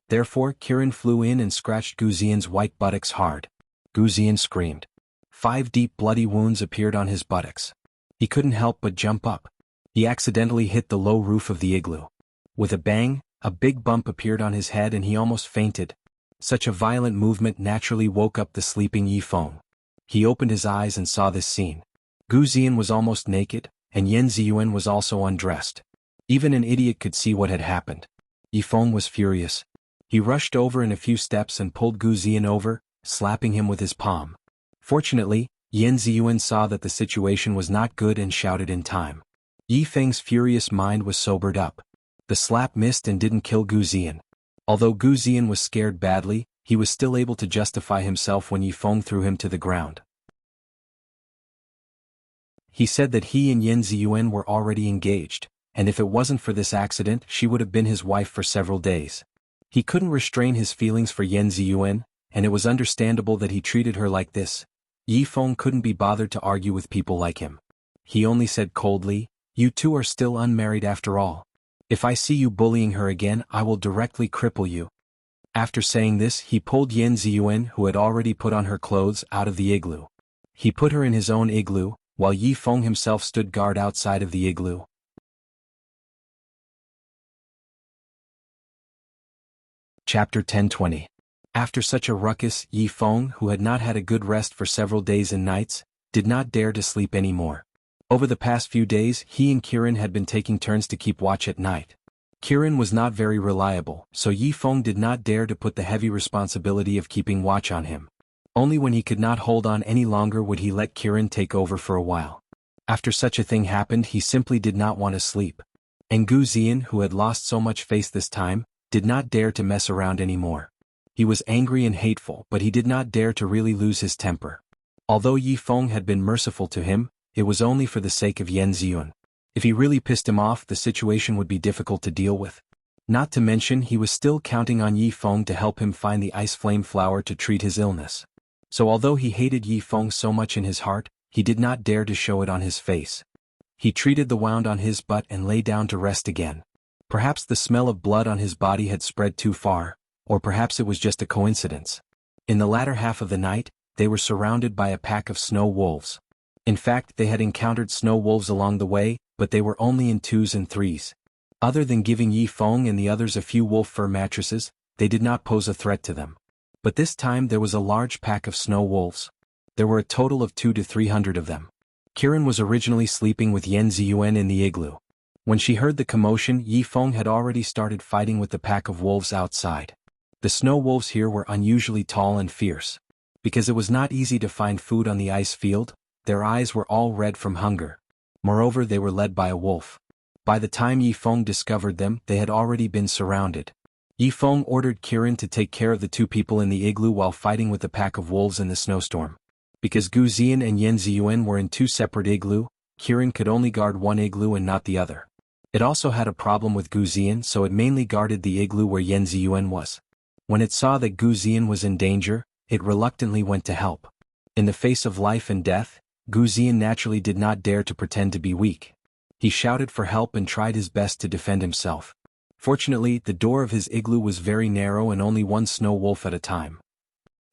Therefore, Kirin flew in and scratched Gu Ziyan's white buttocks hard. Gu Ziyan screamed. 5 deep bloody wounds appeared on his buttocks. He couldn't help but jump up. He accidentally hit the low roof of the igloo. With a bang, a big bump appeared on his head and he almost fainted. Such a violent movement naturally woke up the sleeping Yi Feng. He opened his eyes and saw this scene. Gu Ziyan was almost naked, and Yan Ziyuan was also undressed. Even an idiot could see what had happened. Yi Feng was furious. He rushed over in a few steps and pulled Gu Ziyan over, slapping him with his palm. Fortunately, Yan Ziyuan saw that the situation was not good and shouted in time. Yi Feng's furious mind was sobered up. The slap missed and didn't kill Gu Ziyan. Although Gu Ziyan was scared badly, he was still able to justify himself when Yi Feng threw him to the ground. He said that he and Yan Ziyuan were already engaged, and if it wasn't for this accident, she would have been his wife for several days. He couldn't restrain his feelings for Yan Ziyuan, and it was understandable that he treated her like this. Yi Feng couldn't be bothered to argue with people like him. He only said coldly, "You two are still unmarried after all. If I see you bullying her again, I will directly cripple you." After saying this, he pulled Yan Ziyuan, who had already put on her clothes, out of the igloo. He put her in his own igloo, while Yi Feng himself stood guard outside of the igloo. Chapter 10:20. After such a ruckus, Yi Feng, who had not had a good rest for several days and nights, did not dare to sleep anymore. Over the past few days, he and Kirin had been taking turns to keep watch at night. Kirin was not very reliable, so Yi Feng did not dare to put the heavy responsibility of keeping watch on him. Only when he could not hold on any longer would he let Kirin take over for a while. After such a thing happened, he simply did not want to sleep. And Gu Ziyan, who had lost so much face this time, did not dare to mess around anymore. He was angry and hateful, but he did not dare to really lose his temper. Although Yi Feng had been merciful to him, it was only for the sake of Yan Ziyuan. If he really pissed him off, the situation would be difficult to deal with. Not to mention, he was still counting on Yi Feng to help him find the ice flame flower to treat his illness. So although he hated Yi Feng so much in his heart, he did not dare to show it on his face. He treated the wound on his butt and lay down to rest again. Perhaps the smell of blood on his body had spread too far, or perhaps it was just a coincidence. In the latter half of the night, they were surrounded by a pack of snow wolves. In fact, they had encountered snow wolves along the way, but they were only in 2s and 3s. Other than giving Yi Feng and the others a few wolf fur mattresses, they did not pose a threat to them. But this time there was a large pack of snow wolves. There were a total of 200 to 300 of them. Kirin was originally sleeping with Yan Ziyuan in the igloo. When she heard the commotion, Yi Feng had already started fighting with the pack of wolves outside. The snow wolves here were unusually tall and fierce. Because it was not easy to find food on the ice field, their eyes were all red from hunger. Moreover, they were led by a wolf. By the time Yi Feng discovered them, they had already been surrounded. Yi Feng ordered Kirin to take care of the 2 people in the igloo while fighting with the pack of wolves in the snowstorm. Because Gu Ziyan and Yan Ziyuan were in 2 separate igloos, Kirin could only guard one igloo and not the other. It also had a problem with Gu Ziyan, so it mainly guarded the igloo where Yan Ziyuan was. When it saw that Gu Ziyan was in danger, it reluctantly went to help. In the face of life and death, Gu Ziyan naturally did not dare to pretend to be weak. He shouted for help and tried his best to defend himself. Fortunately, the door of his igloo was very narrow and only one snow wolf at a time.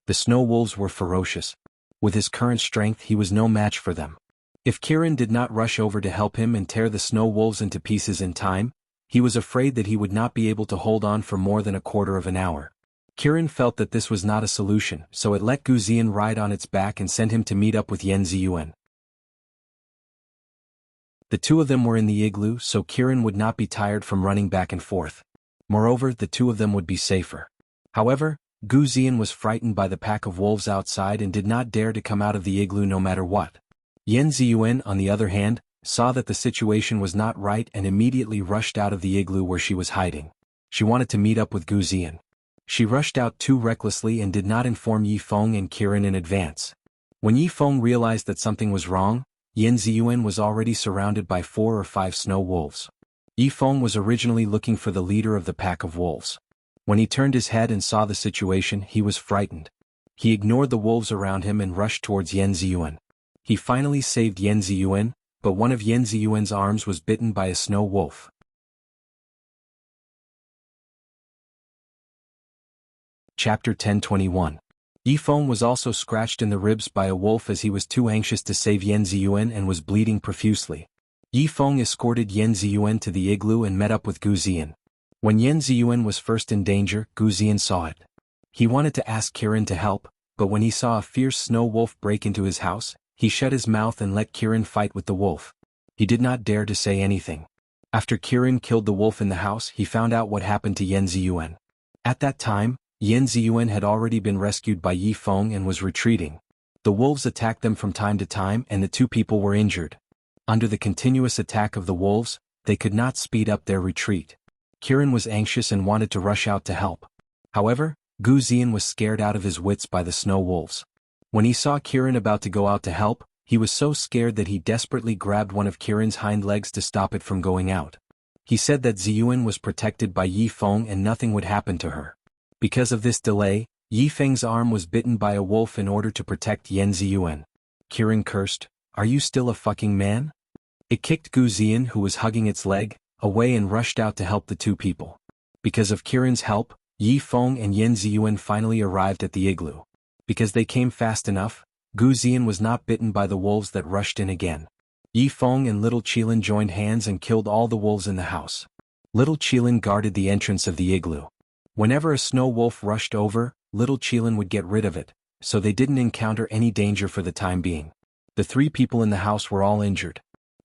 The snow wolves were ferocious. With his current strength, he was no match for them. If Kirin did not rush over to help him and tear the snow wolves into pieces in time, he was afraid that he would not be able to hold on for more than a quarter of an hour. Kirin felt that this was not a solution, so it let Gu Ziyan ride on its back and sent him to meet up with Yan Ziyuan. The 2 of them were in the igloo, so Kirin would not be tired from running back and forth. Moreover, the 2 of them would be safer. However, Gu Ziyan was frightened by the pack of wolves outside and did not dare to come out of the igloo no matter what. Yan Ziyuan, on the other hand, saw that the situation was not right and immediately rushed out of the igloo where she was hiding. She wanted to meet up with Gu Ziyan. She rushed out too recklessly and did not inform Yi Feng and Kirin in advance. When Yi Feng realized that something was wrong, Yan Ziyuan was already surrounded by 4 or 5 snow wolves. Yi Feng was originally looking for the leader of the pack of wolves. When he turned his head and saw the situation, he was frightened. He ignored the wolves around him and rushed towards Yan Ziyuan. He finally saved Yan Ziyuan, but one of Yan Ziyuan's arms was bitten by a snow wolf. Chapter 10:21. Yi Feng was also scratched in the ribs by a wolf as he was too anxious to save Yan Ziyuan and was bleeding profusely. Yi Feng escorted Yan Ziyuan to the igloo and met up with Gu Ziyan. When Yan Ziyuan was first in danger, Gu Ziyan saw it. He wanted to ask Kirin to help, but when he saw a fierce snow wolf break into his house, he shut his mouth and let Kirin fight with the wolf. He did not dare to say anything. After Kirin killed the wolf in the house, he found out what happened to Yan Ziyuan. At that time, Yan Ziyuan had already been rescued by Yi Feng and was retreating. The wolves attacked them from time to time and the 2 people were injured. Under the continuous attack of the wolves, they could not speed up their retreat. Kirin was anxious and wanted to rush out to help. However, Gu Ziyan was scared out of his wits by the snow wolves. When he saw Kirin about to go out to help, he was so scared that he desperately grabbed one of Kirin's hind legs to stop it from going out. He said that Ziyuan was protected by Yi Feng and nothing would happen to her. Because of this delay, Yi Feng's arm was bitten by a wolf in order to protect Yan Ziyuan. Kirin cursed, "Are you still a fucking man?" It kicked Gu Ziyan, who was hugging its leg, away and rushed out to help the 2 people. Because of Kirin's help, Yi Feng and Yan Ziyuan finally arrived at the igloo. Because they came fast enough, Gu Ziyan was not bitten by the wolves that rushed in again. Yi Feng and Little Qilin joined hands and killed all the wolves in the house. Little Qilin guarded the entrance of the igloo. Whenever a snow wolf rushed over, Little Qilin would get rid of it, so they didn't encounter any danger for the time being. The 3 people in the house were all injured.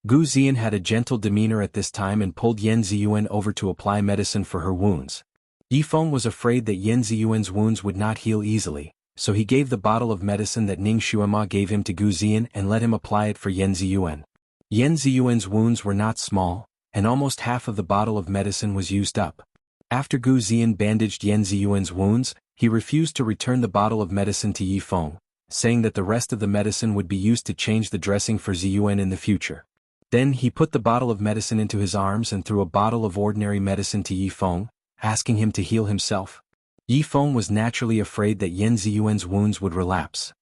Gu Ziyan had a gentle demeanor at this time and pulled Yan Ziyuan over to apply medicine for her wounds. Yi Feng was afraid that Yan Ziyuan's wounds would not heal easily, so he gave the bottle of medicine that Ning Xuema gave him to Gu Ziyan and let him apply it for Yan Ziyuan. Yan Ziyuan's wounds were not small, and almost half of the bottle of medicine was used up. After Gu Ziyan bandaged Yan Ziyuan's wounds, he refused to return the bottle of medicine to Yi Feng, saying that the rest of the medicine would be used to change the dressing for Ziyuan in the future. Then he put the bottle of medicine into his arms and threw a bottle of ordinary medicine to Yi Feng, asking him to heal himself. Yi Feng was naturally afraid that Yan Ziyuan's wounds would relapse.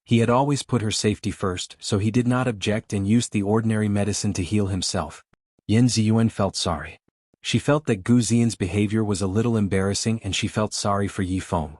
He had always put her safety first, so he did not object and used the ordinary medicine to heal himself. Yan Ziyuan felt sorry. She felt that Gu Ziyan's behavior was a little embarrassing and she felt sorry for Yi Feng.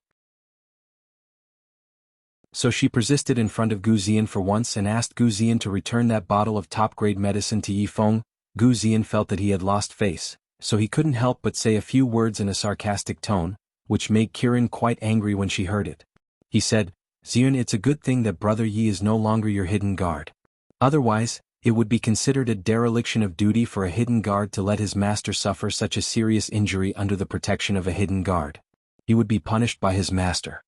So she persisted in front of Gu Ziyan for once and asked Gu Ziyan to return that bottle of top-grade medicine to Yifeng. Gu Ziyan felt that he had lost face, so he couldn't help but say a few words in a sarcastic tone, which made Kirin quite angry when she heard it. He said, "Ziyun, it's a good thing that Brother Yi is no longer your hidden guard. Otherwise, it would be considered a dereliction of duty for a hidden guard to let his master suffer such a serious injury under the protection of a hidden guard. He would be punished by his master.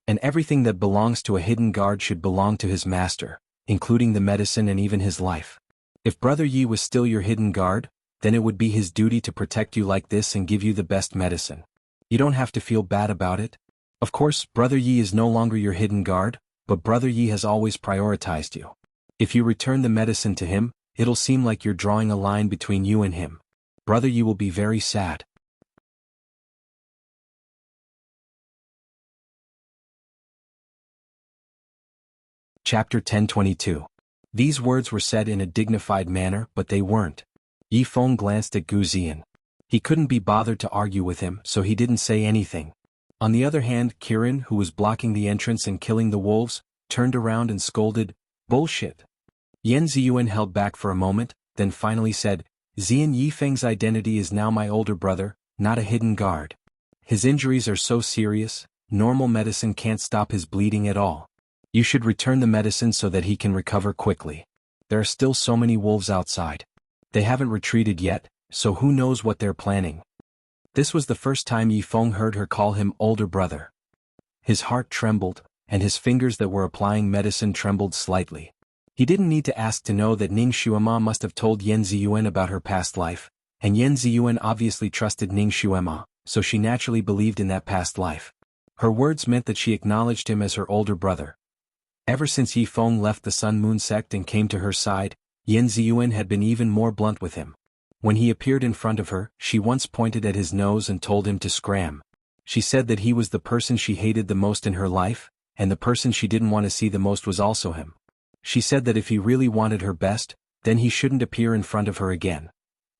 And everything that belongs to a hidden guard should belong to his master, including the medicine and even his life. If Brother Yi was still your hidden guard, then it would be his duty to protect you like this and give you the best medicine. You don't have to feel bad about it. Of course, Brother Yi is no longer your hidden guard, but Brother Yi has always prioritized you. If you return the medicine to him, it'll seem like you're drawing a line between you and him. Brother Yi will be very sad." Chapter 1022. These words were said in a dignified manner, but they weren't. Yifeng glanced at Gu Ziyan. He couldn't be bothered to argue with him, so he didn't say anything. On the other hand, Kirin, who was blocking the entrance and killing the wolves, turned around and scolded, "Bullshit." Yan Ziyuan held back for a moment, then finally said, "Ziyan Yifeng's identity is now my older brother, not a hidden guard. His injuries are so serious, normal medicine can't stop his bleeding at all. You should return the medicine so that he can recover quickly. There are still so many wolves outside. They haven't retreated yet, so who knows what they're planning." This was the first time Yifeng heard her call him older brother. His heart trembled, and his fingers that were applying medicine trembled slightly. He didn't need to ask to know that Ning Xuema must have told Yan Ziyuan about her past life, and Yan Ziyuan obviously trusted Ning Xuema, so she naturally believed in that past life. Her words meant that she acknowledged him as her older brother. Ever since Yifeng left the Sun Moon sect and came to her side, Yan Ziyuan had been even more blunt with him. When he appeared in front of her, she once pointed at his nose and told him to scram. She said that he was the person she hated the most in her life, and the person she didn't want to see the most was also him. She said that if he really wanted her best, then he shouldn't appear in front of her again.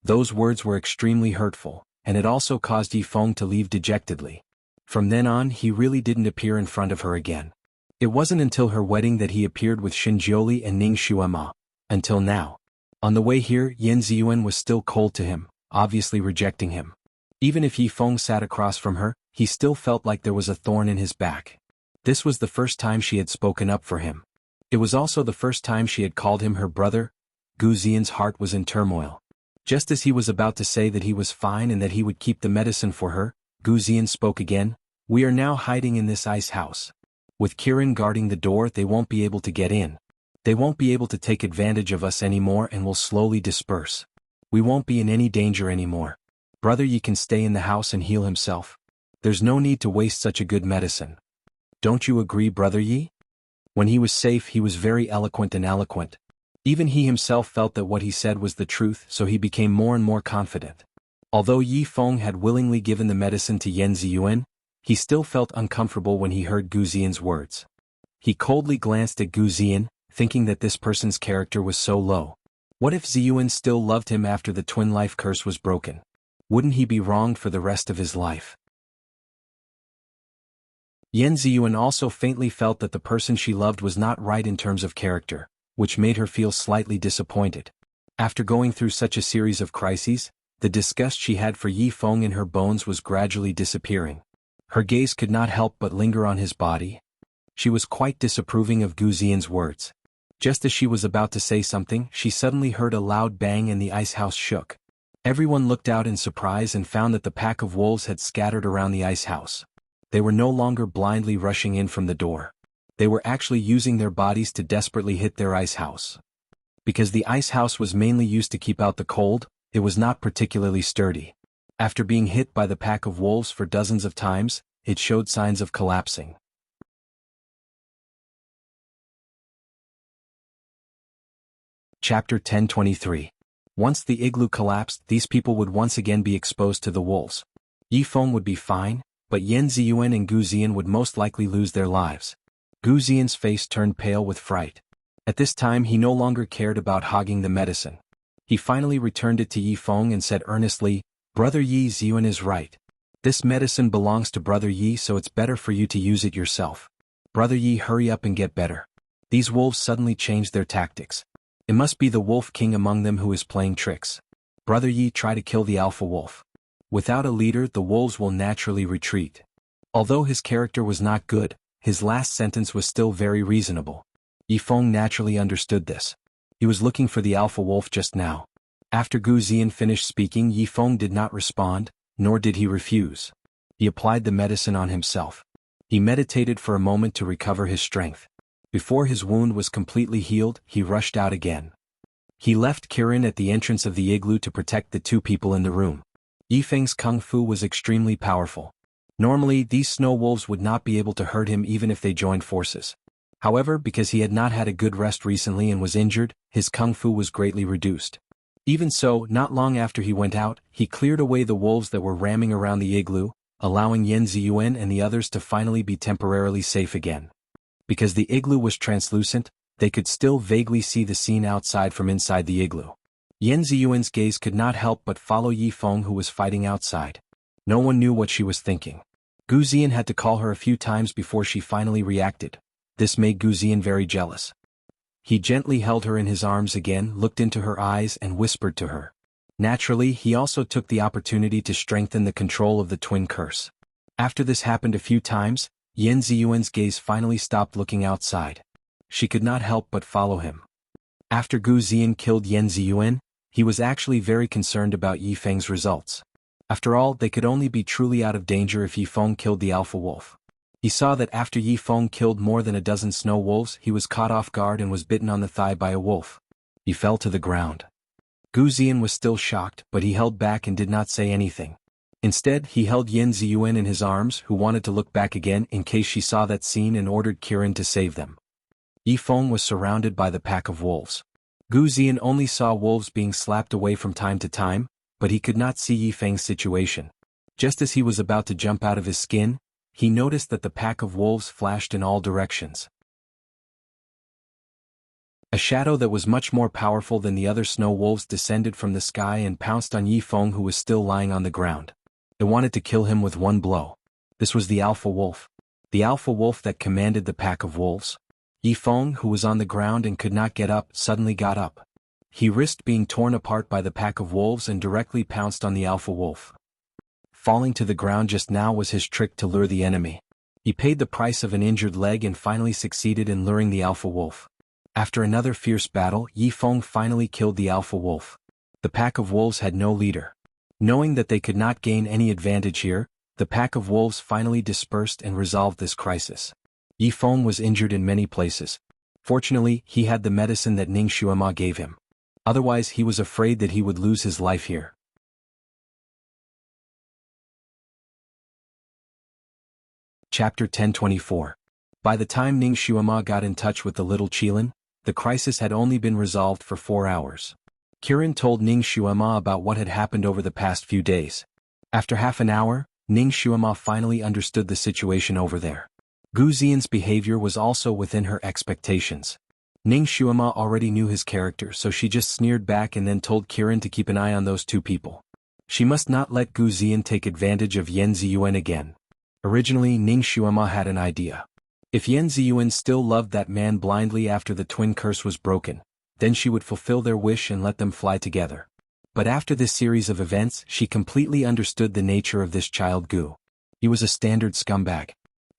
Those words were extremely hurtful, and it also caused Yifeng to leave dejectedly. From then on, he really didn't appear in front of her again. It wasn't until her wedding that he appeared with Xinjioli and Ning Xuema. Until now. On the way here, Yan Ziyuan was still cold to him, obviously rejecting him. Even if Yifeng sat across from her, he still felt like there was a thorn in his back. This was the first time she had spoken up for him. It was also the first time she had called him her brother. Gu Ziyan's heart was in turmoil. Just as he was about to say that he was fine and that he would keep the medicine for her, Gu Ziyan spoke again. "We are now hiding in this ice house. With Kirin guarding the door, they won't be able to get in. They won't be able to take advantage of us anymore and will slowly disperse. We won't be in any danger anymore. Brother Yi can stay in the house and heal himself. There's no need to waste such a good medicine. Don't you agree, Brother Yi?" When he was safe, he was very eloquent and eloquent. Even he himself felt that what he said was the truth, so he became more and more confident. Although Yifeng had willingly given the medicine to Yan Ziyuan, he still felt uncomfortable when he heard Gu Ziyan's words. He coldly glanced at Gu Ziyan, thinking that this person's character was so low. What if Ziyuan still loved him after the twin life curse was broken? Wouldn't he be wronged for the rest of his life? Yan Ziyuan also faintly felt that the person she loved was not right in terms of character, which made her feel slightly disappointed. After going through such a series of crises, the disgust she had for Yifeng in her bones was gradually disappearing. Her gaze could not help but linger on his body. She was quite disapproving of Gu Ziyan's words. Just as she was about to say something, she suddenly heard a loud bang and the ice house shook. Everyone looked out in surprise and found that the pack of wolves had scattered around the ice house. They were no longer blindly rushing in from the door. They were actually using their bodies to desperately hit their ice house. Because the ice house was mainly used to keep out the cold, it was not particularly sturdy. After being hit by the pack of wolves for dozens of times, it showed signs of collapsing. Chapter 1023. Once the igloo collapsed, these people would once again be exposed to the wolves. Yifeng would be fine, but Yan Ziyuan and Gu Ziyan would most likely lose their lives. Gu Ziyan's face turned pale with fright. At this time he no longer cared about hogging the medicine. He finally returned it to Yifeng and said earnestly, "Brother Yi, Ziyuan is right. This medicine belongs to Brother Yi, so it's better for you to use it yourself. "Brother Yi, hurry up and get better. These wolves suddenly changed their tactics. It must be the wolf king among them who is playing tricks. Brother Yi, try to kill the alpha wolf. Without a leader, the wolves will naturally retreat." Although his character was not good, his last sentence was still very reasonable. Yifeng naturally understood this. He was looking for the alpha wolf just now. After Gu Ziyan finished speaking, Yifeng did not respond, nor did he refuse. He applied the medicine on himself. He meditated for a moment to recover his strength. Before his wound was completely healed, he rushed out again. He left Kirin at the entrance of the igloo to protect the two people in the room. Yifeng's kung fu was extremely powerful. Normally, these snow wolves would not be able to hurt him even if they joined forces. However, because he had not had a good rest recently and was injured, his kung fu was greatly reduced. Even so, not long after he went out, he cleared away the wolves that were ramming around the igloo, allowing Yan Ziyuan and the others to finally be temporarily safe again. Because the igloo was translucent, they could still vaguely see the scene outside from inside the igloo. Yan Ziyuan's gaze could not help but follow Yifeng, who was fighting outside. No one knew what she was thinking. Gu Ziyan had to call her a few times before she finally reacted. This made Gu Ziyan very jealous. He gently held her in his arms again, looked into her eyes and whispered to her. Naturally, he also took the opportunity to strengthen the control of the twin curse. After this happened a few times, Yan Ziyuan's gaze finally stopped looking outside. She could not help but follow him. After Gu Ziyan killed Yan Ziyuan, he was actually very concerned about Yifeng's results. After all, they could only be truly out of danger if Yifeng killed the alpha wolf. He saw that after Yifeng killed more than a dozen snow wolves, he was caught off guard and was bitten on the thigh by a wolf. He fell to the ground. Gu Ziyan was still shocked, but he held back and did not say anything. Instead, he held Yan Ziyuan in his arms, who wanted to look back again in case she saw that scene, and ordered Kirin to save them. Yifeng was surrounded by the pack of wolves. Gu Ziyan only saw wolves being slapped away from time to time, but he could not see Yifeng's situation. Just as he was about to jump out of his skin, he noticed that the pack of wolves flashed in all directions. A shadow that was much more powerful than the other snow wolves descended from the sky and pounced on Yifeng, who was still lying on the ground. It wanted to kill him with one blow. This was the alpha wolf. The alpha wolf that commanded the pack of wolves. Yifeng, who was on the ground and could not get up, suddenly got up. He risked being torn apart by the pack of wolves and directly pounced on the alpha wolf. Falling to the ground just now was his trick to lure the enemy. He paid the price of an injured leg and finally succeeded in luring the alpha wolf. After another fierce battle, Yifeng finally killed the alpha wolf. The pack of wolves had no leader. Knowing that they could not gain any advantage here, the pack of wolves finally dispersed and resolved this crisis. Yifeng was injured in many places. Fortunately, he had the medicine that Ning Xuema gave him. Otherwise, he was afraid that he would lose his life here. Chapter 1024. By the time Ning Xuema got in touch with the little Qilin, the crisis had only been resolved for 4 hours. Kirin told Ning Xuema about what had happened over the past few days. After half an hour, Ning Xuema finally understood the situation over there. Gu Ziyan's behavior was also within her expectations. Ning Xuema already knew his character, so she just sneered back and then told Kirin to keep an eye on those two people. She must not let Gu Ziyan take advantage of Yan Ziyuan again. Originally, Ning Xuema had an idea. If Yan Ziyuan still loved that man blindly after the twin curse was broken, then she would fulfill their wish and let them fly together. But after this series of events, she completely understood the nature of this child Gu. He was a standard scumbag.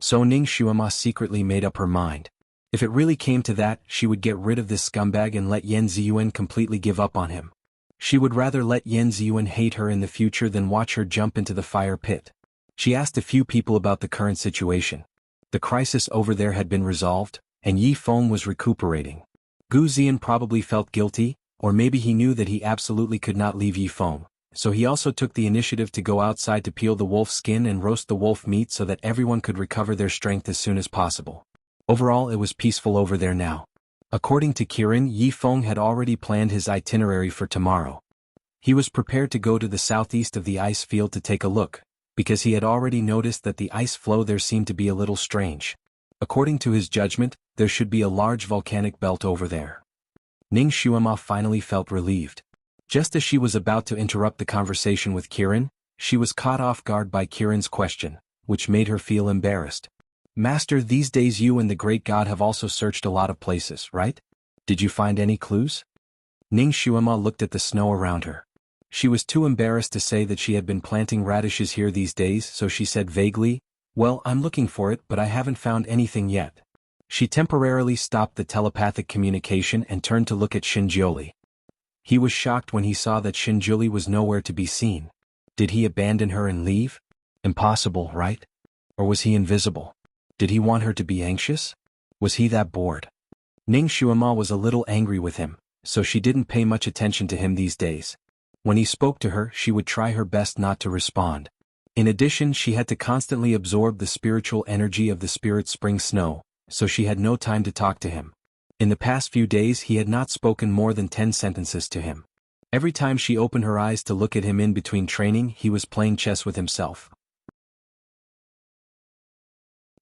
So Ning Xuema secretly made up her mind. If it really came to that, she would get rid of this scumbag and let Yan Ziyuan completely give up on him. She would rather let Yan Ziyuan hate her in the future than watch her jump into the fire pit. She asked a few people about the current situation. The crisis over there had been resolved, and Yifeng was recuperating. Gu Ziyan probably felt guilty, or maybe he knew that he absolutely could not leave Yifeng, so he also took the initiative to go outside to peel the wolf skin and roast the wolf meat so that everyone could recover their strength as soon as possible. Overall, it was peaceful over there now. According to Kirin, Yifeng had already planned his itinerary for tomorrow. He was prepared to go to the southeast of the ice field to take a look, because he had already noticed that the ice flow there seemed to be a little strange. According to his judgment, there should be a large volcanic belt over there. Ning Xuema finally felt relieved. Just as she was about to interrupt the conversation with Kirin, she was caught off guard by Kirin's question, which made her feel embarrassed. Master, these days you and the great god have also searched a lot of places, right? Did you find any clues? Ning Xuema looked at the snow around her. She was too embarrassed to say that she had been planting radishes here these days, so she said vaguely, "Well, I'm looking for it, but I haven't found anything yet." She temporarily stopped the telepathic communication and turned to look at Shinjioli. He was shocked when he saw that Shinjioli was nowhere to be seen. Did he abandon her and leave? Impossible, right? Or was he invisible? Did he want her to be anxious? Was he that bored? Ning Xuema was a little angry with him, so she didn't pay much attention to him these days. When he spoke to her, she would try her best not to respond. In addition, she had to constantly absorb the spiritual energy of the spirit spring snow, so she had no time to talk to him. In the past few days he had not spoken more than 10 sentences to him. Every time she opened her eyes to look at him in between training, he was playing chess with himself.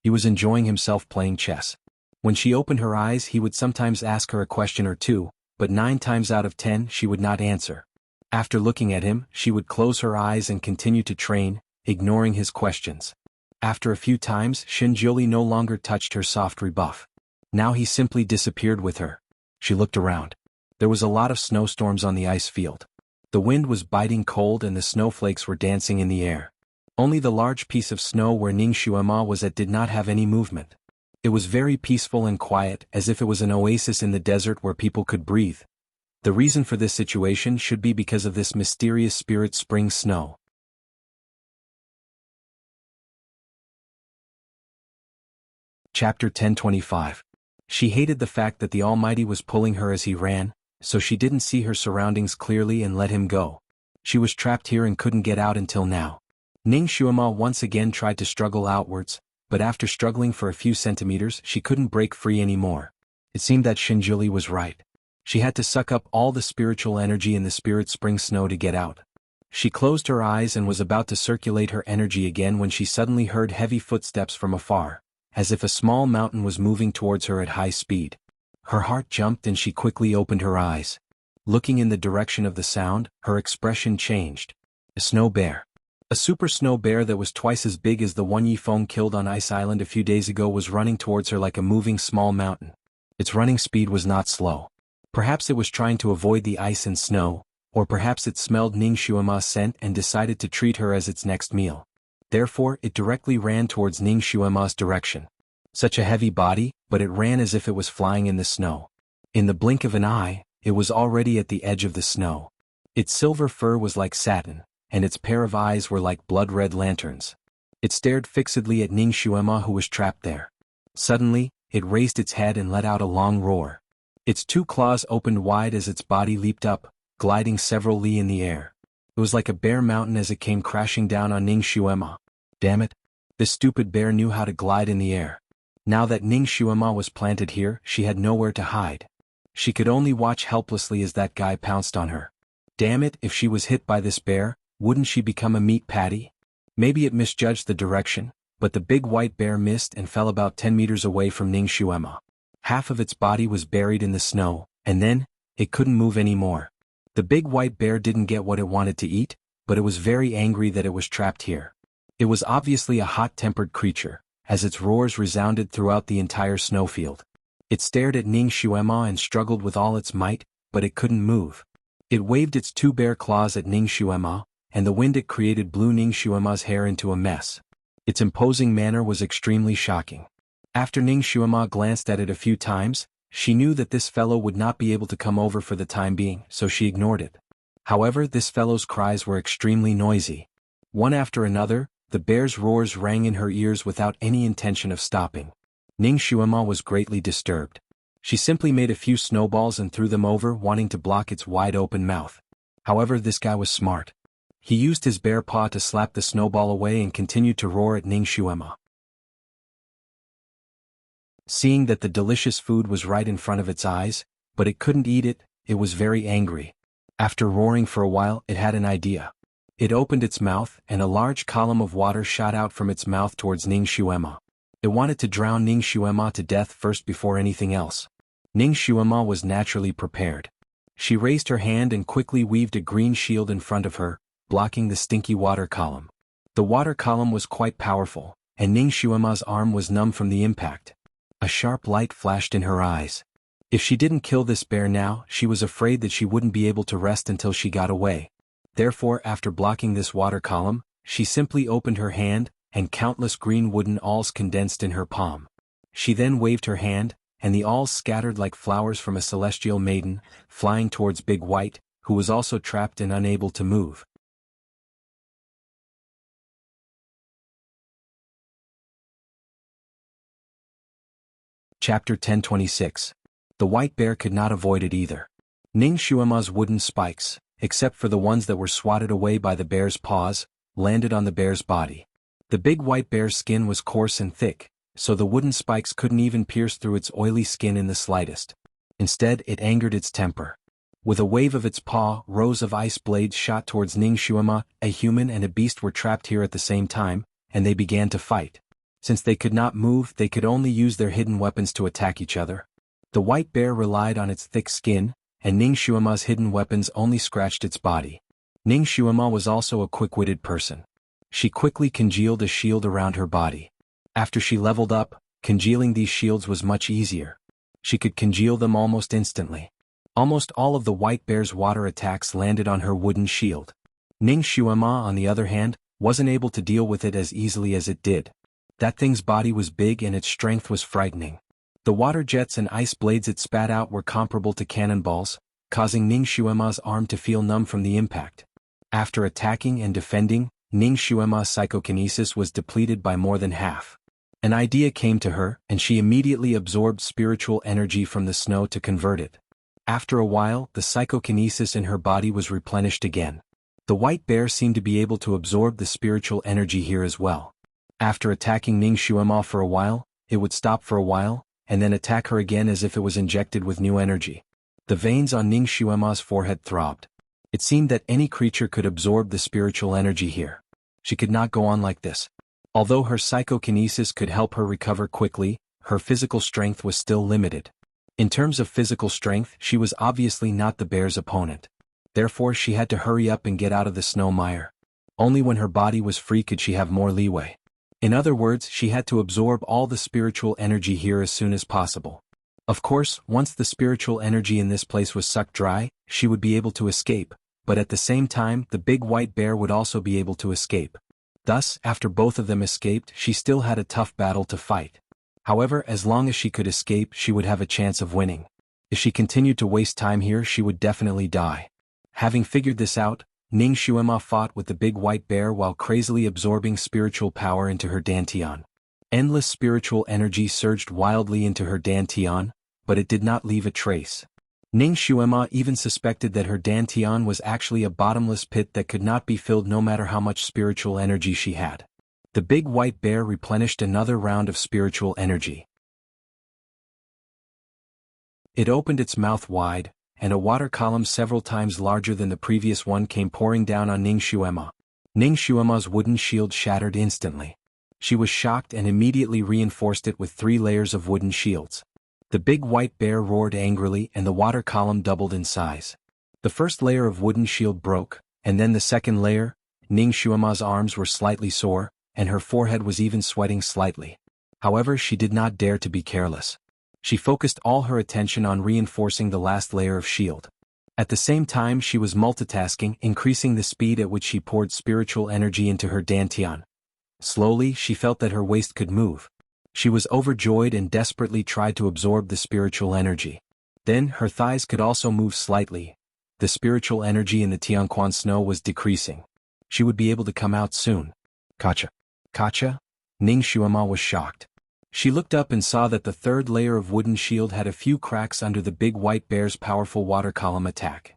He was enjoying himself playing chess. When she opened her eyes, he would sometimes ask her a question or two, but 9 times out of 10 she would not answer. After looking at him, she would close her eyes and continue to train, ignoring his questions. After a few times, Shinjioli no longer touched her soft rebuff. Now he simply disappeared with her. She looked around. There was a lot of snowstorms on the ice field. The wind was biting cold and the snowflakes were dancing in the air. Only the large piece of snow where Ning Xuema was at did not have any movement. It was very peaceful and quiet, as if it was an oasis in the desert where people could breathe. The reason for this situation should be because of this mysterious spirit spring snow. Chapter 1025. She hated the fact that the Almighty was pulling her as he ran, so she didn't see her surroundings clearly and let him go. She was trapped here and couldn't get out until now. Ning Xuema once again tried to struggle outwards, but after struggling for a few centimeters she couldn't break free anymore. It seemed that Shinjioli was right. She had to suck up all the spiritual energy in the spirit spring snow to get out. She closed her eyes and was about to circulate her energy again when she suddenly heard heavy footsteps from afar, as if a small mountain was moving towards her at high speed. Her heart jumped and she quickly opened her eyes. Looking in the direction of the sound, her expression changed. A snow bear. A super snow bear that was twice as big as the one Yifeng killed on Ice Island a few days ago was running towards her like a moving small mountain. Its running speed was not slow. Perhaps it was trying to avoid the ice and snow, or perhaps it smelled Ning Xuema's scent and decided to treat her as its next meal. Therefore, it directly ran towards Ning Xuema's direction. Such a heavy body, but it ran as if it was flying in the snow. In the blink of an eye, it was already at the edge of the snow. Its silver fur was like satin, and its pair of eyes were like blood-red lanterns. It stared fixedly at Ning Xuema, who was trapped there. Suddenly, it raised its head and let out a long roar. Its 2 claws opened wide as its body leaped up, gliding several li in the air. It was like a bear mountain as it came crashing down on Ning Xuema. Damn it! This stupid bear knew how to glide in the air. Now that Ning Xuema was planted here, she had nowhere to hide. She could only watch helplessly as that guy pounced on her. Damn it, if she was hit by this bear, wouldn't she become a meat patty? Maybe it misjudged the direction, but the big white bear missed and fell about 10 meters away from Ning Xuema. Half of its body was buried in the snow, and then, it couldn't move anymore. The big white bear didn't get what it wanted to eat, but it was very angry that it was trapped here. It was obviously a hot-tempered creature, as its roars resounded throughout the entire snowfield. It stared at Ning Xuema and struggled with all its might, but it couldn't move. It waved its 2 bare claws at Ning Xuema, and the wind it created blew Ning Xuema's hair into a mess. Its imposing manner was extremely shocking. After Ning Xuema glanced at it a few times, she knew that this fellow would not be able to come over for the time being, so she ignored it. However, this fellow's cries were extremely noisy. One after another, the bear's roars rang in her ears without any intention of stopping. Ning Xuema was greatly disturbed. She simply made a few snowballs and threw them over, wanting to block its wide-open mouth. However, this guy was smart. He used his bare paw to slap the snowball away and continued to roar at Ning Xuema. Seeing that the delicious food was right in front of its eyes, but it couldn't eat it, it was very angry. After roaring for a while, it had an idea. It opened its mouth, and a large column of water shot out from its mouth towards Ning Xuema. It wanted to drown Ning Xuema to death first before anything else. Ning Xuema was naturally prepared. She raised her hand and quickly weaved a green shield in front of her, blocking the stinky water column. The water column was quite powerful, and Ning Xuema's arm was numb from the impact. A sharp light flashed in her eyes. If she didn't kill this bear now, she was afraid that she wouldn't be able to rest until she got away. Therefore, after blocking this water column, she simply opened her hand, and countless green wooden awls condensed in her palm. She then waved her hand, and the awls scattered like flowers from a celestial maiden, flying towards Big White, who was also trapped and unable to move. Chapter 1026. The white bear could not avoid it either. Ning Xuema's wooden spikes, except for the ones that were swatted away by the bear's paws, landed on the bear's body. The big white bear's skin was coarse and thick, so the wooden spikes couldn't even pierce through its oily skin in the slightest. Instead, it angered its temper. With a wave of its paw, rows of ice blades shot towards Ning Xuema. A human and a beast were trapped here at the same time, and they began to fight. Since they could not move, they could only use their hidden weapons to attack each other. The white bear relied on its thick skin, and Ning Xuema's hidden weapons only scratched its body. Ning Xuema was also a quick-witted person. She quickly congealed a shield around her body. After she leveled up, congealing these shields was much easier. She could congeal them almost instantly. Almost all of the white bear's water attacks landed on her wooden shield. Ning Xuema, on the other hand, wasn't able to deal with it as easily as it did. That thing's body was big and its strength was frightening. The water jets and ice blades it spat out were comparable to cannonballs, causing Ning Xuema's arm to feel numb from the impact. After attacking and defending, Ning Xuema's psychokinesis was depleted by more than half. An idea came to her, and she immediately absorbed spiritual energy from the snow to convert it. After a while, the psychokinesis in her body was replenished again. The white bear seemed to be able to absorb the spiritual energy here as well. After attacking Ning Xuema for a while, it would stop for a while, and then attack her again as if it was injected with new energy. The veins on Ning Xuema's forehead throbbed. It seemed that any creature could absorb the spiritual energy here. She could not go on like this. Although her psychokinesis could help her recover quickly, her physical strength was still limited. In terms of physical strength, she was obviously not the bear's opponent. Therefore, she had to hurry up and get out of the snow mire. Only when her body was free could she have more leeway. In other words, she had to absorb all the spiritual energy here as soon as possible. Of course, once the spiritual energy in this place was sucked dry, she would be able to escape, but at the same time, the big white bear would also be able to escape. Thus, after both of them escaped, she still had a tough battle to fight. However, as long as she could escape, she would have a chance of winning. If she continued to waste time here, she would definitely die. Having figured this out, Ning Xuema fought with the big white bear while crazily absorbing spiritual power into her dantian. Endless spiritual energy surged wildly into her dantian, but it did not leave a trace. Ning Xuema even suspected that her dantian was actually a bottomless pit that could not be filled no matter how much spiritual energy she had. The big white bear replenished another round of spiritual energy. It opened its mouth wide, and a water column several times larger than the previous one came pouring down on Ning Xuema. Ning Xuema's wooden shield shattered instantly. She was shocked and immediately reinforced it with 3 layers of wooden shields. The big white bear roared angrily and the water column doubled in size. The first layer of wooden shield broke, and then the second layer. Ning Xuema's arms were slightly sore, and her forehead was even sweating slightly. However, she did not dare to be careless. She focused all her attention on reinforcing the last layer of shield. At the same time, she was multitasking, increasing the speed at which she poured spiritual energy into her dantian. Slowly, she felt that her waist could move. She was overjoyed and desperately tried to absorb the spiritual energy. Then, her thighs could also move slightly. The spiritual energy in the Tianquan snow was decreasing. She would be able to come out soon. Kacha. Kacha? Ning Xuema was shocked. She looked up and saw that the third layer of wooden shield had a few cracks under the big white bear's powerful water column attack.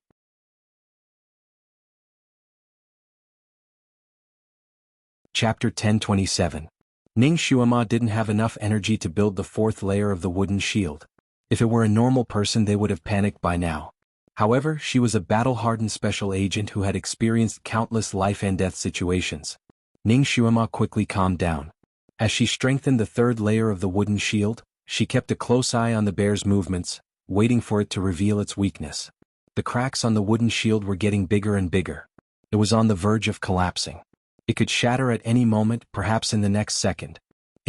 Chapter 1027. Ning Xuema didn't have enough energy to build the fourth layer of the wooden shield. If it were a normal person, they would have panicked by now. However, she was a battle-hardened special agent who had experienced countless life-and-death situations. Ning Xuema quickly calmed down. As she strengthened the third layer of the wooden shield, she kept a close eye on the bear's movements, waiting for it to reveal its weakness. The cracks on the wooden shield were getting bigger and bigger. It was on the verge of collapsing. It could shatter at any moment, perhaps in the next second.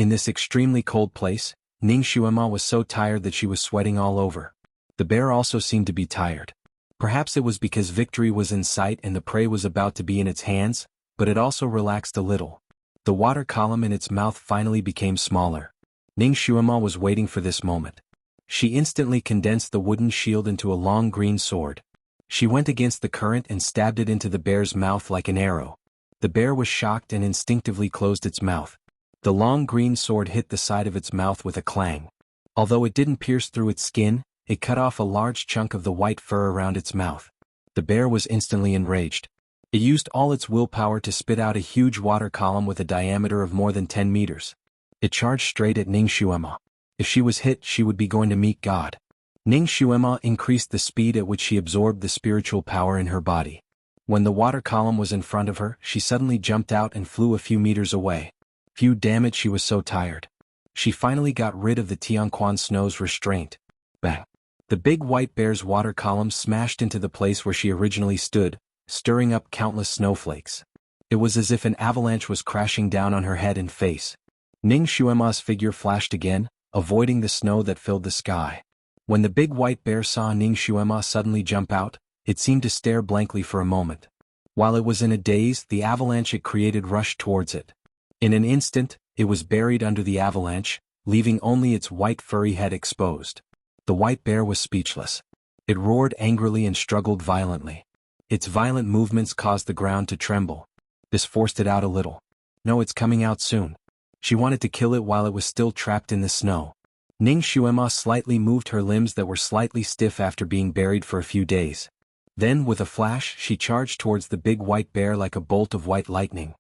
In this extremely cold place, Ning Xuema was so tired that she was sweating all over. The bear also seemed to be tired. Perhaps it was because victory was in sight and the prey was about to be in its hands, but it also relaxed a little. The water column in its mouth finally became smaller. Ning Xuema was waiting for this moment. She instantly condensed the wooden shield into a long green sword. She went against the current and stabbed it into the bear's mouth like an arrow. The bear was shocked and instinctively closed its mouth. The long green sword hit the side of its mouth with a clang. Although it didn't pierce through its skin, it cut off a large chunk of the white fur around its mouth. The bear was instantly enraged. It used all its willpower to spit out a huge water column with a diameter of more than 10 meters. It charged straight at Ning Xuema. If she was hit, she would be going to meet God. Ning Xuema increased the speed at which she absorbed the spiritual power in her body. When the water column was in front of her, she suddenly jumped out and flew a few meters away. Phew, damn it, she was so tired. She finally got rid of the Tianquan snow's restraint. Bang! The big white bear's water column smashed into the place where she originally stood, stirring up countless snowflakes. It was as if an avalanche was crashing down on her head and face. Ning Xuema's figure flashed again, avoiding the snow that filled the sky. When the big white bear saw Ning Xuema suddenly jump out, it seemed to stare blankly for a moment. While it was in a daze, the avalanche it created rushed towards it. In an instant, it was buried under the avalanche, leaving only its white furry head exposed. The white bear was speechless. It roared angrily and struggled violently. Its violent movements caused the ground to tremble. This forced it out a little. No, it's coming out soon. She wanted to kill it while it was still trapped in the snow. Ning Xuema slightly moved her limbs that were slightly stiff after being buried for a few days. Then, with a flash, she charged towards the big white bear like a bolt of white lightning.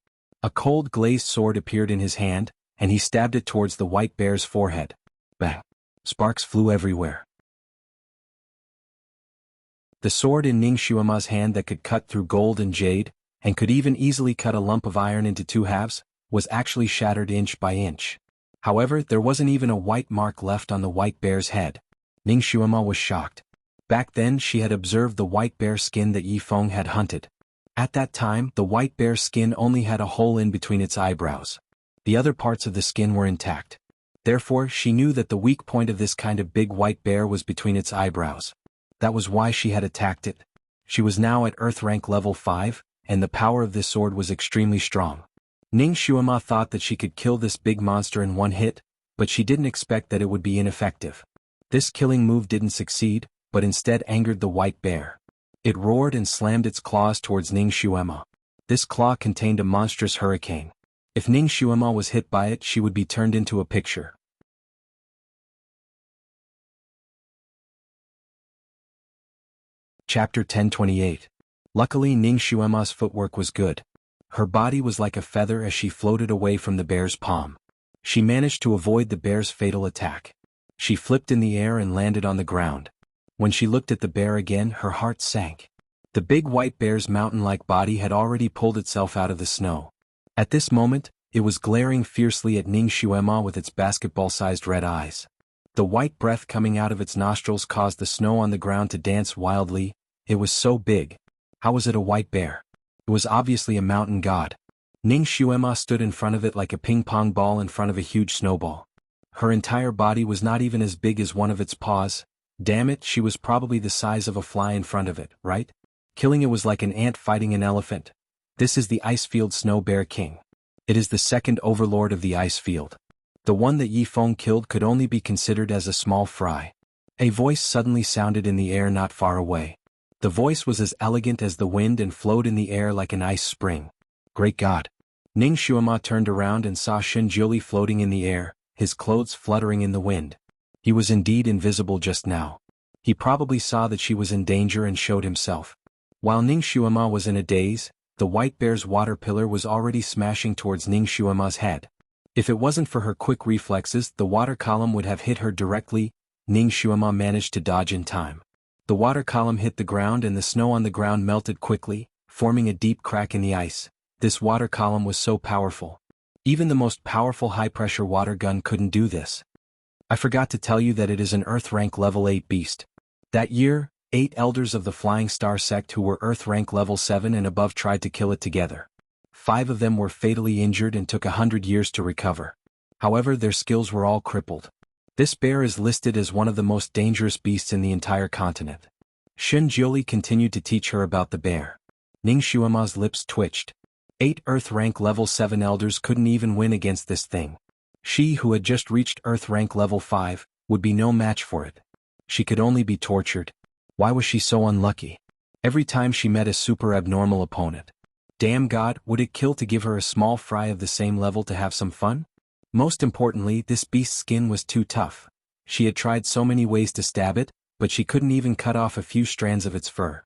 A cold glazed sword appeared in his hand, and he stabbed it towards the white bear's forehead. Bang! Sparks flew everywhere. The sword in Ning Xuema's hand that could cut through gold and jade, and could even easily cut a lump of iron into two halves, was actually shattered inch by inch. However, there wasn't even a white mark left on the white bear's head. Ning Xuema was shocked. Back then she had observed the white bear skin that Yi Feng had hunted. At that time, the white bear skin only had a hole in between its eyebrows. The other parts of the skin were intact. Therefore, she knew that the weak point of this kind of big white bear was between its eyebrows. That was why she had attacked it. She was now at Earth rank level 5, and the power of this sword was extremely strong. Ning Xuema thought that she could kill this big monster in one hit, but she didn't expect that it would be ineffective. This killing move didn't succeed, but instead angered the white bear. It roared and slammed its claws towards Ning Xuema. This claw contained a monstrous hurricane. If Ning Xuema was hit by it, she would be turned into a picture. Chapter 1028. Luckily, Ning Xuema's footwork was good. Her body was like a feather as she floated away from the bear's palm. She managed to avoid the bear's fatal attack. She flipped in the air and landed on the ground. When she looked at the bear again, her heart sank. The big white bear's mountain-like body had already pulled itself out of the snow. At this moment, it was glaring fiercely at Ning Xuema with its basketball-sized red eyes. The white breath coming out of its nostrils caused the snow on the ground to dance wildly. It was so big. How was it a white bear? It was obviously a mountain god. Ning Xuema stood in front of it like a ping-pong ball in front of a huge snowball. Her entire body was not even as big as one of its paws. Damn it, she was probably the size of a fly in front of it, right? Killing it was like an ant fighting an elephant. This is the Icefield Snow Bear King. It is the second overlord of the ice field. The one that Yi Feng killed could only be considered as a small fry. A voice suddenly sounded in the air not far away. The voice was as elegant as the wind and flowed in the air like an ice spring. Great God! Ning Xuema turned around and saw Shinjiuli floating in the air, his clothes fluttering in the wind. He was indeed invisible just now. He probably saw that she was in danger and showed himself. While Ning Xuema was in a daze, the white bear's water pillar was already smashing towards Ning Xuema's head. If it wasn't for her quick reflexes, the water column would have hit her directly. Ning Xuema managed to dodge in time. The water column hit the ground and the snow on the ground melted quickly, forming a deep crack in the ice. This water column was so powerful. Even the most powerful high-pressure water gun couldn't do this. I forgot to tell you that it is an Earth rank level 8 beast. That year, 8 elders of the Flying Star sect who were Earth rank level 7 and above tried to kill it together. 5 of them were fatally injured and took 100 years to recover. However, their skills were all crippled. This bear is listed as one of the most dangerous beasts in the entire continent. Shen Jiuli continued to teach her about the bear. Ning Xuema's lips twitched. 8 Earth rank level 7 elders couldn't even win against this thing. She, who had just reached Earth rank level 5, would be no match for it. She could only be tortured. Why was she so unlucky? Every time she met a super abnormal opponent. Damn God, would it kill to give her a small fry of the same level to have some fun? Most importantly, this beast's skin was too tough. She had tried so many ways to stab it, but she couldn't even cut off a few strands of its fur.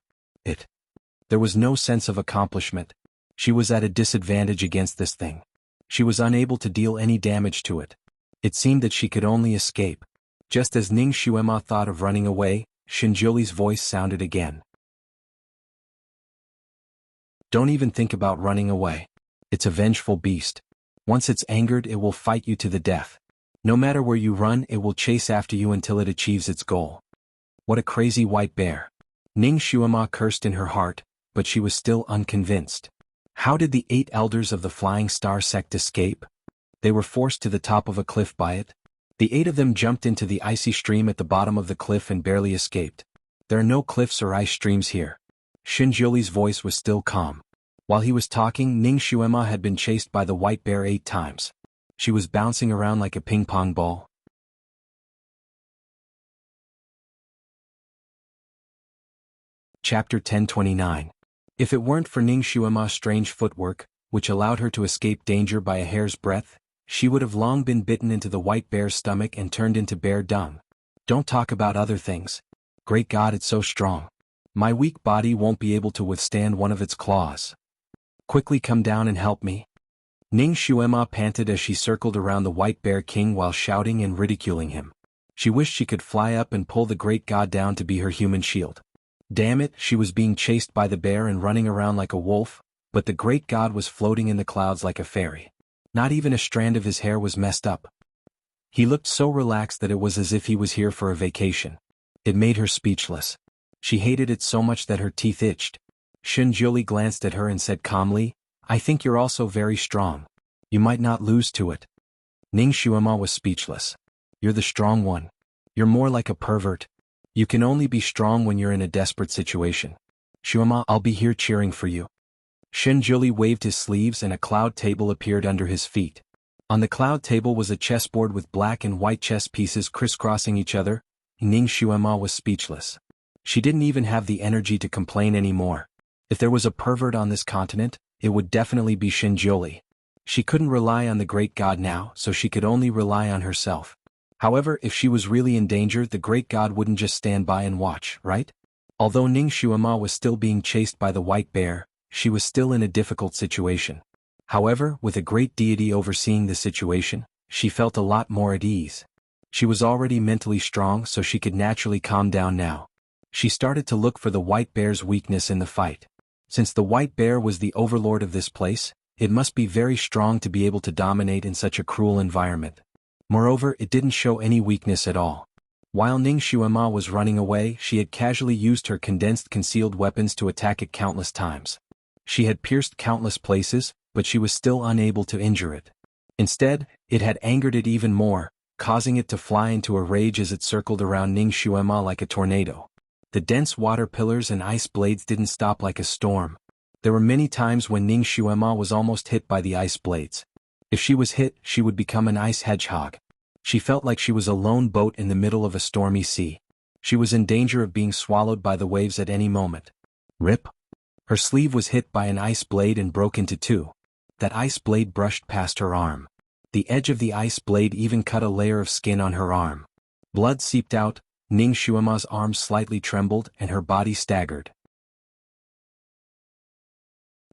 There was no sense of accomplishment. She was at a disadvantage against this thing. She was unable to deal any damage to it. It seemed that she could only escape. Just as Ning Xuema thought of running away, Shinjuli's voice sounded again. Don't even think about running away. It's a vengeful beast. Once it's angered, it will fight you to the death. No matter where you run, it will chase after you until it achieves its goal. What a crazy white bear. Ning Xuema cursed in her heart, but she was still unconvinced. How did the 8 elders of the Flying Star sect escape? They were forced to the top of a cliff by it. The 8 of them jumped into the icy stream at the bottom of the cliff and barely escaped. There are no cliffs or ice streams here. Shinjuli's voice was still calm. While he was talking, Ning Xuema had been chased by the white bear 8 times. She was bouncing around like a ping-pong ball. Chapter 1029. If it weren't for Ning Xuema's strange footwork, which allowed her to escape danger by a hair's breadth, she would have long been bitten into the white bear's stomach and turned into bear dung. Don't talk about other things. Great God, it's so strong. My weak body won't be able to withstand one of its claws. Quickly come down and help me. Ning Xuema panted as she circled around the white bear king while shouting and ridiculing him. She wished she could fly up and pull the great god down to be her human shield. Damn it, she was being chased by the bear and running around like a wolf, but the great god was floating in the clouds like a fairy. Not even a strand of his hair was messed up. He looked so relaxed that it was as if he was here for a vacation. It made her speechless. She hated it so much that her teeth itched. Shinjuli glanced at her and said calmly, I think you're also very strong. You might not lose to it. Ning Xuema was speechless. You're the strong one. You're more like a pervert. You can only be strong when you're in a desperate situation. Xuema, I'll be here cheering for you. Shinjuli waved his sleeves and a cloud table appeared under his feet. On the cloud table was a chessboard with black and white chess pieces crisscrossing each other. Ning Xuema was speechless. She didn't even have the energy to complain anymore. If there was a pervert on this continent, it would definitely be Shinjuli. She couldn't rely on the great god now, so she could only rely on herself. However, if she was really in danger, the great god wouldn't just stand by and watch, right? Although Ning Xuema was still being chased by the white bear, she was still in a difficult situation. However, with a great deity overseeing the situation, she felt a lot more at ease. She was already mentally strong, so she could naturally calm down now. She started to look for the white bear's weakness in the fight. Since the white bear was the overlord of this place, it must be very strong to be able to dominate in such a cruel environment. Moreover, it didn't show any weakness at all. While Ning Xuema was running away, she had casually used her condensed concealed weapons to attack it countless times. She had pierced countless places, but she was still unable to injure it. Instead, it had angered it even more, causing it to fly into a rage as it circled around Ning Xuema like a tornado. The dense water pillars and ice blades didn't stop like a storm. There were many times when Ning Xuema was almost hit by the ice blades. If she was hit, she would become an ice hedgehog. She felt like she was a lone boat in the middle of a stormy sea. She was in danger of being swallowed by the waves at any moment. Rip. Her sleeve was hit by an ice blade and broke into 2. That ice blade brushed past her arm. The edge of the ice blade even cut a layer of skin on her arm. Blood seeped out, Ning Xuema's arm slightly trembled and her body staggered.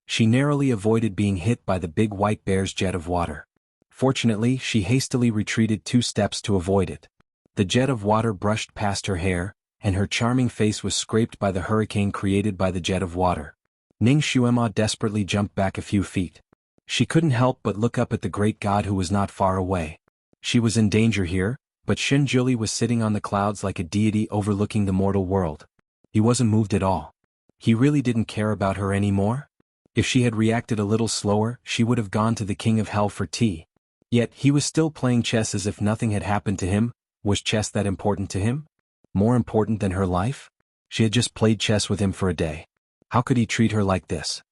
She narrowly avoided being hit by the big white bear's jet of water. Fortunately, she hastily retreated 2 steps to avoid it. The jet of water brushed past her hair, and her charming face was scraped by the hurricane created by the jet of water. Ning Xuema desperately jumped back a few feet. She couldn't help but look up at the great god who was not far away. She was in danger here, but Shinjuli was sitting on the clouds like a deity overlooking the mortal world. He wasn't moved at all. He really didn't care about her anymore? If she had reacted a little slower, she would have gone to the king of hell for tea. Yet he was still playing chess as if nothing had happened to him. Was chess that important to him? More important than her life? She had just played chess with him for a day. How could he treat her like this?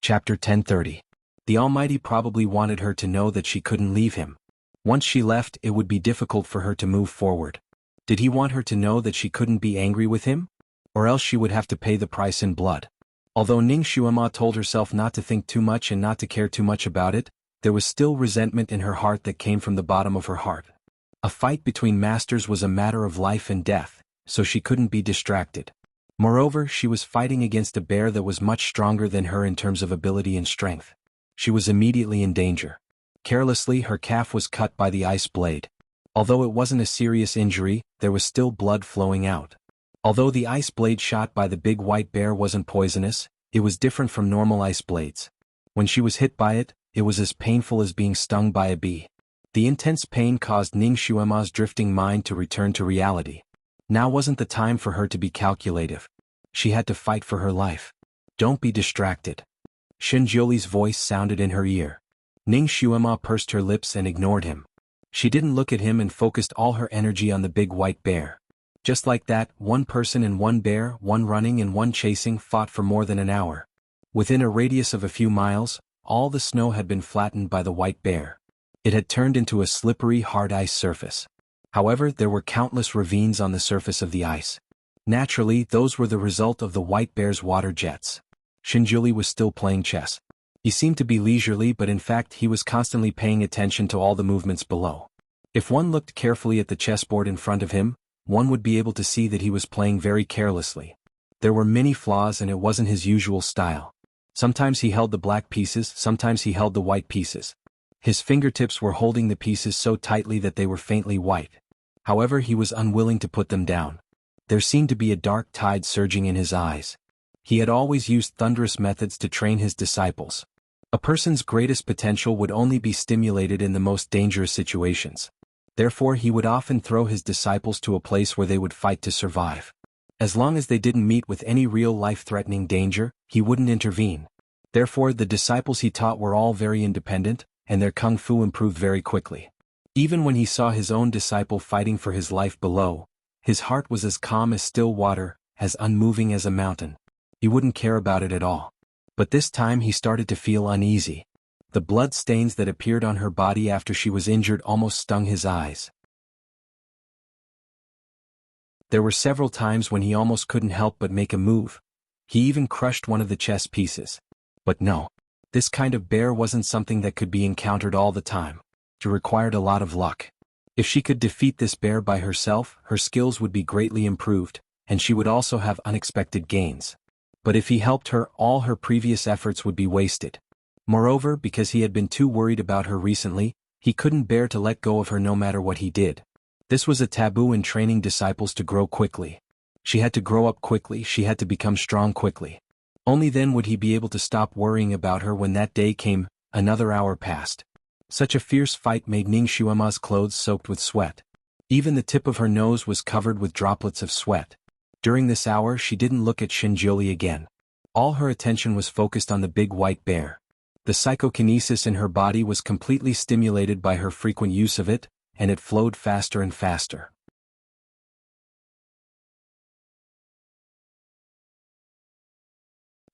Chapter 1030. The Almighty probably wanted her to know that she couldn't leave him. Once she left, it would be difficult for her to move forward. Did he want her to know that she couldn't be angry with him? Or else she would have to pay the price in blood. Although Ning Xuema told herself not to think too much and not to care too much about it, there was still resentment in her heart that came from the bottom of her heart. A fight between masters was a matter of life and death, so she couldn't be distracted. Moreover, she was fighting against a bear that was much stronger than her in terms of ability and strength. She was immediately in danger. Carelessly, her calf was cut by the ice blade. Although it wasn't a serious injury, there was still blood flowing out. Although the ice blade shot by the big white bear wasn't poisonous, it was different from normal ice blades. When she was hit by it, it was as painful as being stung by a bee. The intense pain caused Ning Xuema's drifting mind to return to reality. Now wasn't the time for her to be calculative. She had to fight for her life. Don't be distracted. Shinjioli's voice sounded in her ear. Ning Xuema pursed her lips and ignored him. She didn't look at him and focused all her energy on the big white bear. Just like that, one person and one bear, one running and one chasing, fought for more than an hour. Within a radius of a few miles, all the snow had been flattened by the white bear. It had turned into a slippery, hard ice surface. However, there were countless ravines on the surface of the ice. Naturally, those were the result of the white bear's water jets. Shinjioli was still playing chess. He seemed to be leisurely, but in fact he was constantly paying attention to all the movements below. If one looked carefully at the chessboard in front of him, one would be able to see that he was playing very carelessly. There were many flaws and it wasn't his usual style. Sometimes he held the black pieces, sometimes he held the white pieces. His fingertips were holding the pieces so tightly that they were faintly white. However, he was unwilling to put them down. There seemed to be a dark tide surging in his eyes. He had always used thunderous methods to train his disciples. A person's greatest potential would only be stimulated in the most dangerous situations. Therefore, he would often throw his disciples to a place where they would fight to survive. As long as they didn't meet with any real life-threatening danger, he wouldn't intervene. Therefore, the disciples he taught were all very independent, and their kung fu improved very quickly. Even when he saw his own disciple fighting for his life below, his heart was as calm as still water, as unmoving as a mountain. He wouldn't care about it at all. But this time he started to feel uneasy. The blood stains that appeared on her body after she was injured almost stung his eyes. There were several times when he almost couldn't help but make a move. He even crushed one of the chess pieces. But no. This kind of bear wasn't something that could be encountered all the time. It required a lot of luck. If she could defeat this bear by herself, her skills would be greatly improved, and she would also have unexpected gains. But if he helped her, all her previous efforts would be wasted. Moreover, because he had been too worried about her recently, he couldn't bear to let go of her no matter what he did. This was a taboo in training disciples to grow quickly. She had to grow up quickly, she had to become strong quickly. Only then would he be able to stop worrying about her. When that day came, another hour passed. Such a fierce fight made Ning Xuema's clothes soaked with sweat. Even the tip of her nose was covered with droplets of sweat. During this hour she didn't look at Shinjioli again. All her attention was focused on the big white bear. The psychokinesis in her body was completely stimulated by her frequent use of it, and it flowed faster and faster.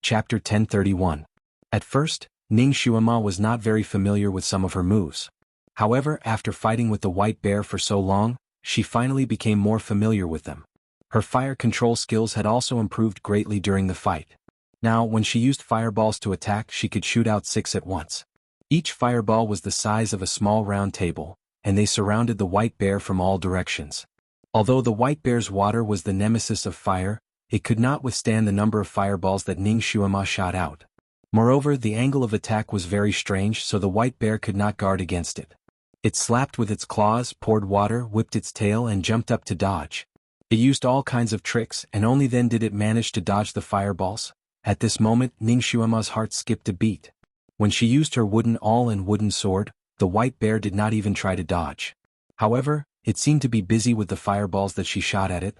Chapter 1031. At first, Ning Xuema was not very familiar with some of her moves. However, after fighting with the white bear for so long, she finally became more familiar with them. Her fire control skills had also improved greatly during the fight. Now, when she used fireballs to attack, she could shoot out 6 at once. Each fireball was the size of a small round table, and they surrounded the white bear from all directions. Although the white bear's water was the nemesis of fire, it could not withstand the number of fireballs that Ning Xuema shot out. Moreover, the angle of attack was very strange, so the white bear could not guard against it. It slapped with its claws, poured water, whipped its tail, and jumped up to dodge. It used all kinds of tricks, and only then did it manage to dodge the fireballs. At this moment, Ning Xuema's heart skipped a beat. When she used her wooden awl and wooden sword, the white bear did not even try to dodge. However, it seemed to be busy with the fireballs that she shot at it.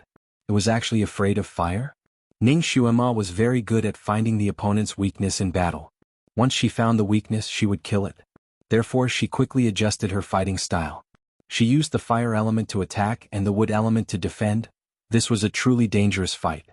It was actually afraid of fire? Ning Xuema was very good at finding the opponent's weakness in battle. Once she found the weakness, she would kill it. Therefore, she quickly adjusted her fighting style. She used the fire element to attack and the wood element to defend. This was a truly dangerous fight.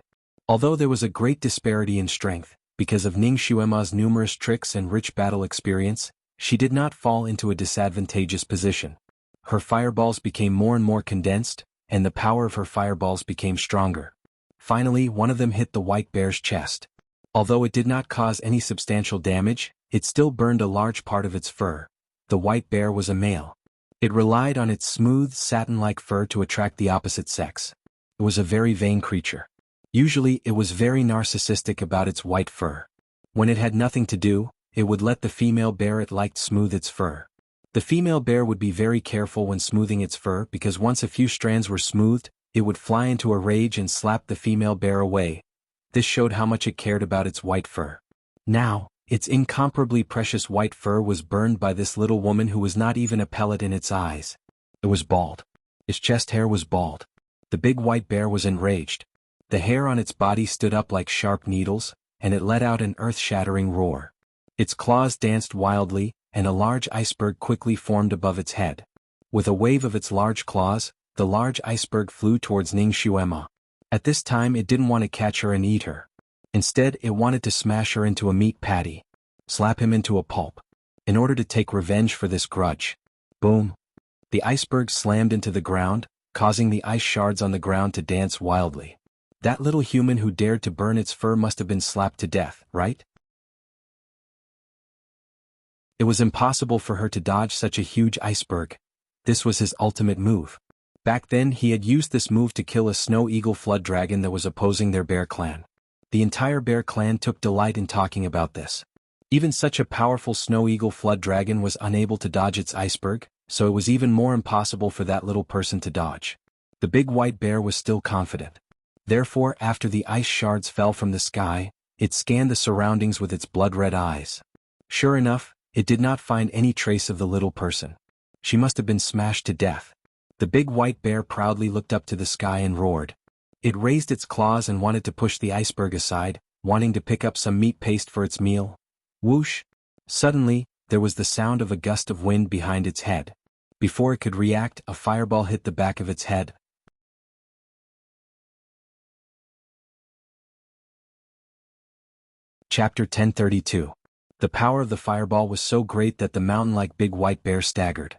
Although there was a great disparity in strength, because of Ning Xuema's numerous tricks and rich battle experience, she did not fall into a disadvantageous position. Her fireballs became more and more condensed, and the power of her fireballs became stronger. Finally, one of them hit the white bear's chest. Although it did not cause any substantial damage, it still burned a large part of its fur. The white bear was a male. It relied on its smooth, satin-like fur to attract the opposite sex. It was a very vain creature. Usually, it was very narcissistic about its white fur. When it had nothing to do, it would let the female bear it liked smooth its fur. The female bear would be very careful when smoothing its fur because once a few strands were smoothed, it would fly into a rage and slap the female bear away. This showed how much it cared about its white fur. Now, its incomparably precious white fur was burned by this little woman who was not even a pellet in its eyes. It was bald. Its chest hair was bald. The big white bear was enraged. The hair on its body stood up like sharp needles, and it let out an earth-shattering roar. Its claws danced wildly, and a large iceberg quickly formed above its head. With a wave of its large claws, the large iceberg flew towards Ning Xuema. At this time it didn't want to catch her and eat her. Instead, it wanted to smash her into a meat patty. Slap him into a pulp. In order to take revenge for this grudge. Boom! The iceberg slammed into the ground, causing the ice shards on the ground to dance wildly. That little human who dared to burn its fur must have been slapped to death, right? It was impossible for her to dodge such a huge iceberg. This was his ultimate move. Back then he had used this move to kill a snow eagle flood dragon that was opposing their bear clan. The entire bear clan took delight in talking about this. Even such a powerful snow eagle flood dragon was unable to dodge its iceberg, so it was even more impossible for that little person to dodge. The big white bear was still confident. Therefore, after the ice shards fell from the sky, it scanned the surroundings with its blood-red eyes. Sure enough, it did not find any trace of the little person. She must have been smashed to death. The big white bear proudly looked up to the sky and roared. It raised its claws and wanted to push the iceberg aside, wanting to pick up some meat paste for its meal. Whoosh! Suddenly, there was the sound of a gust of wind behind its head. Before it could react, a fireball hit the back of its head. Chapter 1032. The power of the fireball was so great that the mountain-like big white bear staggered.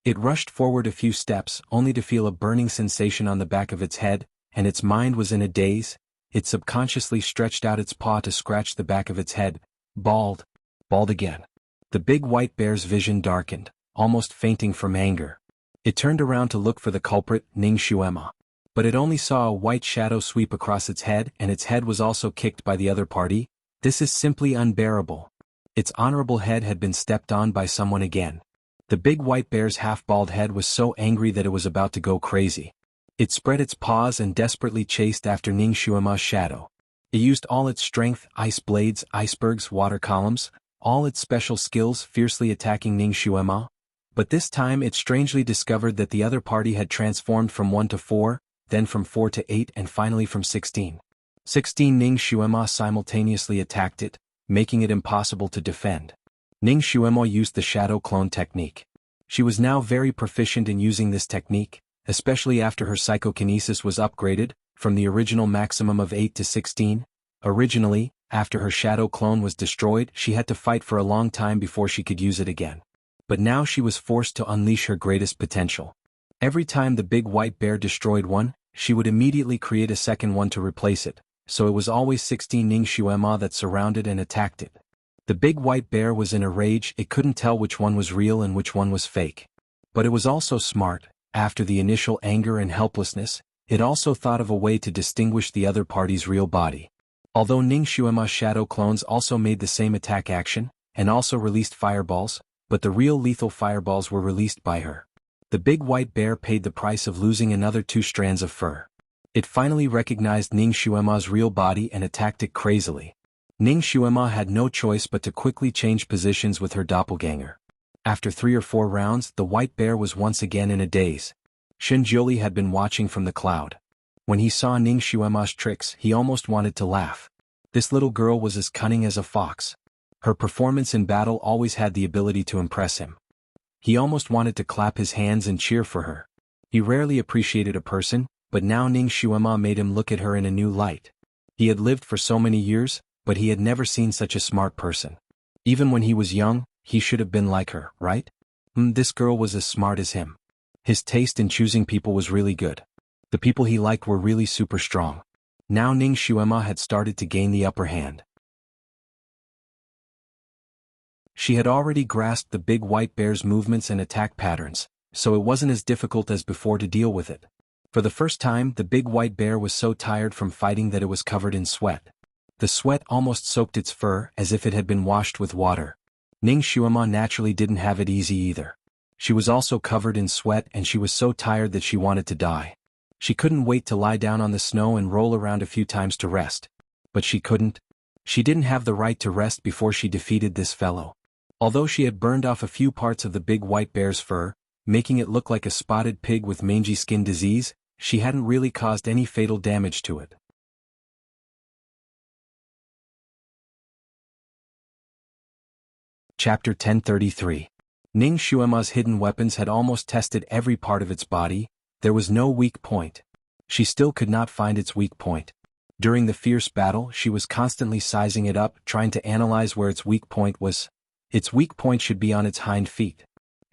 It rushed forward a few steps, only to feel a burning sensation on the back of its head, and its mind was in a daze. It subconsciously stretched out its paw to scratch the back of its head. Bald. Bald again. The big white bear's vision darkened, almost fainting from anger. It turned around to look for the culprit, Ning Xuema. But it only saw a white shadow sweep across its head, and its head was also kicked by the other party. This is simply unbearable. Its honorable head had been stepped on by someone again. The big white bear's half-bald head was so angry that it was about to go crazy. It spread its paws and desperately chased after Ning Xuema's shadow. It used all its strength, ice blades, icebergs, water columns, all its special skills fiercely attacking Ning Xuema. But this time it strangely discovered that the other party had transformed from 1 to 4, then from 4 to 8 and finally from 16. 16 Ning Xuema simultaneously attacked it, making it impossible to defend. Ning Xuema used the shadow clone technique. She was now very proficient in using this technique, especially after her psychokinesis was upgraded, from the original maximum of 8 to 16. Originally, after her shadow clone was destroyed, she had to fight for a long time before she could use it again. But now she was forced to unleash her greatest potential. Every time the big white bear destroyed one, she would immediately create a second one to replace it, so it was always 16 Ning Xuema that surrounded and attacked it. The big white bear was in a rage. It couldn't tell which one was real and which one was fake. But it was also smart. After the initial anger and helplessness, it also thought of a way to distinguish the other party's real body. Although Ning Xuema's shadow clones also made the same attack action, and also released fireballs, but the real lethal fireballs were released by her. The big white bear paid the price of losing another 2 strands of fur. It finally recognized Ning Xuema's real body and attacked it crazily. Ning Xuema had no choice but to quickly change positions with her doppelganger. After 3 or 4 rounds, the white bear was once again in a daze. Shen Jiuli had been watching from the cloud. When he saw Ning Xuema's tricks, he almost wanted to laugh. This little girl was as cunning as a fox. Her performance in battle always had the ability to impress him. He almost wanted to clap his hands and cheer for her. He rarely appreciated a person, but now Ning Xuema made him look at her in a new light. He had lived for so many years, but he had never seen such a smart person. Even when he was young, he should have been like her, right? This girl was as smart as him. His taste in choosing people was really good. The people he liked were really super strong. Now Ning Xuema had started to gain the upper hand. She had already grasped the big white bear's movements and attack patterns, so it wasn't as difficult as before to deal with it. For the first time, the big white bear was so tired from fighting that it was covered in sweat. The sweat almost soaked its fur as if it had been washed with water. Ning Xuema naturally didn't have it easy either. She was also covered in sweat and she was so tired that she wanted to die. She couldn't wait to lie down on the snow and roll around a few times to rest. But she couldn't. She didn't have the right to rest before she defeated this fellow. Although she had burned off a few parts of the big white bear's fur, making it look like a spotted pig with mangy skin disease, she hadn't really caused any fatal damage to it. Chapter 1033. Ning Xuema's hidden weapons had almost tested every part of its body. There was no weak point. She still could not find its weak point. During the fierce battle, she was constantly sizing it up, trying to analyze where its weak point was. Its weak point should be on its hind feet.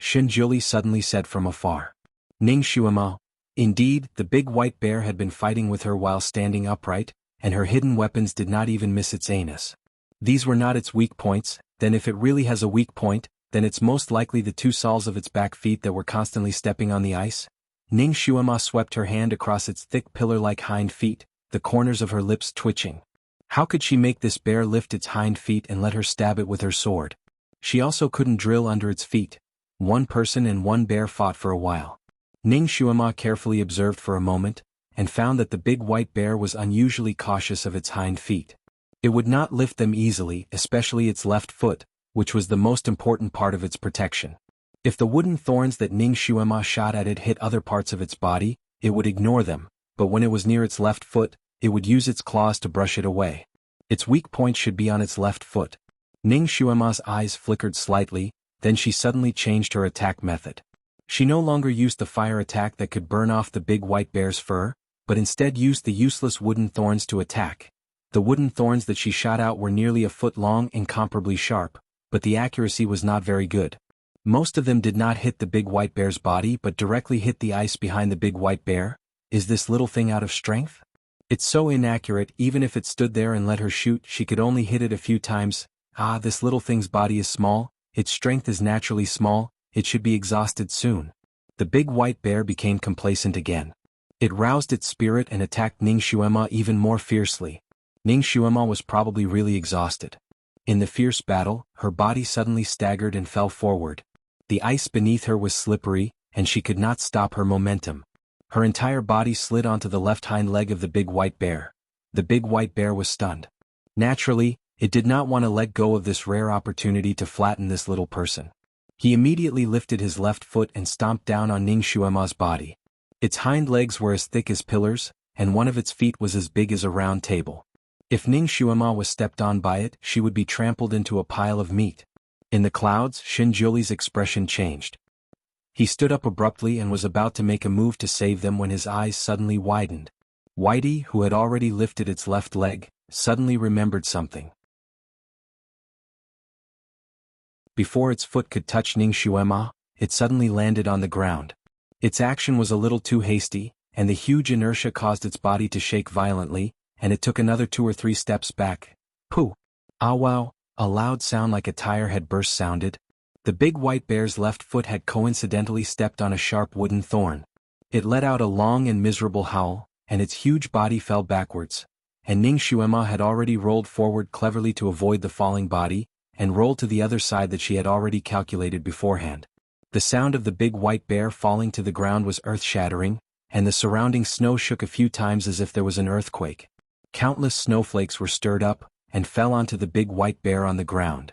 Xinjuli suddenly said from afar. Ning Xuema. Indeed, the big white bear had been fighting with her while standing upright, and her hidden weapons did not even miss its anus. These were not its weak points. Then if it really has a weak point, then it's most likely the two soles of its back feet that were constantly stepping on the ice. Ning Xuema swept her hand across its thick pillar-like hind feet, the corners of her lips twitching. How could she make this bear lift its hind feet and let her stab it with her sword? She also couldn't drill under its feet. One person and one bear fought for a while. Ning Xuema carefully observed for a moment, and found that the big white bear was unusually cautious of its hind feet. It would not lift them easily, especially its left foot, which was the most important part of its protection. If the wooden thorns that Ning Xuema shot at it hit other parts of its body, it would ignore them, but when it was near its left foot, it would use its claws to brush it away. Its weak point should be on its left foot. Ning Xuema's eyes flickered slightly, then she suddenly changed her attack method. She no longer used the fire attack that could burn off the big white bear's fur, but instead used the useless wooden thorns to attack. The wooden thorns that she shot out were nearly a foot long, incomparably sharp, but the accuracy was not very good. Most of them did not hit the big white bear's body but directly hit the ice behind the big white bear. Is this little thing out of strength? It's so inaccurate. Even if it stood there and let her shoot, she could only hit it a few times. This little thing's body is small, its strength is naturally small, it should be exhausted soon. The big white bear became complacent again. It roused its spirit and attacked Ning Xuema even more fiercely. Ning Xuema was probably really exhausted. In the fierce battle, her body suddenly staggered and fell forward. The ice beneath her was slippery, and she could not stop her momentum. Her entire body slid onto the left hind leg of the big white bear. The big white bear was stunned. Naturally, it did not want to let go of this rare opportunity to flatten this little person. He immediately lifted his left foot and stomped down on Ning Xuema's body. Its hind legs were as thick as pillars, and one of its feet was as big as a round table. If Ning Xuema was stepped on by it, she would be trampled into a pile of meat. In the clouds, Xinjuli's expression changed. He stood up abruptly and was about to make a move to save them when his eyes suddenly widened. Whitey, who had already lifted its left leg, suddenly remembered something. Before its foot could touch Ning Xuema, it suddenly landed on the ground. Its action was a little too hasty, and the huge inertia caused its body to shake violently, and it took another 2 or 3 steps back. Pooh! Ah wow! A loud sound like a tire had burst sounded. The big white bear's left foot had coincidentally stepped on a sharp wooden thorn. It let out a long and miserable howl, and its huge body fell backwards. And Ning Xuema had already rolled forward cleverly to avoid the falling body, and rolled to the other side that she had already calculated beforehand. The sound of the big white bear falling to the ground was earth-shattering, and the surrounding snow shook a few times as if there was an earthquake. Countless snowflakes were stirred up, and fell onto the big white bear on the ground.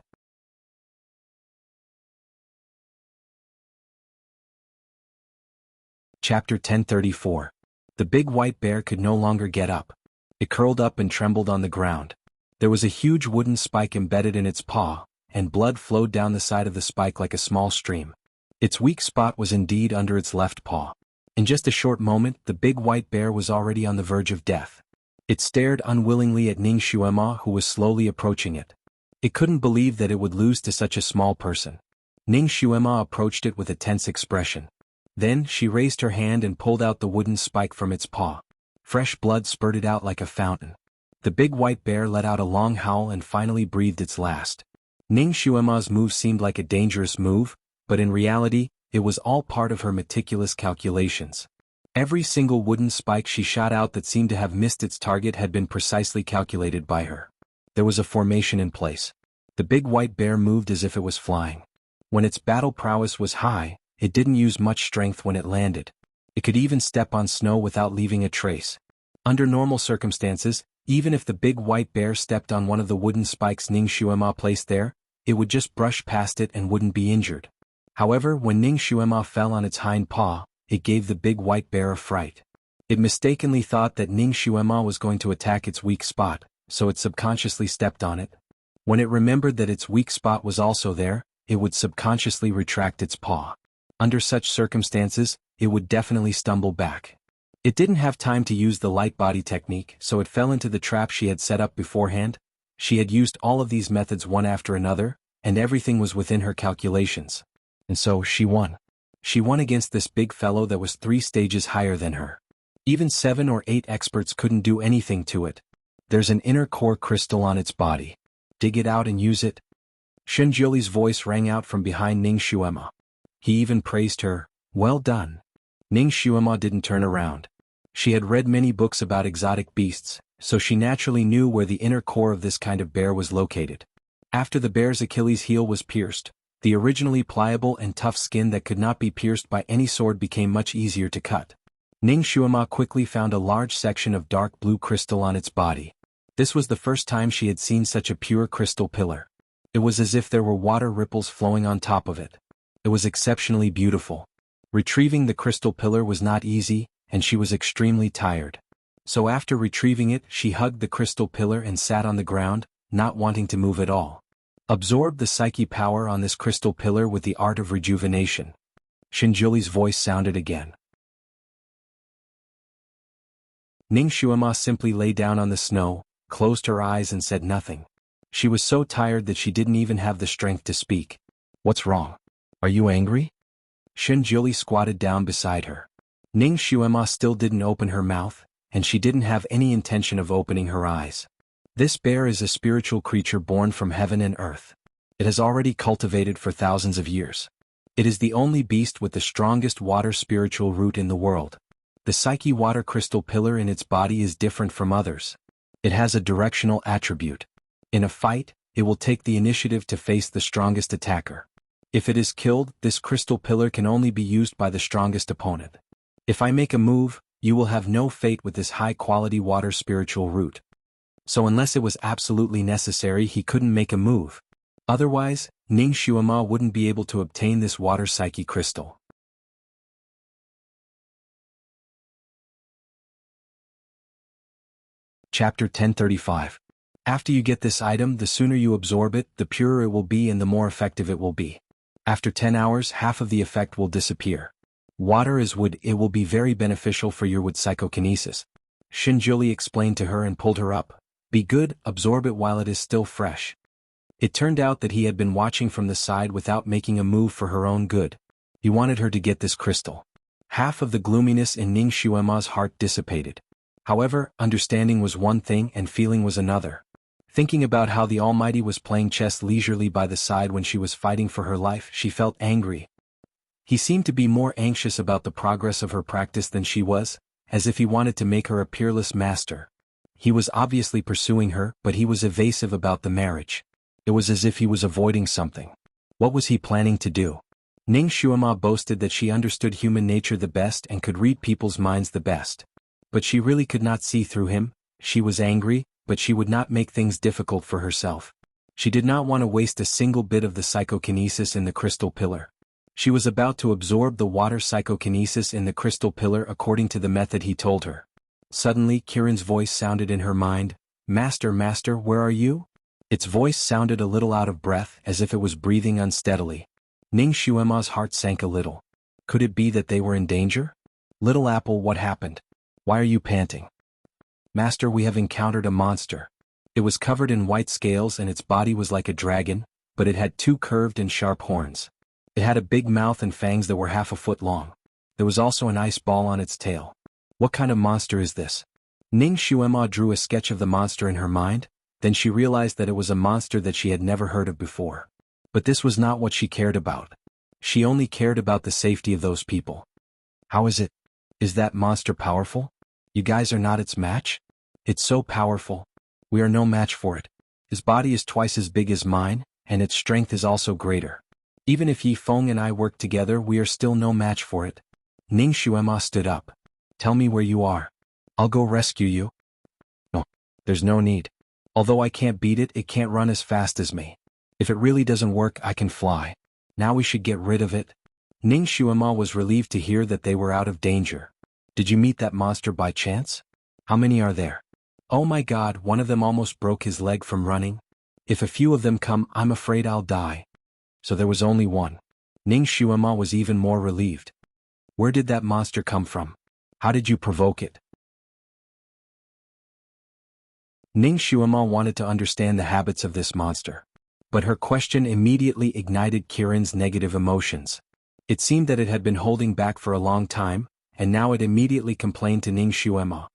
Chapter 1034. The big white bear could no longer get up. It curled up and trembled on the ground. There was a huge wooden spike embedded in its paw, and blood flowed down the side of the spike like a small stream. Its weak spot was indeed under its left paw. In just a short moment, the big white bear was already on the verge of death. It stared unwillingly at Ning Xuema, who was slowly approaching it. It couldn't believe that it would lose to such a small person. Ning Xuema approached it with a tense expression. Then she raised her hand and pulled out the wooden spike from its paw. Fresh blood spurted out like a fountain. The big white bear let out a long howl and finally breathed its last. Ning Xuema's move seemed like a dangerous move, but in reality, it was all part of her meticulous calculations. Every single wooden spike she shot out that seemed to have missed its target had been precisely calculated by her. There was a formation in place. The big white bear moved as if it was flying. When its battle prowess was high, it didn't use much strength when it landed. It could even step on snow without leaving a trace. Under normal circumstances, even if the big white bear stepped on one of the wooden spikes Ning Xuema placed there, it would just brush past it and wouldn't be injured. However, when Ning Xuema fell on its hind paw, it gave the big white bear a fright. It mistakenly thought that Ning Xuema was going to attack its weak spot, so it subconsciously stepped on it. When it remembered that its weak spot was also there, it would subconsciously retract its paw. Under such circumstances, it would definitely stumble back. It didn't have time to use the light body technique, so it fell into the trap she had set up beforehand. She had used all of these methods one after another, and everything was within her calculations. And so, she won. She won against this big fellow that was 3 stages higher than her. Even 7 or 8 experts couldn't do anything to it. There's an inner core crystal on its body. Dig it out and use it. Shenjiuli's voice rang out from behind Ning Xuema. He even praised her. Well done. Ning Xuema didn't turn around. She had read many books about exotic beasts, so she naturally knew where the inner core of this kind of bear was located. After the bear's Achilles heel was pierced, the originally pliable and tough skin that could not be pierced by any sword became much easier to cut. Ning Xuema quickly found a large section of dark blue crystal on its body. This was the first time she had seen such a pure crystal pillar. It was as if there were water ripples flowing on top of it. It was exceptionally beautiful. Retrieving the crystal pillar was not easy, and she was extremely tired. So after retrieving it, she hugged the crystal pillar and sat on the ground, not wanting to move at all. Absorb the psyche power on this crystal pillar with the art of rejuvenation. Shenjiuli's voice sounded again. Ning Xuema simply lay down on the snow, closed her eyes and said nothing. She was so tired that she didn't even have the strength to speak. What's wrong? Are you angry? Shenjiuli squatted down beside her. Ning Xuema still didn't open her mouth, and she didn't have any intention of opening her eyes. This bear is a spiritual creature born from heaven and earth. It has already cultivated for thousands of years. It is the only beast with the strongest water spiritual root in the world. The Psyche water crystal pillar in its body is different from others. It has a directional attribute. In a fight, it will take the initiative to face the strongest attacker. If it is killed, this crystal pillar can only be used by the strongest opponent. If I make a move, you will have no fate with this high-quality water spiritual root. So unless it was absolutely necessary, he couldn't make a move. Otherwise, Ning Xuema wouldn't be able to obtain this water psyche crystal. Chapter 1035. After you get this item, the sooner you absorb it, the purer it will be and the more effective it will be. After 10 hours, half of the effect will disappear. Water is wood, it will be very beneficial for your wood psychokinesis. Shenjiuli explained to her and pulled her up. Be good, absorb it while it is still fresh. It turned out that he had been watching from the side without making a move for her own good. He wanted her to get this crystal. Half of the gloominess in Ning Xuema's heart dissipated. However, understanding was one thing and feeling was another. Thinking about how the Almighty was playing chess leisurely by the side when she was fighting for her life, she felt angry. He seemed to be more anxious about the progress of her practice than she was, as if he wanted to make her a peerless master. He was obviously pursuing her, but he was evasive about the marriage. It was as if he was avoiding something. What was he planning to do? Ning Xuema boasted that she understood human nature the best and could read people's minds the best. But she really could not see through him. She was angry, but she would not make things difficult for herself. She did not want to waste a single bit of the psychokinesis in the crystal pillar. She was about to absorb the water psychokinesis in the crystal pillar according to the method he told her. Suddenly Kiran's voice sounded in her mind, "Master, master, where are you?" Its voice sounded a little out of breath, as if it was breathing unsteadily. Ning Xuema's heart sank a little. Could it be that they were in danger? "Little apple, what happened? Why are you panting?" "Master, we have encountered a monster. It was covered in white scales and its body was like a dragon, but it had 2 curved and sharp horns. It had a big mouth and fangs that were half a foot long. There was also an ice ball on its tail. What kind of monster is this?" Ning Xuema drew a sketch of the monster in her mind, then she realized that it was a monster that she had never heard of before. But this was not what she cared about. She only cared about the safety of those people. "How is it? Is that monster powerful? You guys are not its match?" "It's so powerful. We are no match for it. His body is twice as big as mine, and its strength is also greater. Even if Yi Feng and I work together, we are still no match for it." Ning Xuema stood up. "Tell me where you are. I'll go rescue you." "No, there's no need. Although I can't beat it, it can't run as fast as me. If it really doesn't work, I can fly. Now we should get rid of it." Ning Xuema was relieved to hear that they were out of danger. "Did you meet that monster by chance? How many are there?" "Oh my God, one of them almost broke his leg from running. If a few of them come, I'm afraid I'll die." So there was only one. Ning Xuema was even more relieved. "Where did that monster come from? How did you provoke it?" Ning Xuema wanted to understand the habits of this monster. But her question immediately ignited Kiran's negative emotions. It seemed that it had been holding back for a long time, and now it immediately complained to Ning Xuema.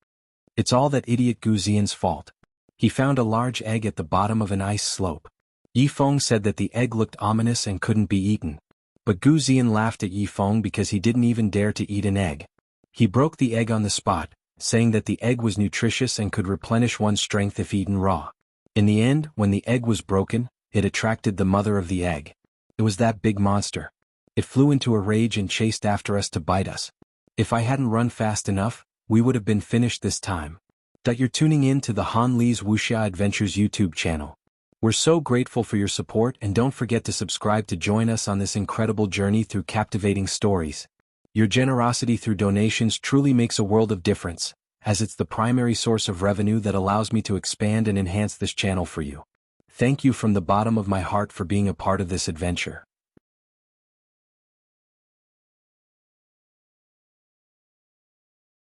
"It's all that idiot Gu Xian's fault. He found a large egg at the bottom of an ice slope. Yi Feng said that the egg looked ominous and couldn't be eaten. But Gu Xian laughed at Yi Feng because he didn't even dare to eat an egg. He broke the egg on the spot, saying that the egg was nutritious and could replenish one's strength if eaten raw. In the end, when the egg was broken, it attracted the mother of the egg. It was that big monster. It flew into a rage and chased after us to bite us. If I hadn't run fast enough, we would have been finished this time." You're tuning in to the Han Li's Wuxia Adventures YouTube channel. We're so grateful for your support, and don't forget to subscribe to join us on this incredible journey through captivating stories. Your generosity through donations truly makes a world of difference, as it's the primary source of revenue that allows me to expand and enhance this channel for you. Thank you from the bottom of my heart for being a part of this adventure.